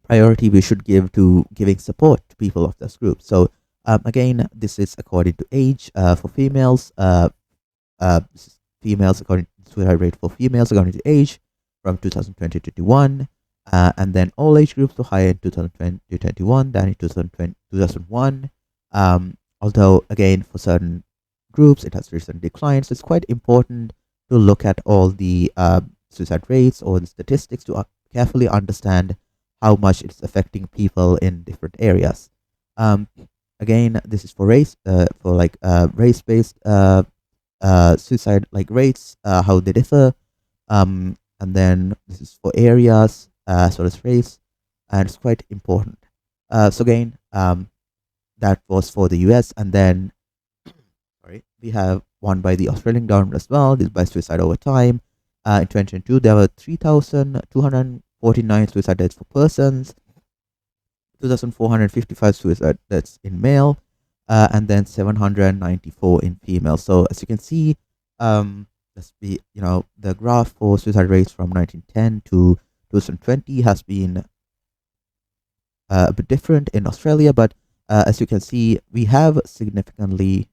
priority we should give to giving support to people of this group. So again, this is according to age for females. This is females according to suicide rate for females according to age from 2020 to 2021, and then all age groups were higher in 2020 to 2021 than in 2020 2001. Although again, for certain groups, it has recent declines. So it's quite important to look at all the suicide rates or the statistics to carefully understand how much it's affecting people in different areas. Again, this is for race, for like race-based suicide like rates, how they differ. And then this is for areas as well as race, and it's quite important. So again, that was for the US, and then sorry, we have one by the Australian government as well. This is by suicide over time. In 2022, there were 3,249 suicide deaths for persons, 2,455 suicide deaths in male, and then 794 in female. So as you can see, the graph for suicide rates from 1910 to 2020 has been a bit different in Australia, but as you can see, we have significantly,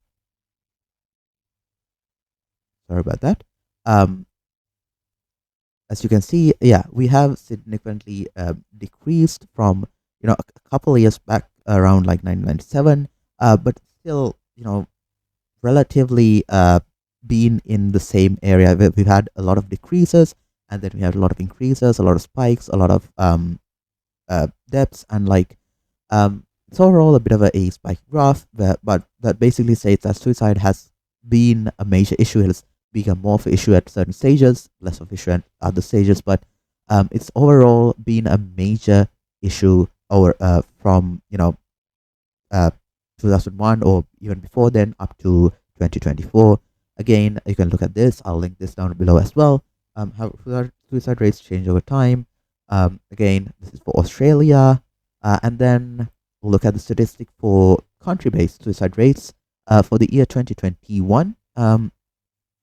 sorry about that. As you can see, yeah, we have significantly decreased from a couple of years back around like 1997, but still relatively been in the same area. We've had a lot of decreases, and then we had a lot of increases, a lot of spikes, a lot of depths, and like it's overall a bit of a spike graph, but that basically says that suicide has been a major issue. It has become more of an issue at certain stages, less of an issue at other stages, but it's overall been a major issue over from 2001 or even before then up to 2024. Again, you can look at this. I'll link this down below as well. How suicide rates change over time. Again, this is for Australia, and then we'll look at the statistic for country-based suicide rates for the year 2021.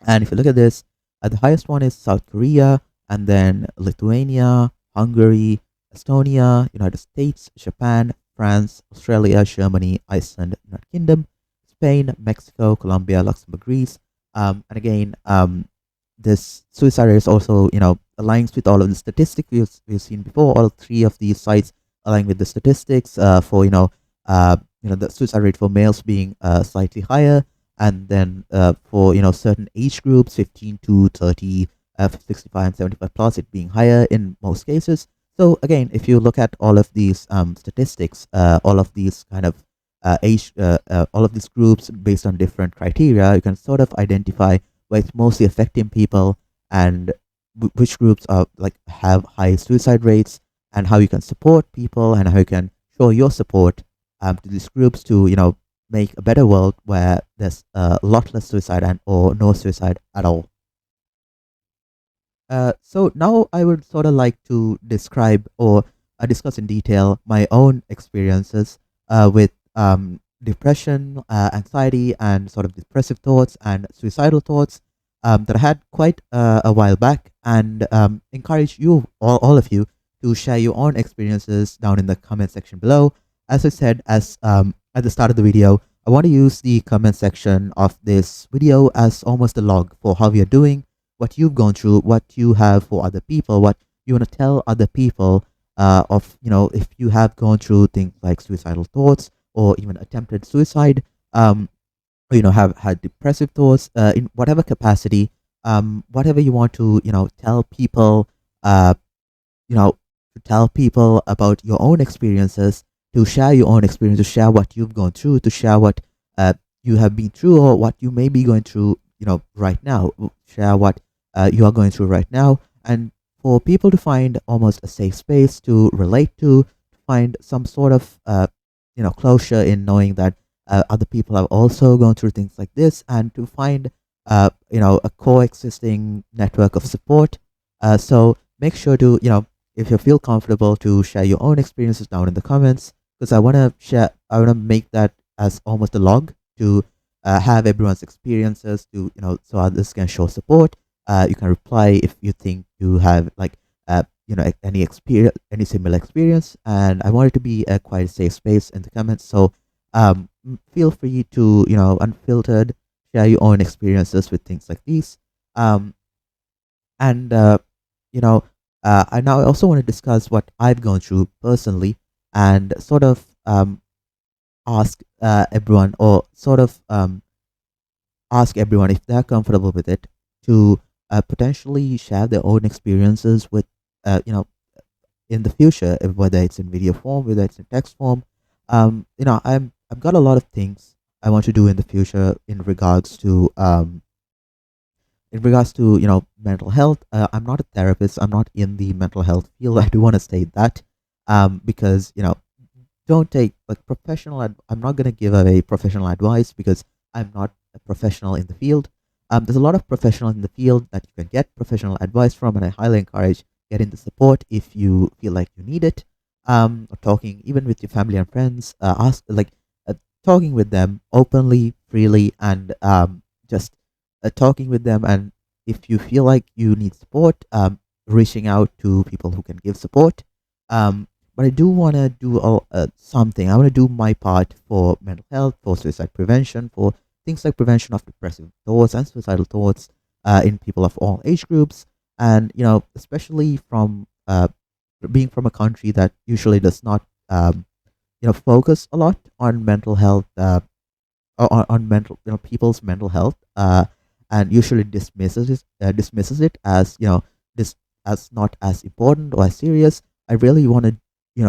And if you look at this, the highest one is South Korea, and then Lithuania, Hungary, Estonia, United States, Japan, France, Australia, Germany, Iceland, United Kingdom, Spain, Mexico, Colombia, Luxembourg, Greece. And again, this suicide rate is also, aligns with all of the statistics we've seen before. All three of these sites align with the statistics for, the suicide rate for males being slightly higher, and then for, certain age groups, 15 to 30, 65 and 75 plus, it being higher in most cases. So again, if you look at all of these statistics, all of these kind of age, all of these groups based on different criteria, you can sort of identify where it's mostly affecting people, and which groups are like have high suicide rates, and how you can support people and how you can show your support to these groups to make a better world where there's a lot less suicide and or no suicide at all. So now I would sort of like to describe or discuss in detail my own experiences with depression, anxiety, and sort of depressive thoughts and suicidal thoughts that I had quite a while back, and encourage you, all of you, to share your own experiences down in the comment section below. As I said, as at the start of the video, I want to use the comment section of this video as almost a log for how you're doing, what you've gone through, what you have for other people, what you want to tell other people of, if you have gone through things like suicidal thoughts or even attempted suicide, or, have had depressive thoughts in whatever capacity, whatever you want to, tell people, uh, you know, to tell people about your own experiences, to share your own experience, to share what you've gone through, to share what you have been through or what you may be going through, right now. Share what you are going through right now, and for people to find almost a safe space to relate to find some sort of, closure in knowing that other people have also gone through things like this, and to find, a coexisting network of support. So make sure to, if you feel comfortable, to share your own experiences down in the comments, because I want to make that as almost a log to have everyone's experiences to, so others can show support. You can reply if you think you have like any experience, any similar experience, and I want it to be a quite safe space in the comments. So feel free to, unfiltered, share your own experiences with things like these. Um, and you know I now also want to discuss what I've gone through personally, and sort of ask everyone, or sort of ask everyone if they're comfortable with it, to potentially share their own experiences with, in the future, whether it's in video form, whether it's in text form. I've got a lot of things I want to do in the future in regards to, mental health. I'm not a therapist. I'm not in the mental health field. I do want to state that, because, don't take like I'm not going to give away professional advice, because I'm not a professional in the field. There's a lot of professionals in the field that you can get professional advice from, and I highly encourage getting the support if you feel like you need it. Or talking even with your family and friends, talking with them openly, freely, and just talking with them. And if you feel like you need support, reaching out to people who can give support. But I do want to do something. I want to do my part for mental health, for suicide prevention, for things like prevention of depressive thoughts and suicidal thoughts in people of all age groups, and, especially from being from a country that usually does not, focus a lot on mental health, on mental, people's mental health, and usually dismisses it as, this as not as important or as serious. I really want to,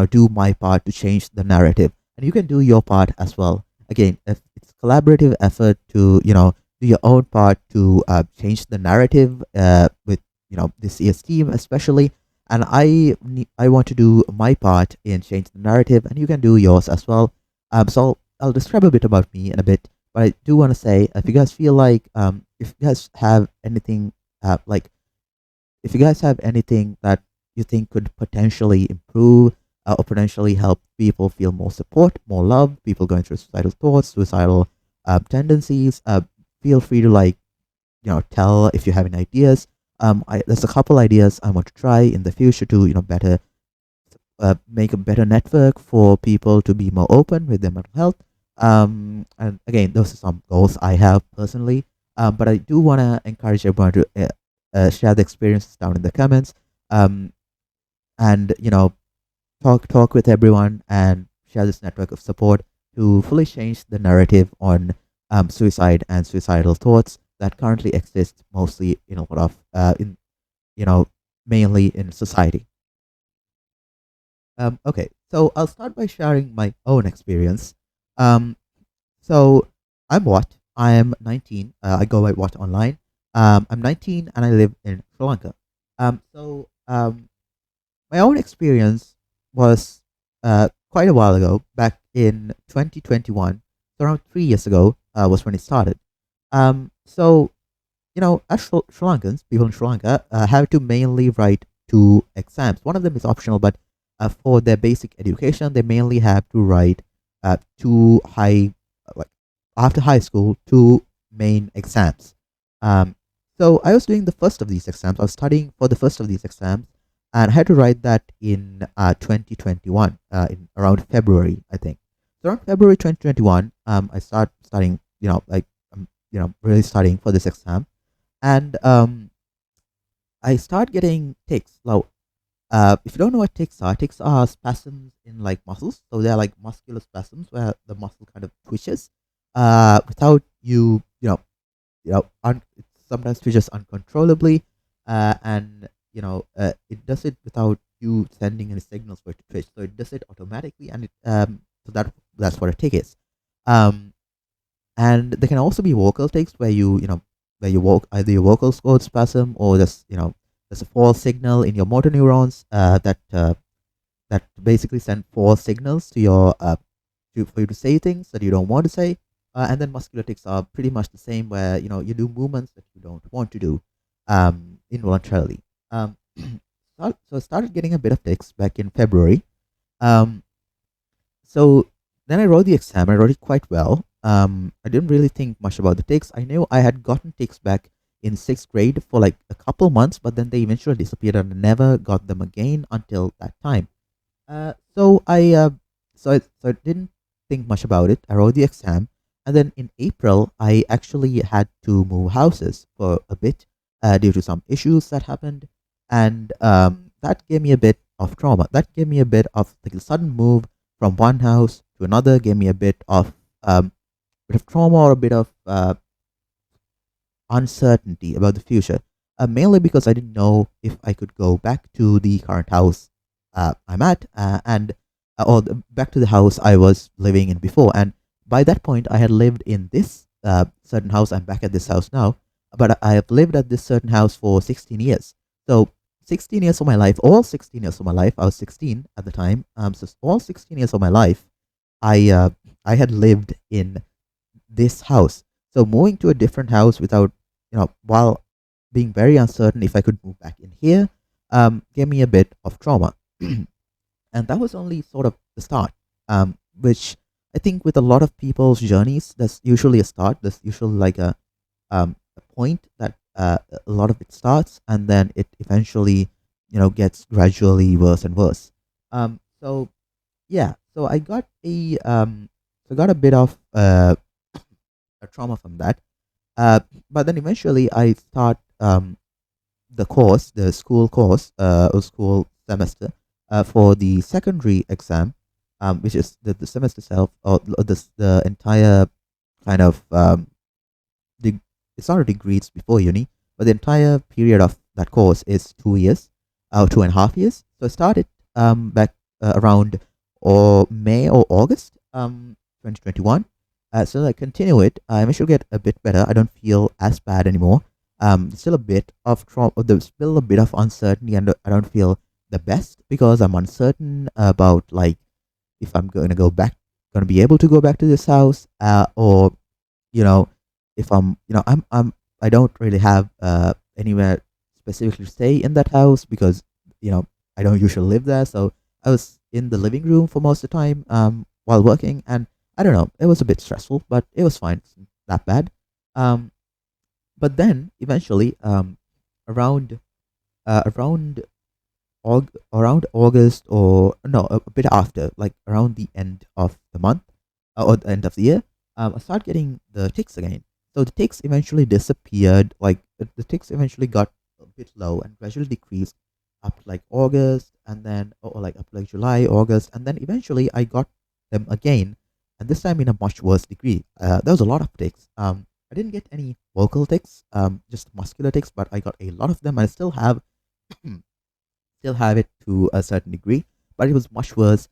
do my part to change the narrative, and you can do your part as well. Again, if it's collaborative effort to, do your own part to change the narrative with, this year's team especially. And I want to do my part in change the narrative, and you can do yours as well. So I'll describe a bit about me in a bit, but I do want to say, if you guys feel like, if you guys have anything, like if you guys have anything that you think could potentially improve, or potentially help people feel more support, more love, people going through suicidal thoughts, suicidal tendencies, feel free to, like, tell if you have any ideas. There's a couple ideas I want to try in the future to, better make a better network for people to be more open with their mental health. And again, those are some goals I have personally. But I do want to encourage everyone to share the experiences down in the comments. And, talk with everyone and share this network of support to fully change the narrative on suicide and suicidal thoughts that currently exist mostly in a lot of in you know mainly in society. Okay, so I'll start by sharing my own experience. Um, so I'm Wat. I am 19. I go by Wat online. I'm 19 and I live in Sri Lanka. So my own experience was quite a while ago, back in 2021, so around 3 years ago, was when it started. So as Sri Lankans, people in Sri Lanka have to mainly write two exams. One of them is optional, but for their basic education, they mainly have to write two like after high school, two main exams. Um, so I was doing the first of these exams. I was studying for the first of these exams, and I had to write that in 2021, in around February, I think. So around February 2021, I start studying. Really studying for this exam, and I start getting tics. Now, if you don't know what tics are spasms in like muscles. So they're like muscular spasms where the muscle kind of twitches, without it sometimes twitches uncontrollably, and it does it without you sending any signals for it to twitch. So it does it automatically, and that's what a tic is. Um, and there can also be vocal tics where you walk either your vocal cord spasm, or there's a false signal in your motor neurons that basically send false signals to for you to say things that you don't want to say. And then muscular tics are pretty much the same, where you do movements that you don't want to do involuntarily. So I started getting a bit of tics back in February. um, so then I wrote the exam. I wrote it quite well. I didn't really think much about the ticks. I knew I had gotten ticks back in sixth grade for like a couple months, but then they eventually disappeared, and I never got them again until that time. So I didn't think much about it. I wrote the exam, and then in April, I actually had to move houses for a bit due to some issues that happened, and that gave me a bit of trauma. That gave me a bit of like a sudden move from one house to another. Gave me a bit of trauma, or a bit of uncertainty about the future, mainly because I didn't know if I could go back to the current house I'm at, back to the house I was living in before. And by that point, I had lived in this certain house. I'm back at this house now, but I have lived at this certain house for 16 years. So 16 years of my life, all 16 years of my life, I was 16 at the time. So all 16 years of my life, I uh, I had lived in this house. So moving to a different house without, while being very uncertain if I could move back in here, gave me a bit of trauma. And that was only sort of the start, which I think with a lot of people's journeys, that's usually a start. There's usually like a point that a lot of it starts, and then it eventually, gets gradually worse and worse. So yeah, so I got a bit of a trauma from that. But then eventually I start the school course, or school semester, for the secondary exam, which is the semester itself, or the entire kind of it's not a degree, it's before uni, but the entire period of that course is 2 years, or 2.5 years. So I started back around or May or August 2021. So I continue it. I eventually get a bit better. I don't feel as bad anymore. Still a bit of trauma. There's still a bit of uncertainty, and I don't feel the best because I'm uncertain about like if I'm going to going to be able to go back to this house, or you know, if I don't really have anywhere specifically to stay in that house because you know I don't usually live there. So I was in the living room for most of the time while working, and I don't know, it was a bit stressful, but it was fine. It's not that bad. Um, but then eventually, around around around August, or no, a bit after, like around the end of the month, or the end of the year, I started getting the ticks again. So the ticks eventually disappeared. Like the ticks eventually got a bit low and gradually decreased up to like August, and then or like up to like July, August, and then eventually I got them again, and this time in a much worse degree. There was a lot of ticks. I didn't get any vocal ticks, just muscular ticks, but I got a lot of them. I still have still have it to a certain degree, but it was much worse.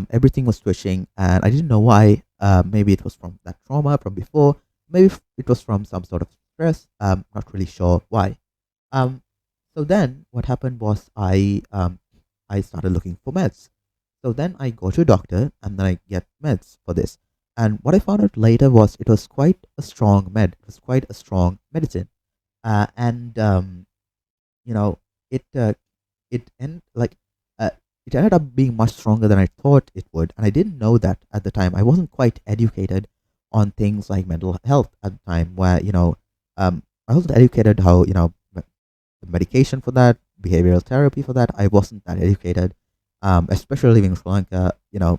Everything was twitching, and I didn't know why. Maybe it was from that trauma from before. Maybe it was from some sort of stress. Not really sure why. Um, So then what happened was I started looking for meds. So then I go to a doctor and then I get meds for this. And what I found out later was it was quite a strong med. It was quite a strong medicine. And you know, it it end like uh, it ended up being much stronger than I thought it would, and I didn't know that at the time. I wasn't quite educated on things like mental health at the time, where I wasn't educated how the medication for that, behavioral therapy for that. I wasn't that educated, especially living in Sri Lanka. You're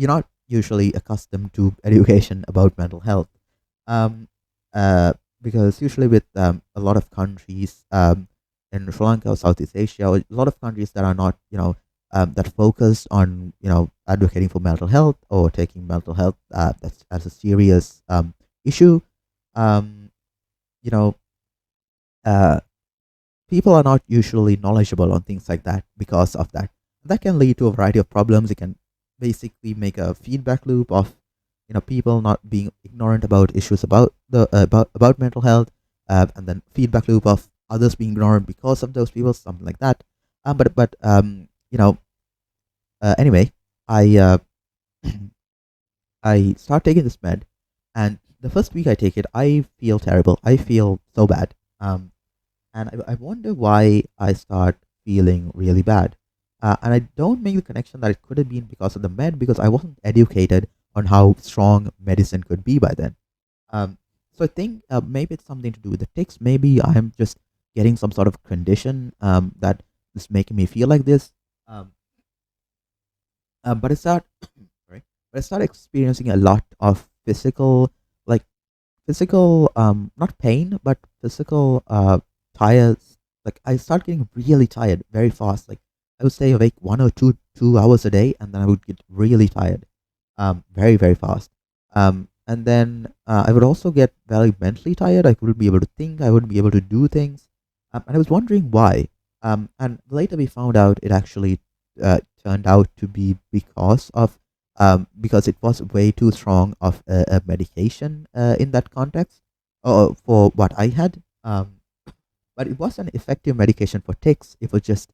not usually accustomed to education about mental health, um, uh, because usually with a lot of countries in Sri Lanka or Southeast Asia, or a lot of countries that are not, that focus on, advocating for mental health or taking mental health that's as a serious issue, um, you know, uh, people are not usually knowledgeable on things like that because of that. That can lead to a variety of problems. It can basically make a feedback loop of people not being ignorant about issues about about mental health, and then feedback loop of others being ignorant because of those people, something like that. Anyway, I I start taking this med, and the first week I take it, I feel terrible. I feel so bad. And I wonder why I start feeling really bad. And I don't make the connection that it could have been because of the med, because I wasn't educated on how strong medicine could be by then. Um, so I think maybe it's something to do with the ticks. Maybe I'm just getting some sort of condition that is making me feel like this. Um, but I start, right? But I start experiencing a lot of like physical not pain but physical tired. Like I start getting really tired very fast. Like I would stay awake 1 or 2 hours a day, and then I would get really tired very very fast. And then I would also get very mentally tired. I wouldn't be able to think, I wouldn't be able to do things. And I was wondering why. And later we found out it actually turned out to be because it was way too strong of a medication in that context, for what I had. But it was an effective medication for ticks. It was just,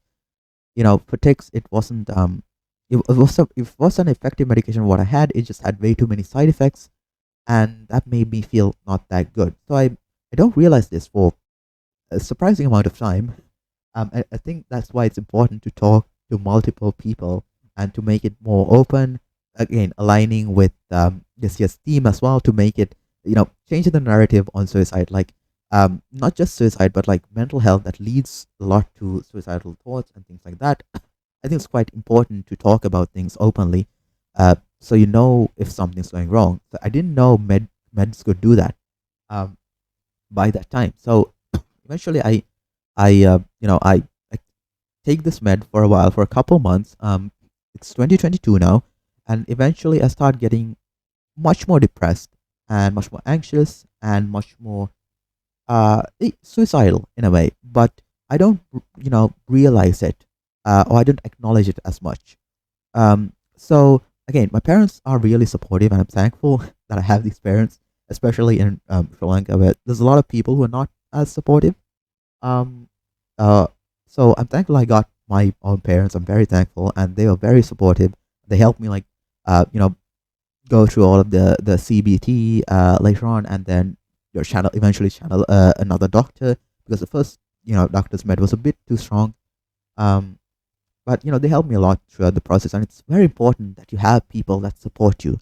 for ticks, it wasn't. It was an effective medication. What I had, it just had way too many side effects, and that made me feel not that good. So I don't realize this for a surprising amount of time. I think that's why it's important to talk to multiple people and to make it more open. Again, aligning with this year's theme as well, to make it, changing the narrative on suicide, like not just suicide, but like mental health that leads a lot to suicidal thoughts and things like that. I think it's quite important to talk about things openly, so you know if something's going wrong. So I didn't know meds could do that um, by that time. So eventually, I take this med for a while, for a couple months. It's 2022 now, and eventually I start getting much more depressed and much more anxious and much more suicidal in a way. But I don't, realize it, or I don't acknowledge it as much. So again, my parents are really supportive, and I'm thankful that I have these parents, especially in Sri Lanka, where there's a lot of people who are not as supportive. Um, uh, so I'm thankful I got my own parents. I'm very thankful, and they were very supportive. They helped me like, uh, you know, go through all of the CBT later on, and then your channel eventually channel another doctor, because the first doctor's med was a bit too strong. Um, but they helped me a lot throughout the process, and it's very important that you have people that support you.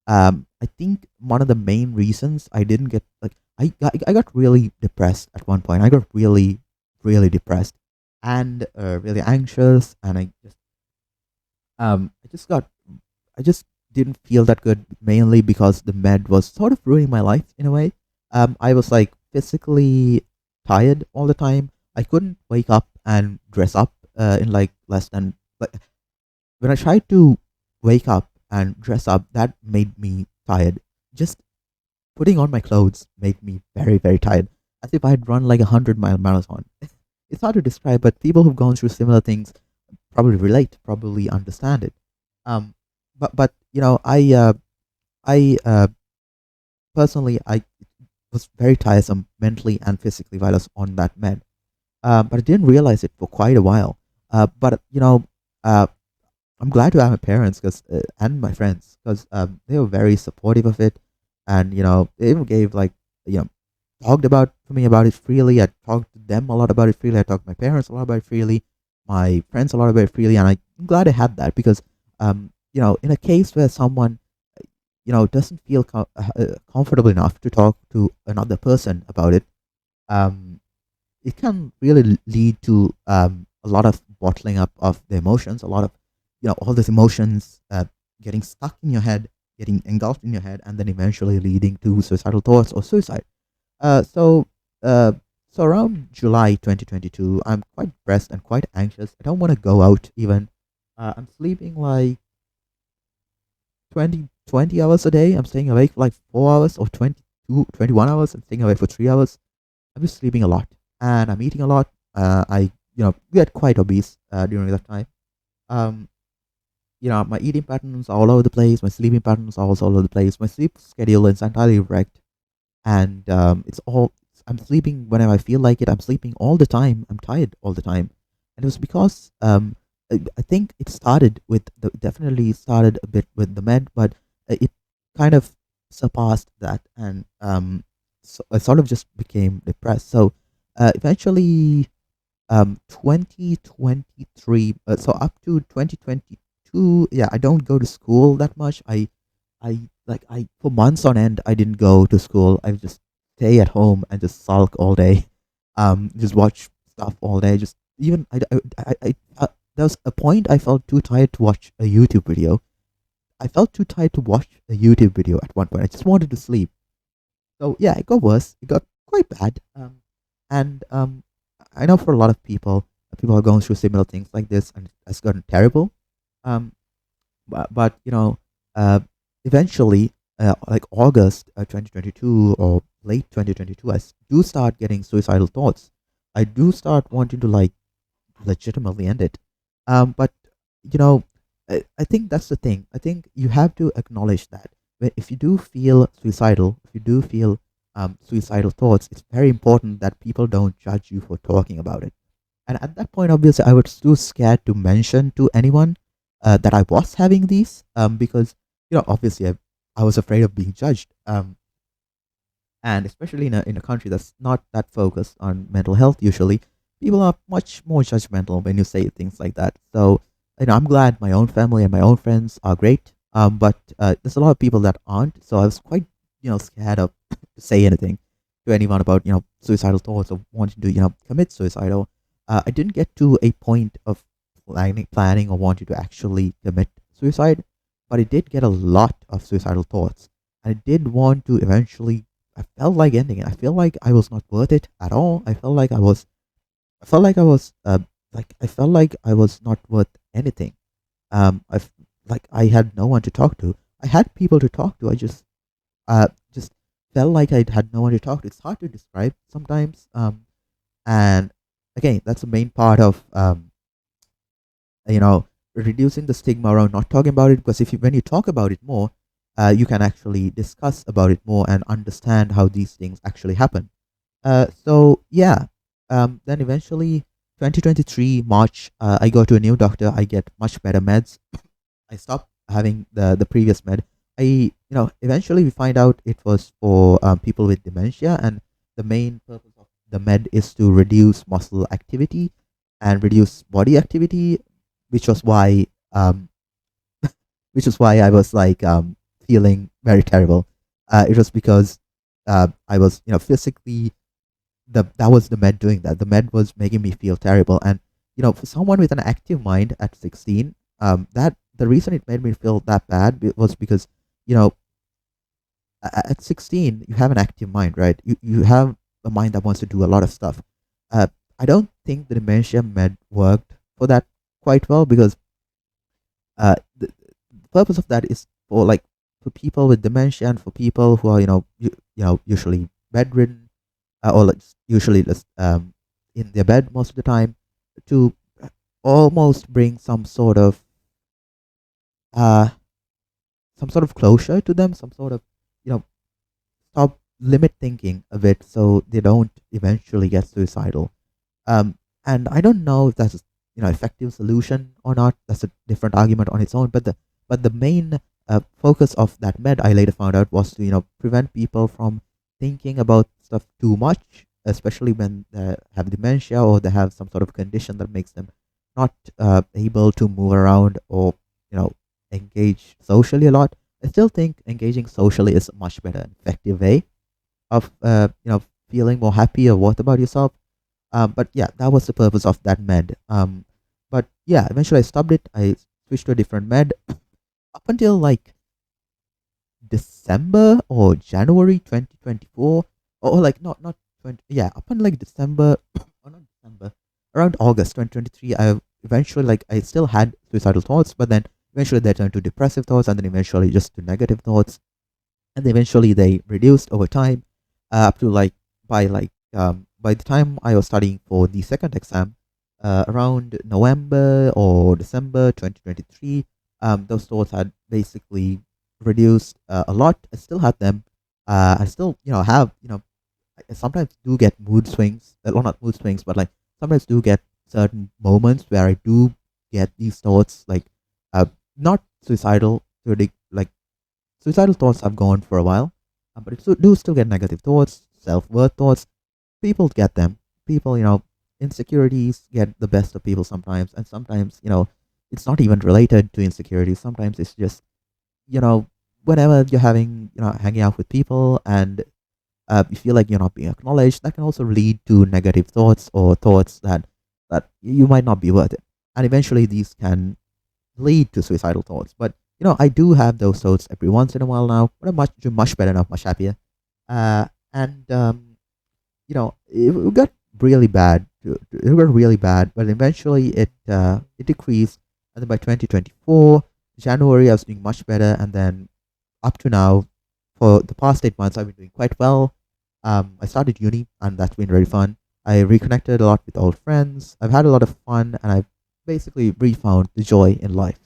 I think one of the main reasons I didn't get like I got really depressed at one point. I got really really depressed and really anxious, and I just got I just didn't feel that good, mainly because the med was sort of ruining my life in a way. I was like physically tired all the time. I couldn't wake up and dress up in like less than like when I tried to wake up and dress up, that made me tired. Just putting on my clothes made me very, very tired, as if I had run like 100-mile marathon. It's hard to describe, but people who've gone through similar things probably relate, probably understand it. Um, but I personally I was very tiresome mentally and physically while I was on that med. but I didn't realize it for quite a while. But uh, I'm glad to have my parents because and my friends because they were very supportive of it, and they even gave like you know talked about to me about it freely. I talked to them a lot about it freely. I talked to my parents a lot about it freely, my friends a lot about it freely, and I'm glad I had that because in a case where someone doesn't feel comfortable enough to talk to another person about it, um it can really lead to a lot of bottling up of the emotions, a lot of all these emotions getting stuck in your head, getting engulfed in your head, and then eventually leading to suicidal thoughts or suicide. Uh, so uh, so around July 2022, I'm quite depressed and quite anxious. I don't want to go out even. I'm sleeping like 20 hours a day. I'm staying awake for like 4 hours or 21 hours and staying awake for 3 hours. I'm just sleeping a lot and I'm eating a lot. I get quite obese during that time. Um, my eating patterns are all over the place. My sleeping patterns are also all over the place. My sleep schedule is entirely wrecked, and it's all. I'm sleeping whenever I feel like it. I'm sleeping all the time. I'm tired all the time, and it was because I think it started with definitely started a bit with the med, but it kind of surpassed that, and so I sort of just became depressed. So eventually 2023, so up to 2022, yeah, I don't go to school that much. I for months on end I didn't go to school. I just stay at home and just sulk all day, just watch stuff all day. Just even there was a point I felt too tired to watch a YouTube video. I felt too tired to watch a YouTube video at one point. I just wanted to sleep. So yeah, it got worse. It got quite bad. And I know for a lot of people are going through similar things like this, and it's gotten terrible. Um, but uh, eventually, like August 2022 or late 2022, do start getting suicidal thoughts. I do start wanting to like legitimately end it. But you know, I think that's the thing. I think you have to acknowledge that if you do feel suicidal, if you do feel suicidal thoughts, it's very important that people don't judge you for talking about it. And at that point, obviously, I was too scared to mention to anyone that I was having these because obviously, I was afraid of being judged. And especially in a country that's not that focused on mental health, usually people are much more judgmental when you say things like that. So I'm glad my own family and my own friends are great, but there's a lot of people that aren't. So I was quite scared of to say anything to anyone about suicidal thoughts or wanting to commit suicide. Or I didn't get to a point of planning or wanting to actually commit suicide, but I did get a lot of suicidal thoughts. I did want to eventually. I felt like ending it. I feel like I was not worth it at all. I felt like I was. I felt like I was. I felt like I was not worth anything. Like I had no one to talk to. I had people to talk to. I just felt like I had no one to talk to. It's hard to describe sometimes. And again, that's the main part of you know reducing the stigma around not talking about it, because when you talk about it more, you can actually discuss about it more and understand how these things actually happen. So yeah, then eventually 2023 March, I go to a new doctor. I get much better meds. I stopped having the previous med. Eventually we find out it was for people with dementia, and the main purpose of the med is to reduce muscle activity and reduce body activity, which was why um, I was like feeling very terrible. It was because I was physically that was the med doing that. The med was making me feel terrible, and for someone with an active mind at 16, that the reason it made me feel that bad was because you know at 16 you have an active mind, right? You have a mind that wants to do a lot of stuff. uh, I don't think the dementia med worked for that quite well, because the purpose of that is for like for people with dementia and for people who are usually bedridden, or like usually just in their bed most of the time, to almost bring uh some sort of closure to them, some sort of you know stop limit thinking a bit so they don't eventually get suicidal. Um, and I don't know if that's effective solution or not. That's a different argument on its own. But the main focus of that med, I later found out, was to prevent people from thinking about stuff too much, especially when they have dementia or they have some sort of condition that makes them not able to move around or you know engage socially a lot. I still think engaging socially is a much better and effective way of feeling more happy or worth about yourself. But yeah, that was the purpose of that med. But yeah, eventually I stopped it. I switched to a different med up until like December or January 2024, or like not 20, yeah, up until like December or not December, around August 2023. I eventually, like, I still had suicidal thoughts, but then eventually they turned to depressive thoughts, and then eventually just to negative thoughts, and eventually they reduced over time, up to like by the time I was studying for the second exam, around November or December 2023, those thoughts had basically reduced a lot. I still had them. I still have I sometimes do get mood swings. Well, not mood swings, but like sometimes do get certain moments where I do get these thoughts, like uh, not suicidal to like suicidal thoughts have gone for a while, but I do still get negative thoughts, self worth thoughts. People get them. People, insecurities get the best of people sometimes, and sometimes, it's not even related to insecurities. Sometimes it's just, you know, whenever you're having, hanging out with people and you feel like you're not being acknowledged, that can also lead to negative thoughts or thoughts that you might not be worth it. And eventually these can lead to suicidal thoughts. But I do have those thoughts every once in a while now, but I'm much better now, much happier. And it got really bad. It got really bad, but eventually it decreased. And then by 2024 January, I was doing much better, and then up to now, for the past 8 months, I've been doing quite well. I started uni, and that's been very fun. I reconnected a lot with old friends. I've had a lot of fun, and I've basically refound the joy in life.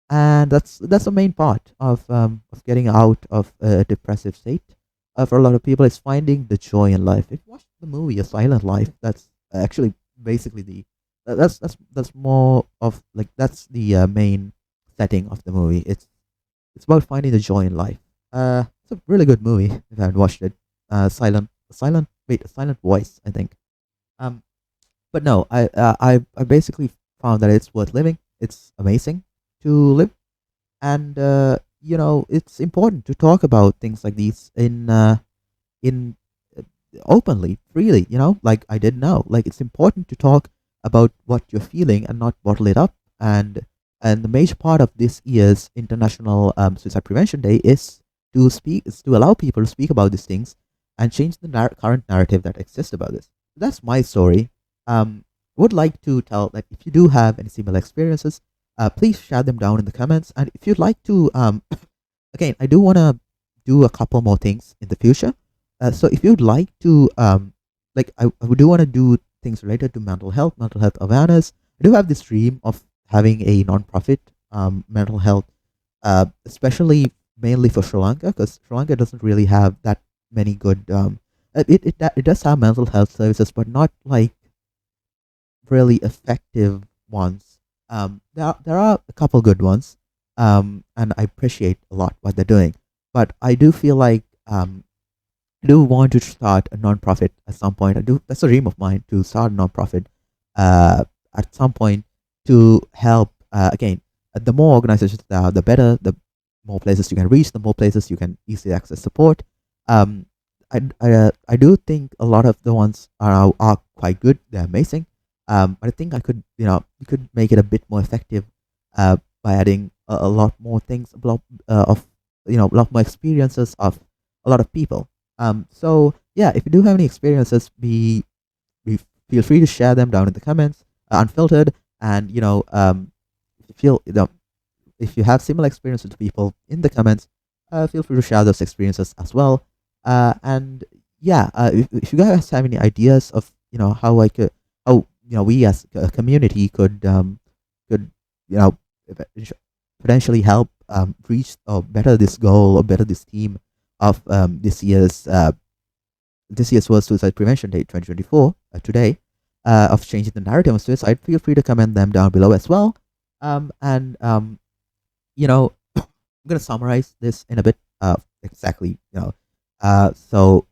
And that's the main part of getting out of a depressive state. For a lot of people, it's finding the joy in life. If you watch the movie A Silent Life, that's actually basically that's more of like that's the main setting of the movie. It's about finding the joy in life. It's a really good movie if you haven't watched it. A Silent Voice, I think. Um, but no, I basically found that it's worth living. It's amazing to live, and it's important to talk about things like these in openly, freely. Like I did now. Like it's important to talk about what you're feeling and not bottle it up. And the major part of this year's International Suicide Prevention Day is to allow people to speak about these things and change the current narrative that exists about this. That's my story. Would like to tell that if you do have any similar experiences, please share them down in the comments. And if you'd like to, again, I do want to do a couple more things in the future. So if you'd like to, like, I do want to do things related to mental health awareness. I do have this dream of having a non-profit mental health, especially mainly for Sri Lanka, because Sri Lanka doesn't really have that many good. It does have mental health services, but not like really effective ones. There are a couple good ones, and I appreciate a lot what they're doing. But I do feel like I do want to start a non-profit at some point. I do. That's a dream of mine to start a non-profit uh, at some point to help. Again, the more organizations there are, the better. The more places you can reach, the more places you can easily access support. Um, I do think a lot of the ones are quite good. They're amazing. But I think I could you could make it a bit more effective by adding a lot more things, a lot of a lot more experiences of a lot of people. So yeah, if you do have any experiences, be feel free to share them down in the comments, unfiltered, and if you feel if you have similar experiences to people in the comments, feel free to share those experiences as well. And yeah, if you guys have any ideas of how I could how we as a community could you know ev- potentially help reach or better this goal or better this theme of this year's World Suicide Prevention Day 2024 today. of changing the narrative of suicide, feel free to comment them down below as well. And you know, I'm gonna summarize this in a bit. Exactly. So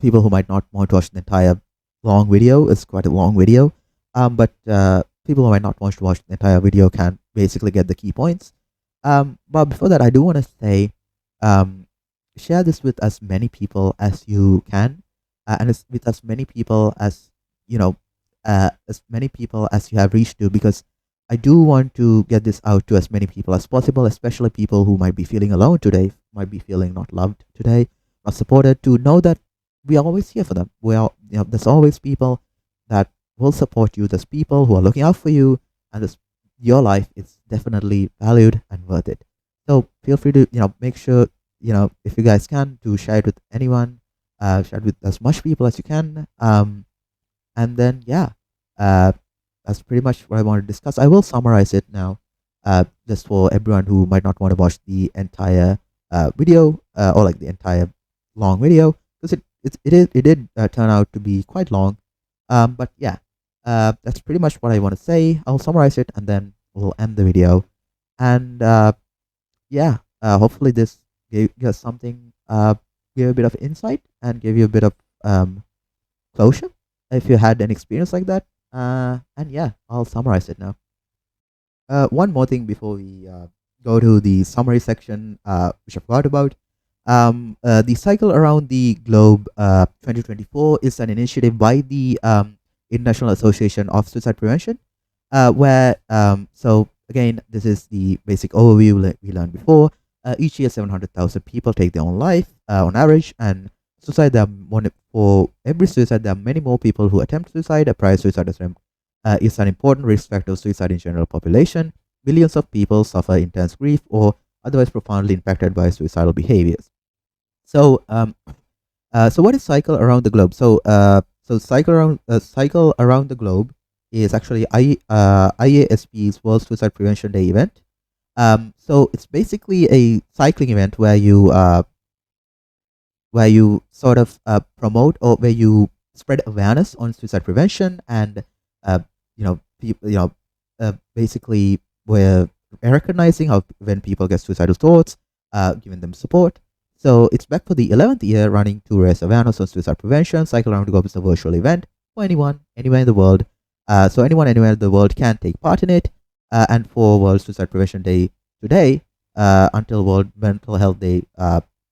people who might not want to watch the entire long video, it's quite a long video. But people who might not want to watch the entire video can basically get the key points. But before that, I do want to say, um, share this with as many people as you can, with as many people as you know, as many people as you have reached to, because I do want to get this out to as many people as possible, especially people who might be feeling alone today, might be feeling not loved today, not supported, to know that we are always here for them. We are, there's always people that will support you. There's people who are looking out for you, and your life is definitely valued and worth it. So feel free to, make sure, if you guys can, to share it with anyone, share it with as much people as you can. And then, yeah, uh, that's pretty much what I want to discuss. I will summarize it now, just for everyone who might not want to watch the entire video, or like the entire long video, because it did turn out to be quite long. But yeah, that's pretty much what I want to say. I'll summarize it and then we'll end the video. And yeah, hopefully this gave you something, gave a bit of insight and gave you a bit of closure if you had an experience like that. And yeah, I'll summarize it now. One more thing before we go to the summary section, which I forgot about. The Cycle Around the Globe 2024 is an initiative by the International Association of Suicide Prevention, where, so again, this is the basic overview we learned before. Each year, 700,000 people take their own life on average, and suicide, for every suicide, there are many more people who attempt suicide. A prior suicide attempt is an important risk factor of suicide in general population. Billions of people suffer intense grief or otherwise profoundly impacted by suicidal behaviors. So, so what is Cycle Around the Globe? So Cycle Around the Globe is actually IASP's World Suicide Prevention Day event. So it's basically a cycling event where you sort of promote, or where you spread awareness on suicide prevention, and people, basically we're recognizing how when people get suicidal thoughts, giving them support. So it's back for the 11th year, running to raise awareness on suicide prevention. Cycle Around the Globe is a virtual event for anyone, anywhere in the world. So anyone, anywhere in the world can take part in it. And for World Suicide Prevention Day today, until World Mental Health Day,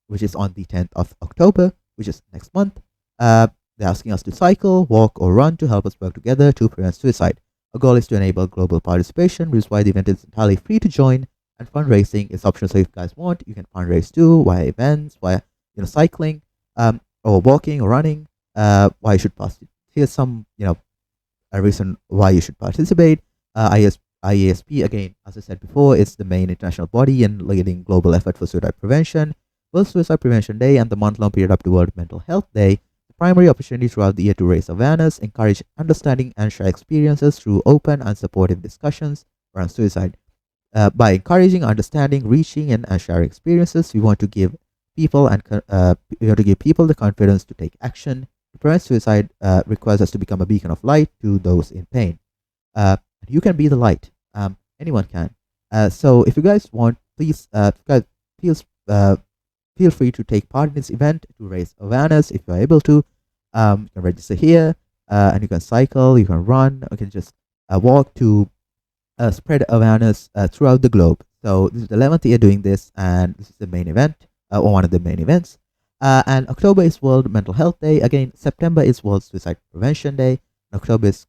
which is on the 10th of October, which is next month, they're asking us to cycle, walk, or run to help us work together to prevent suicide. Our goal is to enable global participation, which is why the event is entirely free to join, and fundraising is optional. So if you guys want, you can fundraise too via events, via cycling, or walking or running. Why you should here's some a reason why you should participate. IASP, again, as I said before, is the main international body and leading global effort for suicide prevention. World Suicide Prevention Day and the month-long period up to World Mental Health Day, the primary opportunity throughout the year to raise awareness, encourage understanding, and share experiences through open and supportive discussions around suicide. By encouraging, understanding, reaching, and sharing experiences, we want to give people the confidence to take action. To prevent suicide requires us to become a beacon of light to those in pain. You can be the light. Anyone can. So if you guys want, please, feel free to take part in this event to raise awareness. If you're able to, you can register here, and you can cycle, you can run, you can just walk to spread awareness throughout the globe. So this is the 11th year doing this, and this is the main event, or one of the main events. And October is World Mental Health Day. Again, September is World Suicide Prevention Day. October is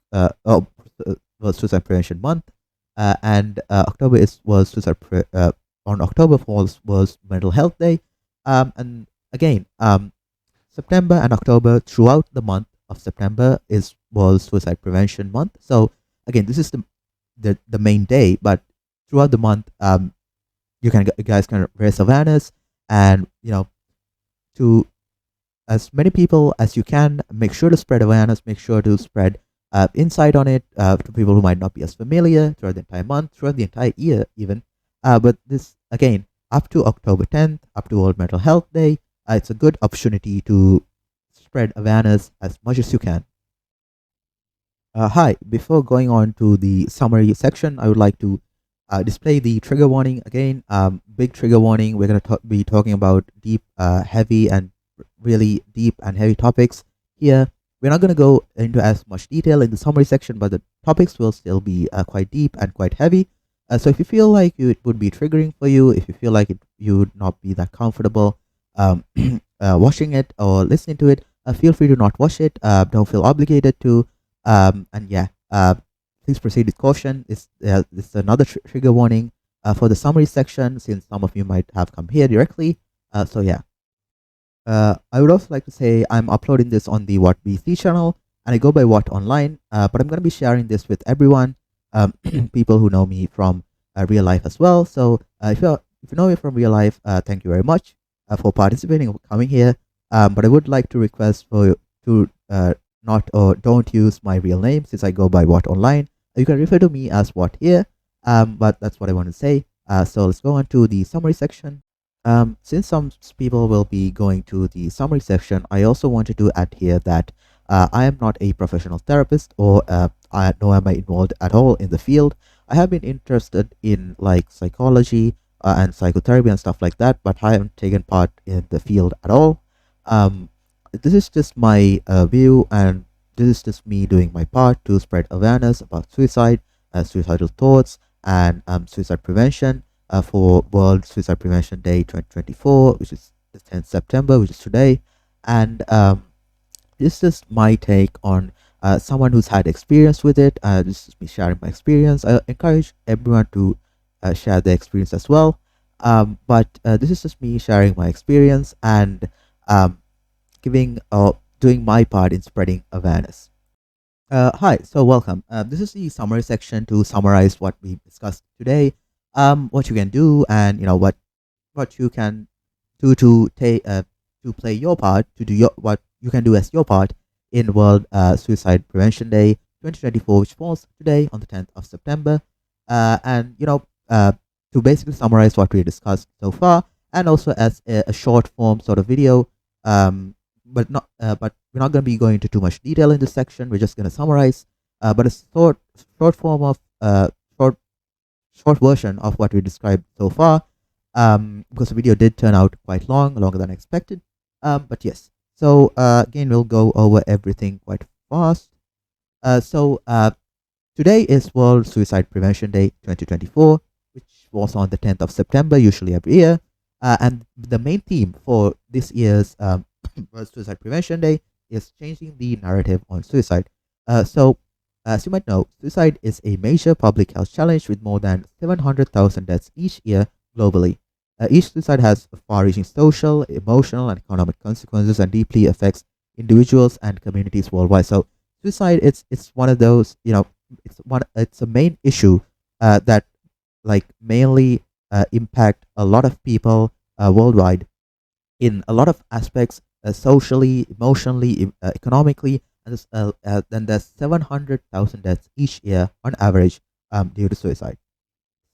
World Suicide Prevention Month, and October is World Suicide on October falls World Mental Health Day. And again, September and October, throughout the month of September, is World Suicide Prevention Month. So again, this is the main day, but throughout the month, you guys can raise awareness, and to as many people as you can. Make sure to spread awareness. Make sure to spread insight on it to people who might not be as familiar throughout the entire month, throughout the entire year, even. But this, again, up to October 10th, up to World Mental Health Day, it's a good opportunity to spread awareness as much as you can. Hi, before going on to the summary section, I would like to display the trigger warning again. Big trigger warning. We're going to be talking about deep, heavy, and really deep and heavy topics here. We're not going to go into as much detail in the summary section, but the topics will still be quite deep and quite heavy. So if you feel like it would be triggering for you, if you feel like you would not be that comfortable um, watching it or listening to it, feel free to not watch it. Don't feel obligated to. And yeah, please proceed with caution. This is another trigger warning for the summary section, since some of you might have come here directly. So yeah, I would also like to say I'm uploading this on the What BC channel, and I go by What Online. But I'm going to be sharing this with everyone, people who know me from real life as well. So if you know me from real life, thank you very much for participating, or coming here. But I would like to request for you to not or don't use my real name, since I go by What Online. You can refer to me as What here. But that's what I want to say. So let's go on to the summary section. Since some people will be going to the summary section, I also wanted to add here that I am not a professional therapist, or nor am I involved at all in the field. I have been interested in like psychology and psychotherapy and stuff like that, but I haven't taken part in the field at all. Um, this is just my view, and this is just me doing my part to spread awareness about suicide, suicidal thoughts, and suicide prevention for World Suicide Prevention Day 2024, which is the 10th September, which is today. And this is my take on someone who's had experience with it. This is me sharing my experience. I encourage everyone to share their experience as well. But this is just me sharing my experience and um, giving doing my part in spreading awareness. Hi, so welcome. This is the summary section to summarize what we discussed today, what you can do, and what you can do to play your part, to do what you can do as your part in World Suicide Prevention Day 2024, which falls today on the 10th of September. And to basically summarize what we discussed so far, and also as a short form sort of video. But we're not going to be going into too much detail in this section. We're just going to summarize, but a short form of short short version of what we described so far, because the video did turn out quite long, longer than expected. But yes, so again, we'll go over everything quite fast. So today is World Suicide Prevention Day 2024, which was on the 10th of September, usually every year. And the main theme for this year's World Suicide Prevention Day is changing the narrative on suicide. So, as you might know, suicide is a major public health challenge with more than 700,000 deaths each year globally. Each suicide has far-reaching social, emotional, and economic consequences, and deeply affects individuals and communities worldwide. So, suicide it's one of those, it's a main issue that like mainly impact a lot of people worldwide in a lot of aspects, socially, emotionally, economically. And then there's 700,000 deaths each year on average due to suicide.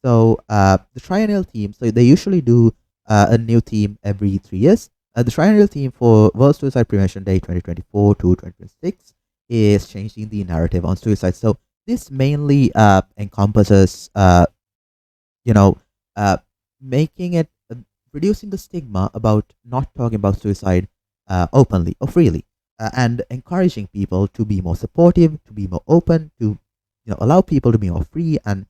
So the triennial theme, so they usually do a new theme every 3 years. The triennial theme for World Suicide Prevention Day 2024 to 2026 is changing the narrative on suicide. So this mainly encompasses, you know, uh, making it, reducing the stigma about not talking about suicide openly or freely, and encouraging people to be more supportive, to be more open, to allow people to be more free, and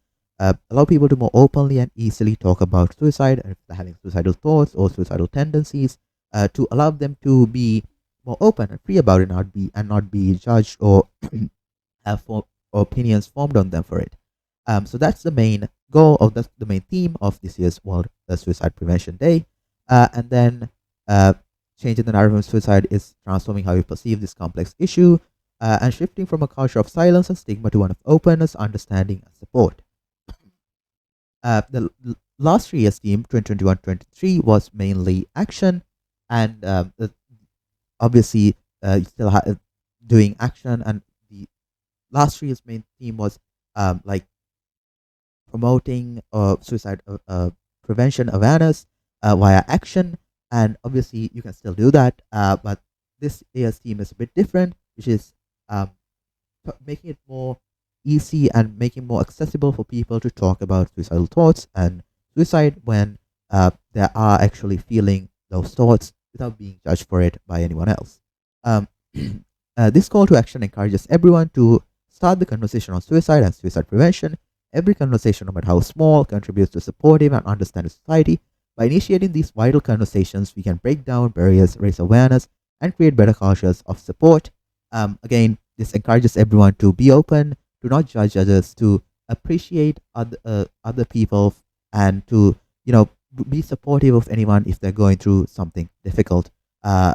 allow people to more openly and easily talk about suicide, and if they're having suicidal thoughts or suicidal tendencies, to allow them to be more open and free about it, not be judged or have opinions formed on them for it. So that's the main goal, of the main theme of this year's World Suicide Prevention Day. And then changing the narrative of suicide is transforming how you perceive this complex issue, and shifting from a culture of silence and stigma to one of openness, understanding, and support. The last 3 years theme, 2021-23, was mainly action, and obviously you still doing action, and the last 3 years main theme was like promoting suicide prevention awareness via action. And obviously you can still do that, but this year's theme is a bit different, which is um, making it more easy and making more accessible for people to talk about suicidal thoughts and suicide when they are actually feeling those thoughts without being judged for it by anyone else. Um, this call to action encourages everyone to start the conversation on suicide and suicide prevention. Every conversation, no matter how small, contributes to a supportive and understanding society. By initiating these vital conversations, we can break down barriers, raise awareness, and create better cultures of support. Again, this encourages everyone to be open, to not judge others, to appreciate other people, and to be supportive of anyone if they're going through something difficult. Uh,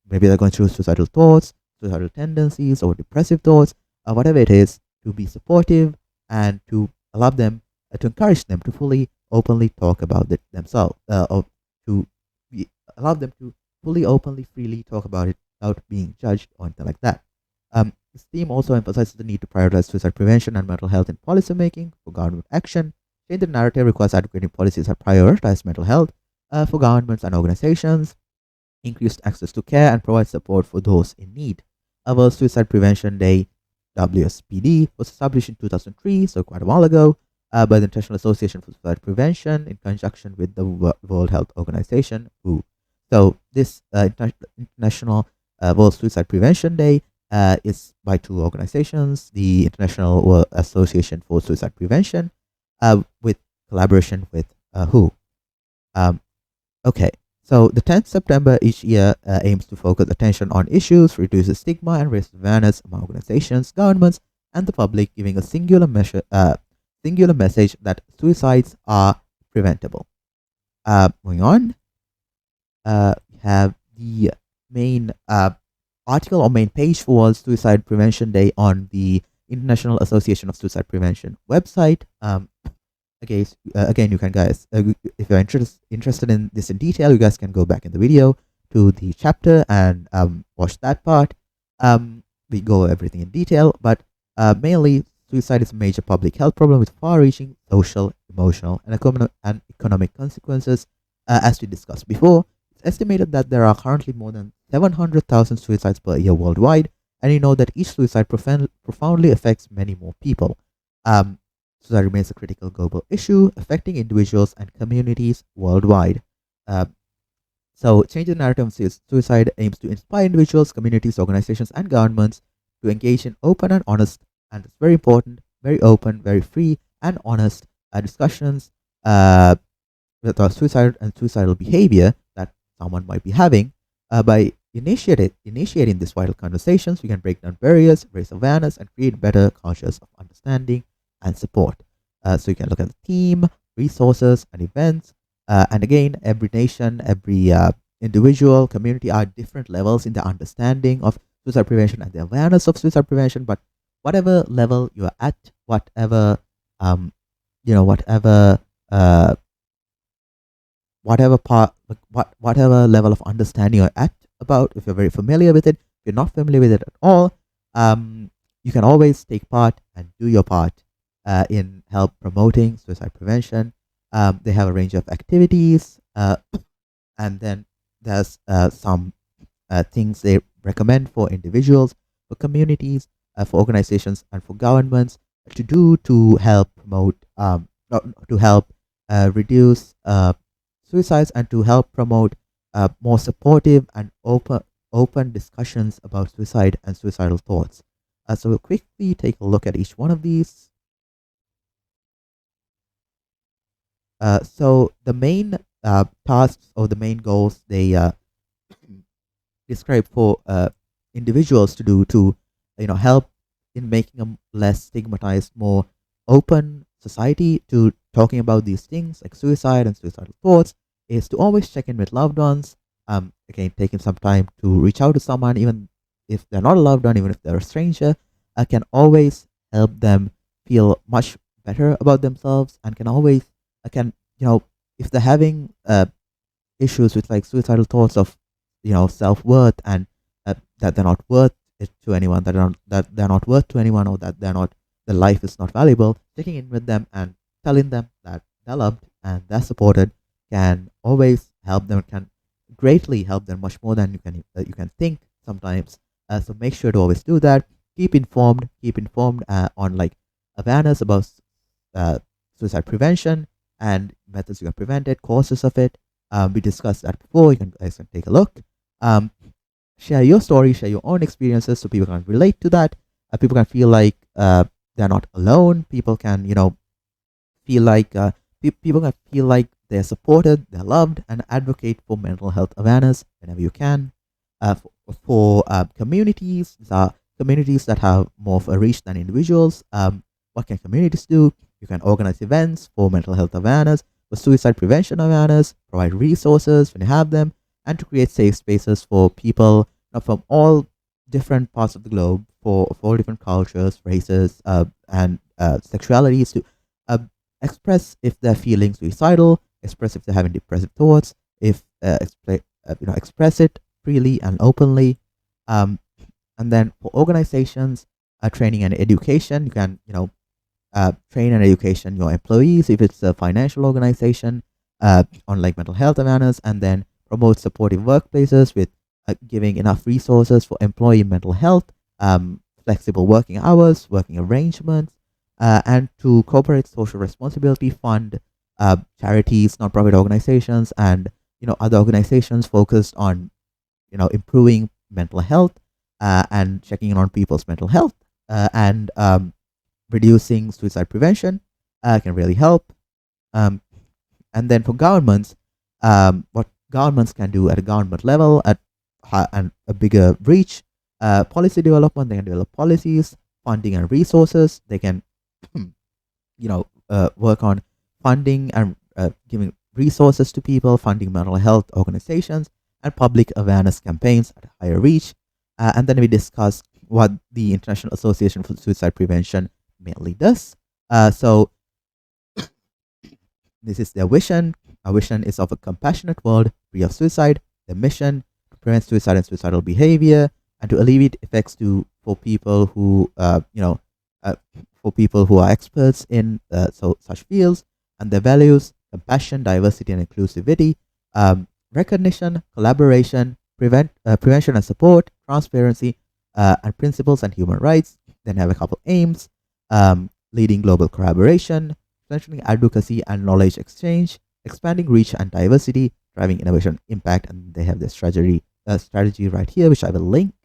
Maybe they're going through suicidal thoughts, suicidal tendencies, or depressive thoughts, whatever it is, to be supportive and to allow them, to encourage them to fully, openly talk about it themselves, or to allow them to fully, openly, freely talk about it without being judged or anything like that. This theme also emphasizes the need to prioritize suicide prevention and mental health in policymaking for government action. Change the narrative requires advocating policies that prioritize mental health for governments and organizations, increased access to care, and provide support for those in need. Our Suicide Prevention Day, WSPD, was established in 2003, so quite a while ago, by the International Association for Suicide Prevention in conjunction with the World Health Organization, WHO. So this International World Suicide Prevention Day is by two organizations, the International World Association for Suicide Prevention, with collaboration with WHO. Um, okay, so the 10th September each year aims to focus attention on issues, reduces stigma, and raise awareness among organizations, governments, and the public, giving a singular message that suicides are preventable. Moving on, we have the main article or main page for World Suicide Prevention Day on the International Association of Suicide Prevention website. Again, you can guys, if you're interested in this in detail, you guys can go back in the video to the chapter and watch that part. We go over everything in detail, but mainly suicide is a major public health problem with far-reaching social, emotional, and economic consequences. As we discussed before, it's estimated that there are currently more than 700,000 suicides per year worldwide, and you know that each suicide profoundly affects many more people. Suicide remains a critical global issue affecting individuals and communities worldwide. Uh, so, changing the narrative of suicide aims to inspire individuals, communities, organizations, and governments to engage in open and honest, and it's very important, very open, very free, and honest discussions with suicide and suicidal behavior that someone might be having. By initiating these vital conversations, we can break down barriers, raise awareness, and create better cultures of understanding and support. So you can look at the theme, resources, and events. And again, every nation, every individual, community are at different levels in the understanding of suicide prevention and the awareness of suicide prevention. But whatever level you are at, whatever whatever whatever part, whatever level of understanding you're at about, if you're very familiar with it, if you're not familiar with it at all, you can always take part and do your part in help promoting suicide prevention. They have a range of activities, and then there's some things they recommend for individuals, for communities, for organizations, and for governments to do to help promote, to help reduce suicides and to help promote more supportive and open discussions about suicide and suicidal thoughts. So we'll quickly take a look at each one of these. So the main tasks or the main goals they describe for individuals to do to help in making a less stigmatized, more open society to talking about these things like suicide and suicidal thoughts is to always check in with loved ones. Again, taking some time to reach out to someone, even if they're not a loved one, even if they're a stranger, can always help them feel much better about themselves and can always can if they're having issues with like suicidal thoughts of self-worth and that they're not worth it to anyone, that they're not worth to anyone, or that they're not, their life is not valuable, checking in with them and telling them that they're loved and they're supported can always help them, can greatly help them much more than you can think sometimes. So make sure to always do that. keep informed on like awareness about uh, suicide prevention and methods you can prevent it, causes of it. We discussed that before. You can guys can take a look. Um, Share your story, share your own experiences, so people can relate to that. People can feel like they're not alone. People can feel like people can feel like they're supported, they're loved, and advocate for mental health awareness whenever you can. For communities, these are communities that have more of a reach than individuals. What can communities do? You can organize events for mental health awareness, for suicide prevention awareness, provide resources when you have them, and to create safe spaces for people from all different parts of the globe, for all different cultures, races, and sexualities to uh, express if they're feeling suicidal, express if they're having depressive thoughts, if express it freely and openly. Um, and then for organizations, training and education, you can train and education your employees if it's a financial organization on like mental health awareness, and then promote supportive workplaces with giving enough resources for employee mental health, flexible working hours, working arrangements, and to corporate social responsibility fund charities, nonprofit organizations, and other organizations focused on improving mental health and checking in on people's mental health and reducing suicide prevention can really help. Um, and then for governments, what governments can do at a government level at and a bigger reach, policy development. They can develop policies, funding, and resources. They can, work on funding and giving resources to people, funding mental health organizations, and public awareness campaigns at a higher reach. And then we discuss what the International Association for Suicide Prevention mainly does. So this is their vision. Our vision is of a compassionate world free of suicide. Their mission to prevent suicide and suicidal behavior, and to alleviate effects to for people who for people who are experts in such fields, and their values: compassion, diversity, and inclusivity, recognition, collaboration, prevention and support, transparency, and principles and human rights. Then have a couple aims: leading global collaboration, strengthening advocacy and knowledge exchange, expanding reach and diversity, driving innovation impact. And they have their strategy right here, which I will link.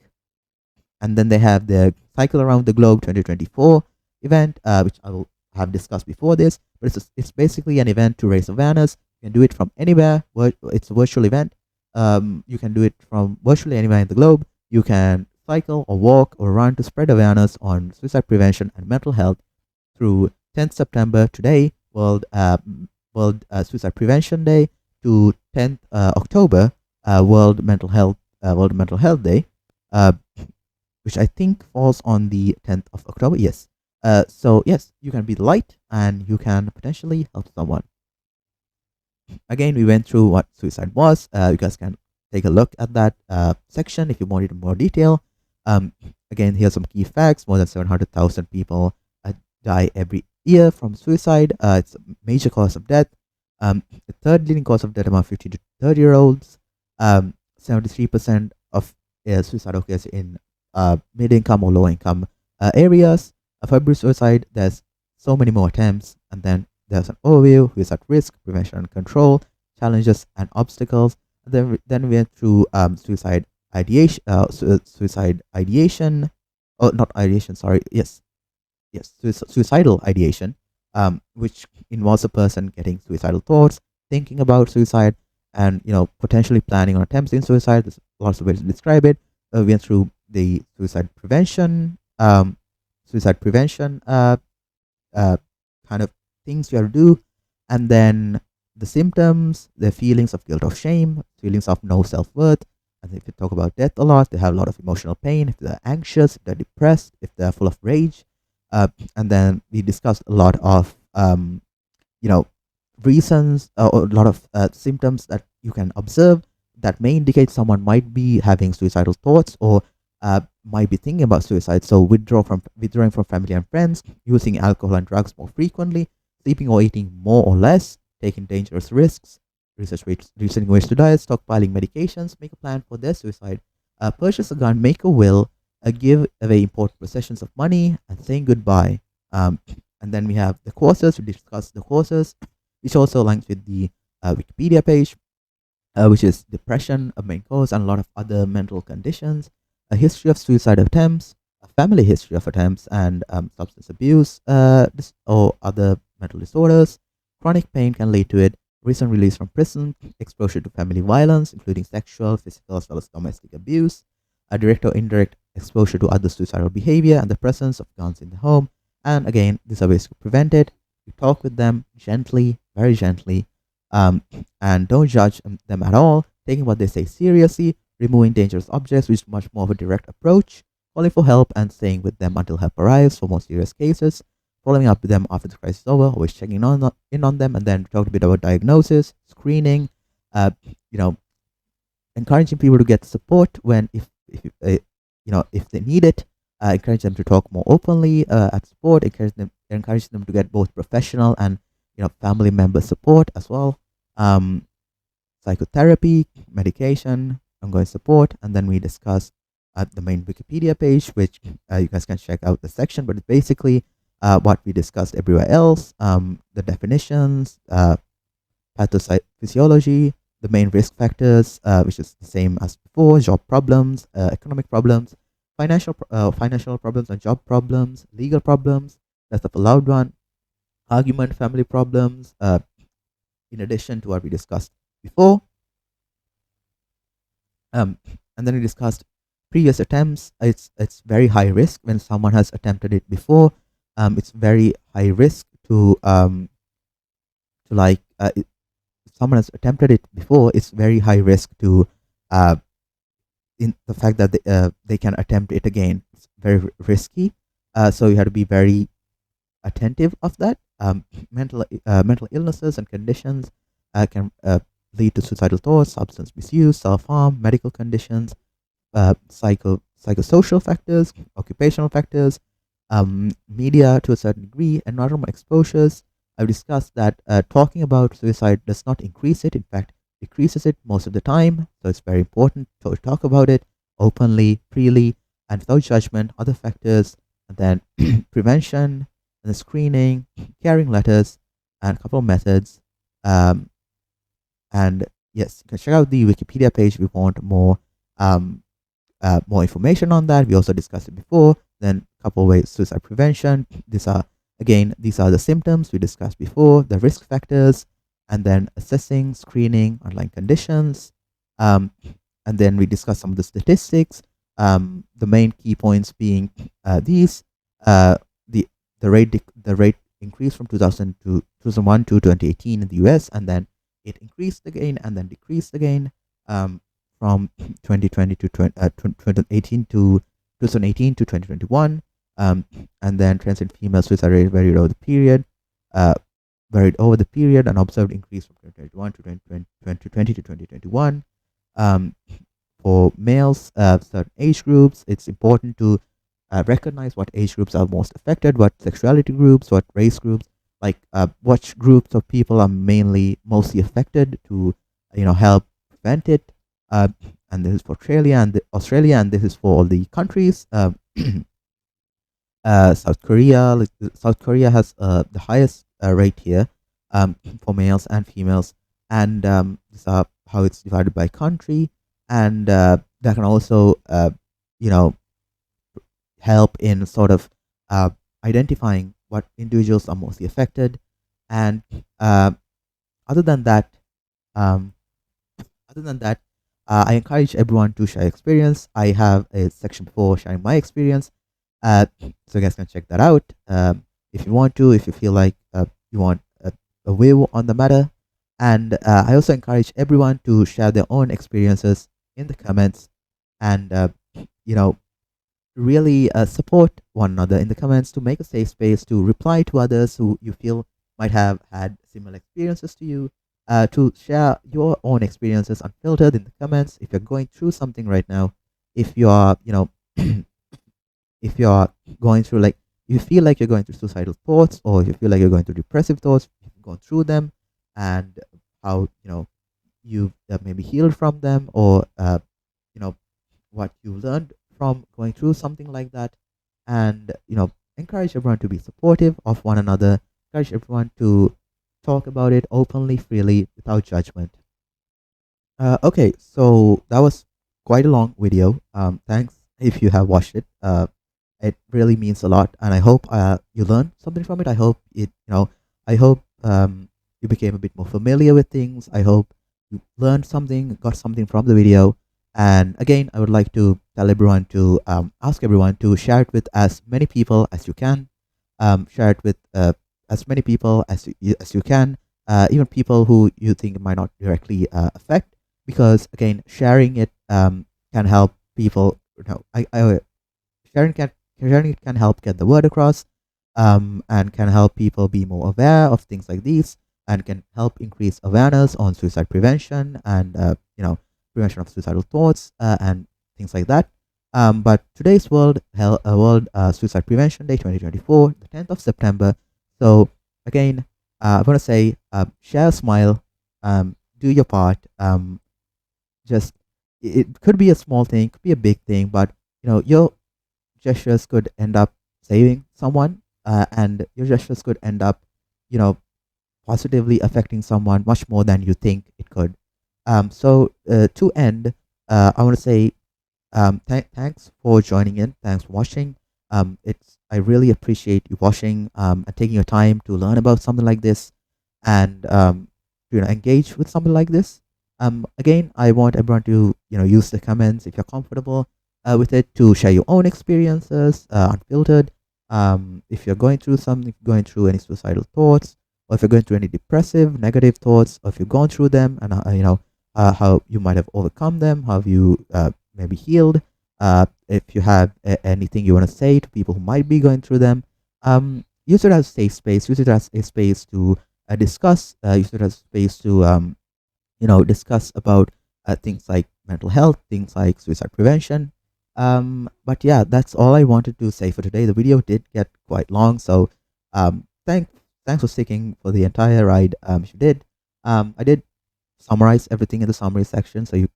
And then they have their Cycle Around the Globe 2024 event, which I will have discussed before this. But it's basically an event to raise awareness. You can do it from anywhere. It's a virtual event. You can do it from virtually anywhere in the globe. You can cycle or walk or run to spread awareness on suicide prevention and mental health through 10th September today, World Suicide Prevention Day, to 10th October, World Mental Health Day, uh, which I think falls on the 10th of October. Yes. So yes, you can be the light and you can potentially help someone. Again, we went through what suicide was. You guys can take a look at that section if you want it in more detail. Again, here's some key facts. More than 700,000 people die every year from suicide. It's a major cause of death. The third leading cause of death among 15 to 30-year-olds. 73% of suicide occurs in mid-income or low-income areas. For every suicide, there's so many more attempts. And then there's an overview: who is at risk, prevention and control, challenges and obstacles. And then we went through suicide ideation. Suicide ideation. Oh, not ideation. Sorry. Yes, suicidal ideation, which involves a person getting suicidal thoughts, thinking about suicide, and potentially planning on attempting suicide. There's lots of ways to describe it. We went through the suicide prevention kind of things you have to do, and then the symptoms, the feelings of guilt or shame, feelings of no self-worth. And if you talk about death a lot, they have a lot of emotional pain. If they're anxious, if they're depressed, if they're full of rage, and then we discussed a lot of reasons or a lot of symptoms that you can observe that may indicate someone might be having suicidal thoughts or might be thinking about suicide. So withdrawing from family and friends, using alcohol and drugs more frequently, sleeping or eating more or less, taking dangerous risks, researching ways to die, stockpiling medications, make a plan for their suicide, purchase a gun, make a will, give away important possessions of money, and saying goodbye. Um, and then we have the causes. We discuss the causes, which also aligns with the Wikipedia page, which is depression, a main cause, and a lot of other mental conditions, a history of suicide attempts, a family history of attempts, and substance abuse or other mental disorders. Chronic pain can lead to it. Recent release from prison, exposure to family violence, including sexual, physical, as well as domestic abuse, a direct or indirect exposure to other suicidal behavior, and the presence of guns in the home. And again, these are ways to prevent it. You talk with them gently, very gently, um, and don't judge them at all, taking what they say seriously, removing dangerous objects, which is much more of a direct approach, calling for help and staying with them until help arrives for more serious cases, following up with them after the crisis is over, always checking in on them, and then talk a bit about diagnosis, screening, you know, encouraging people to get support when if they need it, encourage them to talk more openly at support, encourage them to get both professional and family member support as well. um, Psychotherapy, medication, ongoing support, and then we discuss at the main Wikipedia page, which you guys can check out the section, but it's basically what we discussed everywhere else. The definitions, pathophysiology, the main risk factors, which is the same as before: job problems, economic problems, financial problems and job problems, legal problems, death of a loved one, argument, family problems. In addition to what we discussed before, um, and then we discussed previous attempts. It's very high risk when someone has attempted it before. It's very high risk to like if someone has attempted it before. It's very high risk to uh, in the fact that they can attempt it again. It's very risky. So you have to be very attentive of that. Mental illnesses and conditions can lead to suicidal thoughts, substance misuse, self harm, medical conditions, psychosocial factors, occupational factors, media to a certain degree, environmental exposures. I've discussed that talking about suicide does not increase it; in fact, decreases it most of the time. So it's very important to talk about it openly, freely, and without judgment. Other factors, and then prevention, and the screening, caring letters, and a couple of methods. Um, and yes, you can check out the Wikipedia page if you want um, more information on that. We also discussed it before. Then a couple of ways: suicide prevention. These are the symptoms we discussed before, the risk factors, and then assessing, screening, underlying conditions. Um, and then we discussed some of the statistics. The main key points being these: the the rate increased from 2001 to 2018 in the US, and then it increased again and then decreased again. From 2020 to 2018 to 2018 to 2021. And then trans and female suicide rate uh, varied over the period, and observed increase from 2021 to 2020 to 2021. Um, for males, certain age groups, it's important to recognize what age groups are most affected, what sexuality groups, what race groups, like which groups of people are mostly affected to help prevent it. uh, and this is for Australia, and this is for all the countries. South Korea has the highest rate here, for males and females, and these are how it's divided by country, and that can also you know help in sort of identifying what individuals are mostly affected. And uh, other than that, um, other than that, I encourage everyone to share experience. I have a section for sharing my experience, so you guys can check that out if you want to, if you feel like you want a view on the matter. And I also encourage everyone to share their own experiences in the comments, and you know really support one another in the comments to make a safe space to reply to others who you feel might have had similar experiences to you, to share your own experiences unfiltered in the comments. If you're going through something right now, if you are, if you are going through, like, you feel like you're going through suicidal thoughts, or you feel like you're going through depressive thoughts, you've gone through them, and how you've maybe healed from them, or you know what you learned from going through something like that, and encourage everyone to be supportive of one another, encourage everyone to talk about it openly, freely, without judgment. Okay, so that was quite a long video. Thanks if you have watched it. It really means a lot, and I hope you learned something from it. I hope I hope you became a bit more familiar with things. I hope you learned something, got something from the video. And again, I would like to tell everyone to ask everyone to share it with as many people as you can. Share it with as many people as you can, even people who you think might not directly affect, because again, sharing it can help people. Sharing can sharing it can help get the word across, and can help people be more aware of things like these, and can help increase awareness on suicide prevention and prevention of suicidal thoughts and things like that. But today's World Suicide Prevention Day 2024, the 10th of September. So again, I want to say, share a smile, do your part. Just it could be a small thing, could be a big thing, but your gestures could end up saving someone, and your gestures could end up, you know, positively affecting someone much more than you think it could. To end, I want to say thanks for joining in. Thanks for watching. I really appreciate you watching and taking your time to learn about something like this, and engage with something like this. Again, I want everyone to use the comments if you're comfortable with it, to share your own experiences, unfiltered. If you're going through something, if you're going through any suicidal thoughts, or if you're going through any depressive, negative thoughts, or if you've gone through them, and how you might have overcome them, how have you maybe healed. If you have anything you want to say to people who might be going through them, use it as a safe space. Use it as a space to discuss. Use it as a space to discuss about things like mental health, things like suicide prevention. But yeah, that's all I wanted to say for today. The video did get quite long, so thanks for sticking for the entire ride. If you did, I did summarize everything in the summary section, so you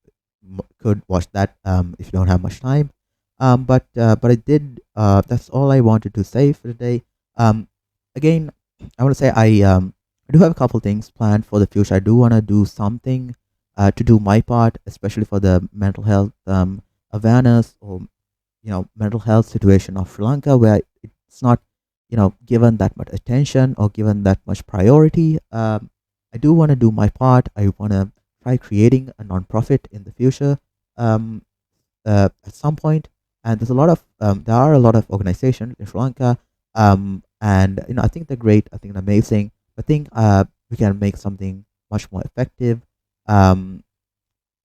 could watch that if you don't have much time. But I did. That's all I wanted to say for today. Again, I want to say I do have a couple things planned for the future. I do want to do something to do my part, especially for the mental health awareness, or mental health situation of Sri Lanka, where it's not given that much attention or given that much priority. I do want to do my part. I want to try creating a non-profit in the future, um, at some point. And there are a lot of organizations in Sri Lanka, and I think they're great. I think they're amazing. I think we can make something much more effective. Um,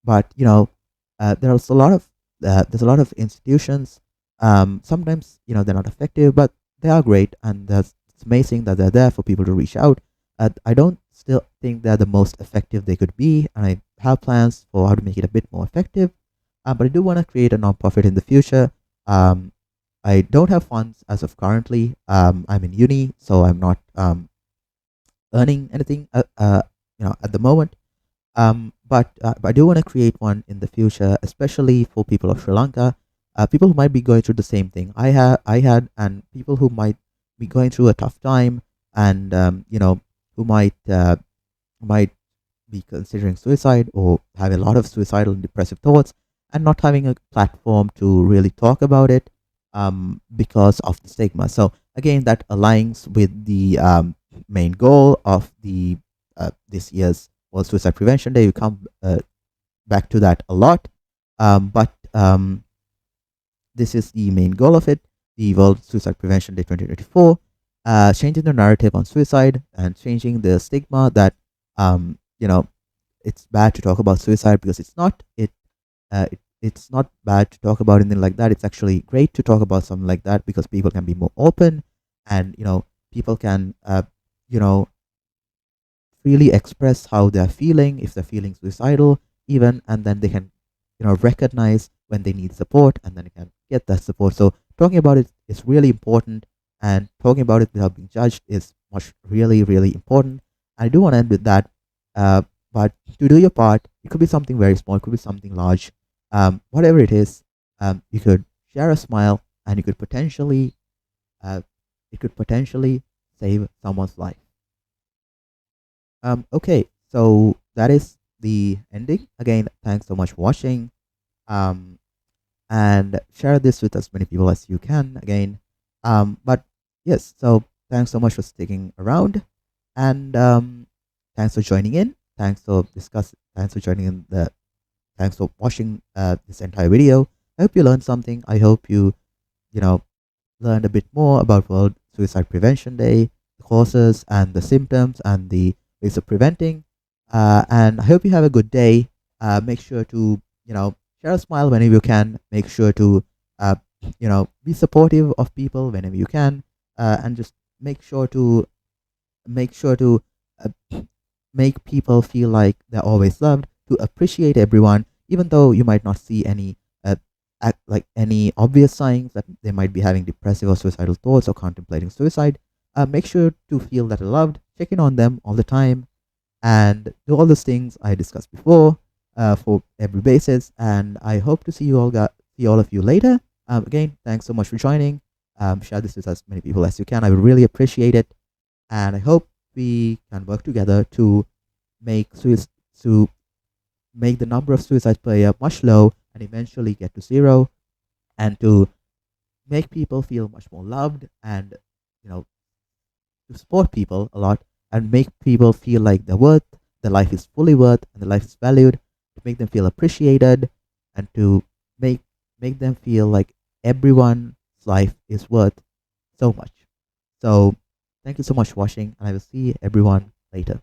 but there's a lot of institutions. Sometimes they're not effective, but they are great, and it's amazing that they're there for people to reach out. I don't still think they're the most effective they could be, and I have plans for how to make it a bit more effective. But I do want to create a nonprofit in the future. Um, I don't have funds as of currently. I'm in uni, so I'm not earning anything at the moment. But I do want to create one in the future, especially for people of Sri Lanka, people who might be going through the same thing I had, and people who might be going through a tough time, and who might be considering suicide, or have a lot of suicidal and depressive thoughts, and not having a platform to really talk about it, because of the stigma. So again, that aligns with the main goal of the this year's World Suicide Prevention Day. We come back to that a lot, but this is the main goal of it, the World Suicide Prevention Day 2024, changing the narrative on suicide and changing the stigma that it's bad to talk about suicide, because it's not. It's not bad to talk about anything like that. It's actually great to talk about something like that, because people can be more open, and people can you know freely express how they're feeling, if they're feeling suicidal even, and then they can recognize when they need support, and then they can get that support. So talking about it is really important, and talking about it without being judged is really important. I do want to end with that. But to do your part, it could be something very small, it could be something large. Whatever it is, you could share a smile, and uh, it could potentially save someone's life. Okay, so that is the ending. Again, thanks so much for watching. Um, and share this with as many people as you can. Again, but yes, so thanks so much for sticking around, and thanks for joining in. Thanks for joining in the. Thanks for watching this entire video. I hope you learned something. I hope you know learned a bit more about World Suicide Prevention Day, the causes and the symptoms and the ways of preventing. And I hope you have a good day. Make sure to share a smile whenever you can. Make sure to uh, be supportive of people whenever you can, and just make sure to make sure to uh, make people feel like they're always loved, to appreciate everyone, even though you might not see any like any obvious signs that they might be having depressive or suicidal thoughts or contemplating suicide. Make sure to feel that are loved, check in on them all the time, and do all those things I discussed before for every basis. And I hope to see all of you later. Again, thanks so much for joining. Share this with as many people as you can. I would really appreciate it, and I hope we can work together to make to make the number of suicides per year much low and eventually get to zero, and to make people feel much more loved, and you know to support people a lot and make people feel like their life is fully worth and their life is valued, to make them feel appreciated, and to make make them feel like everyone's life is worth so much. So thank you so much for watching, and I will see everyone later.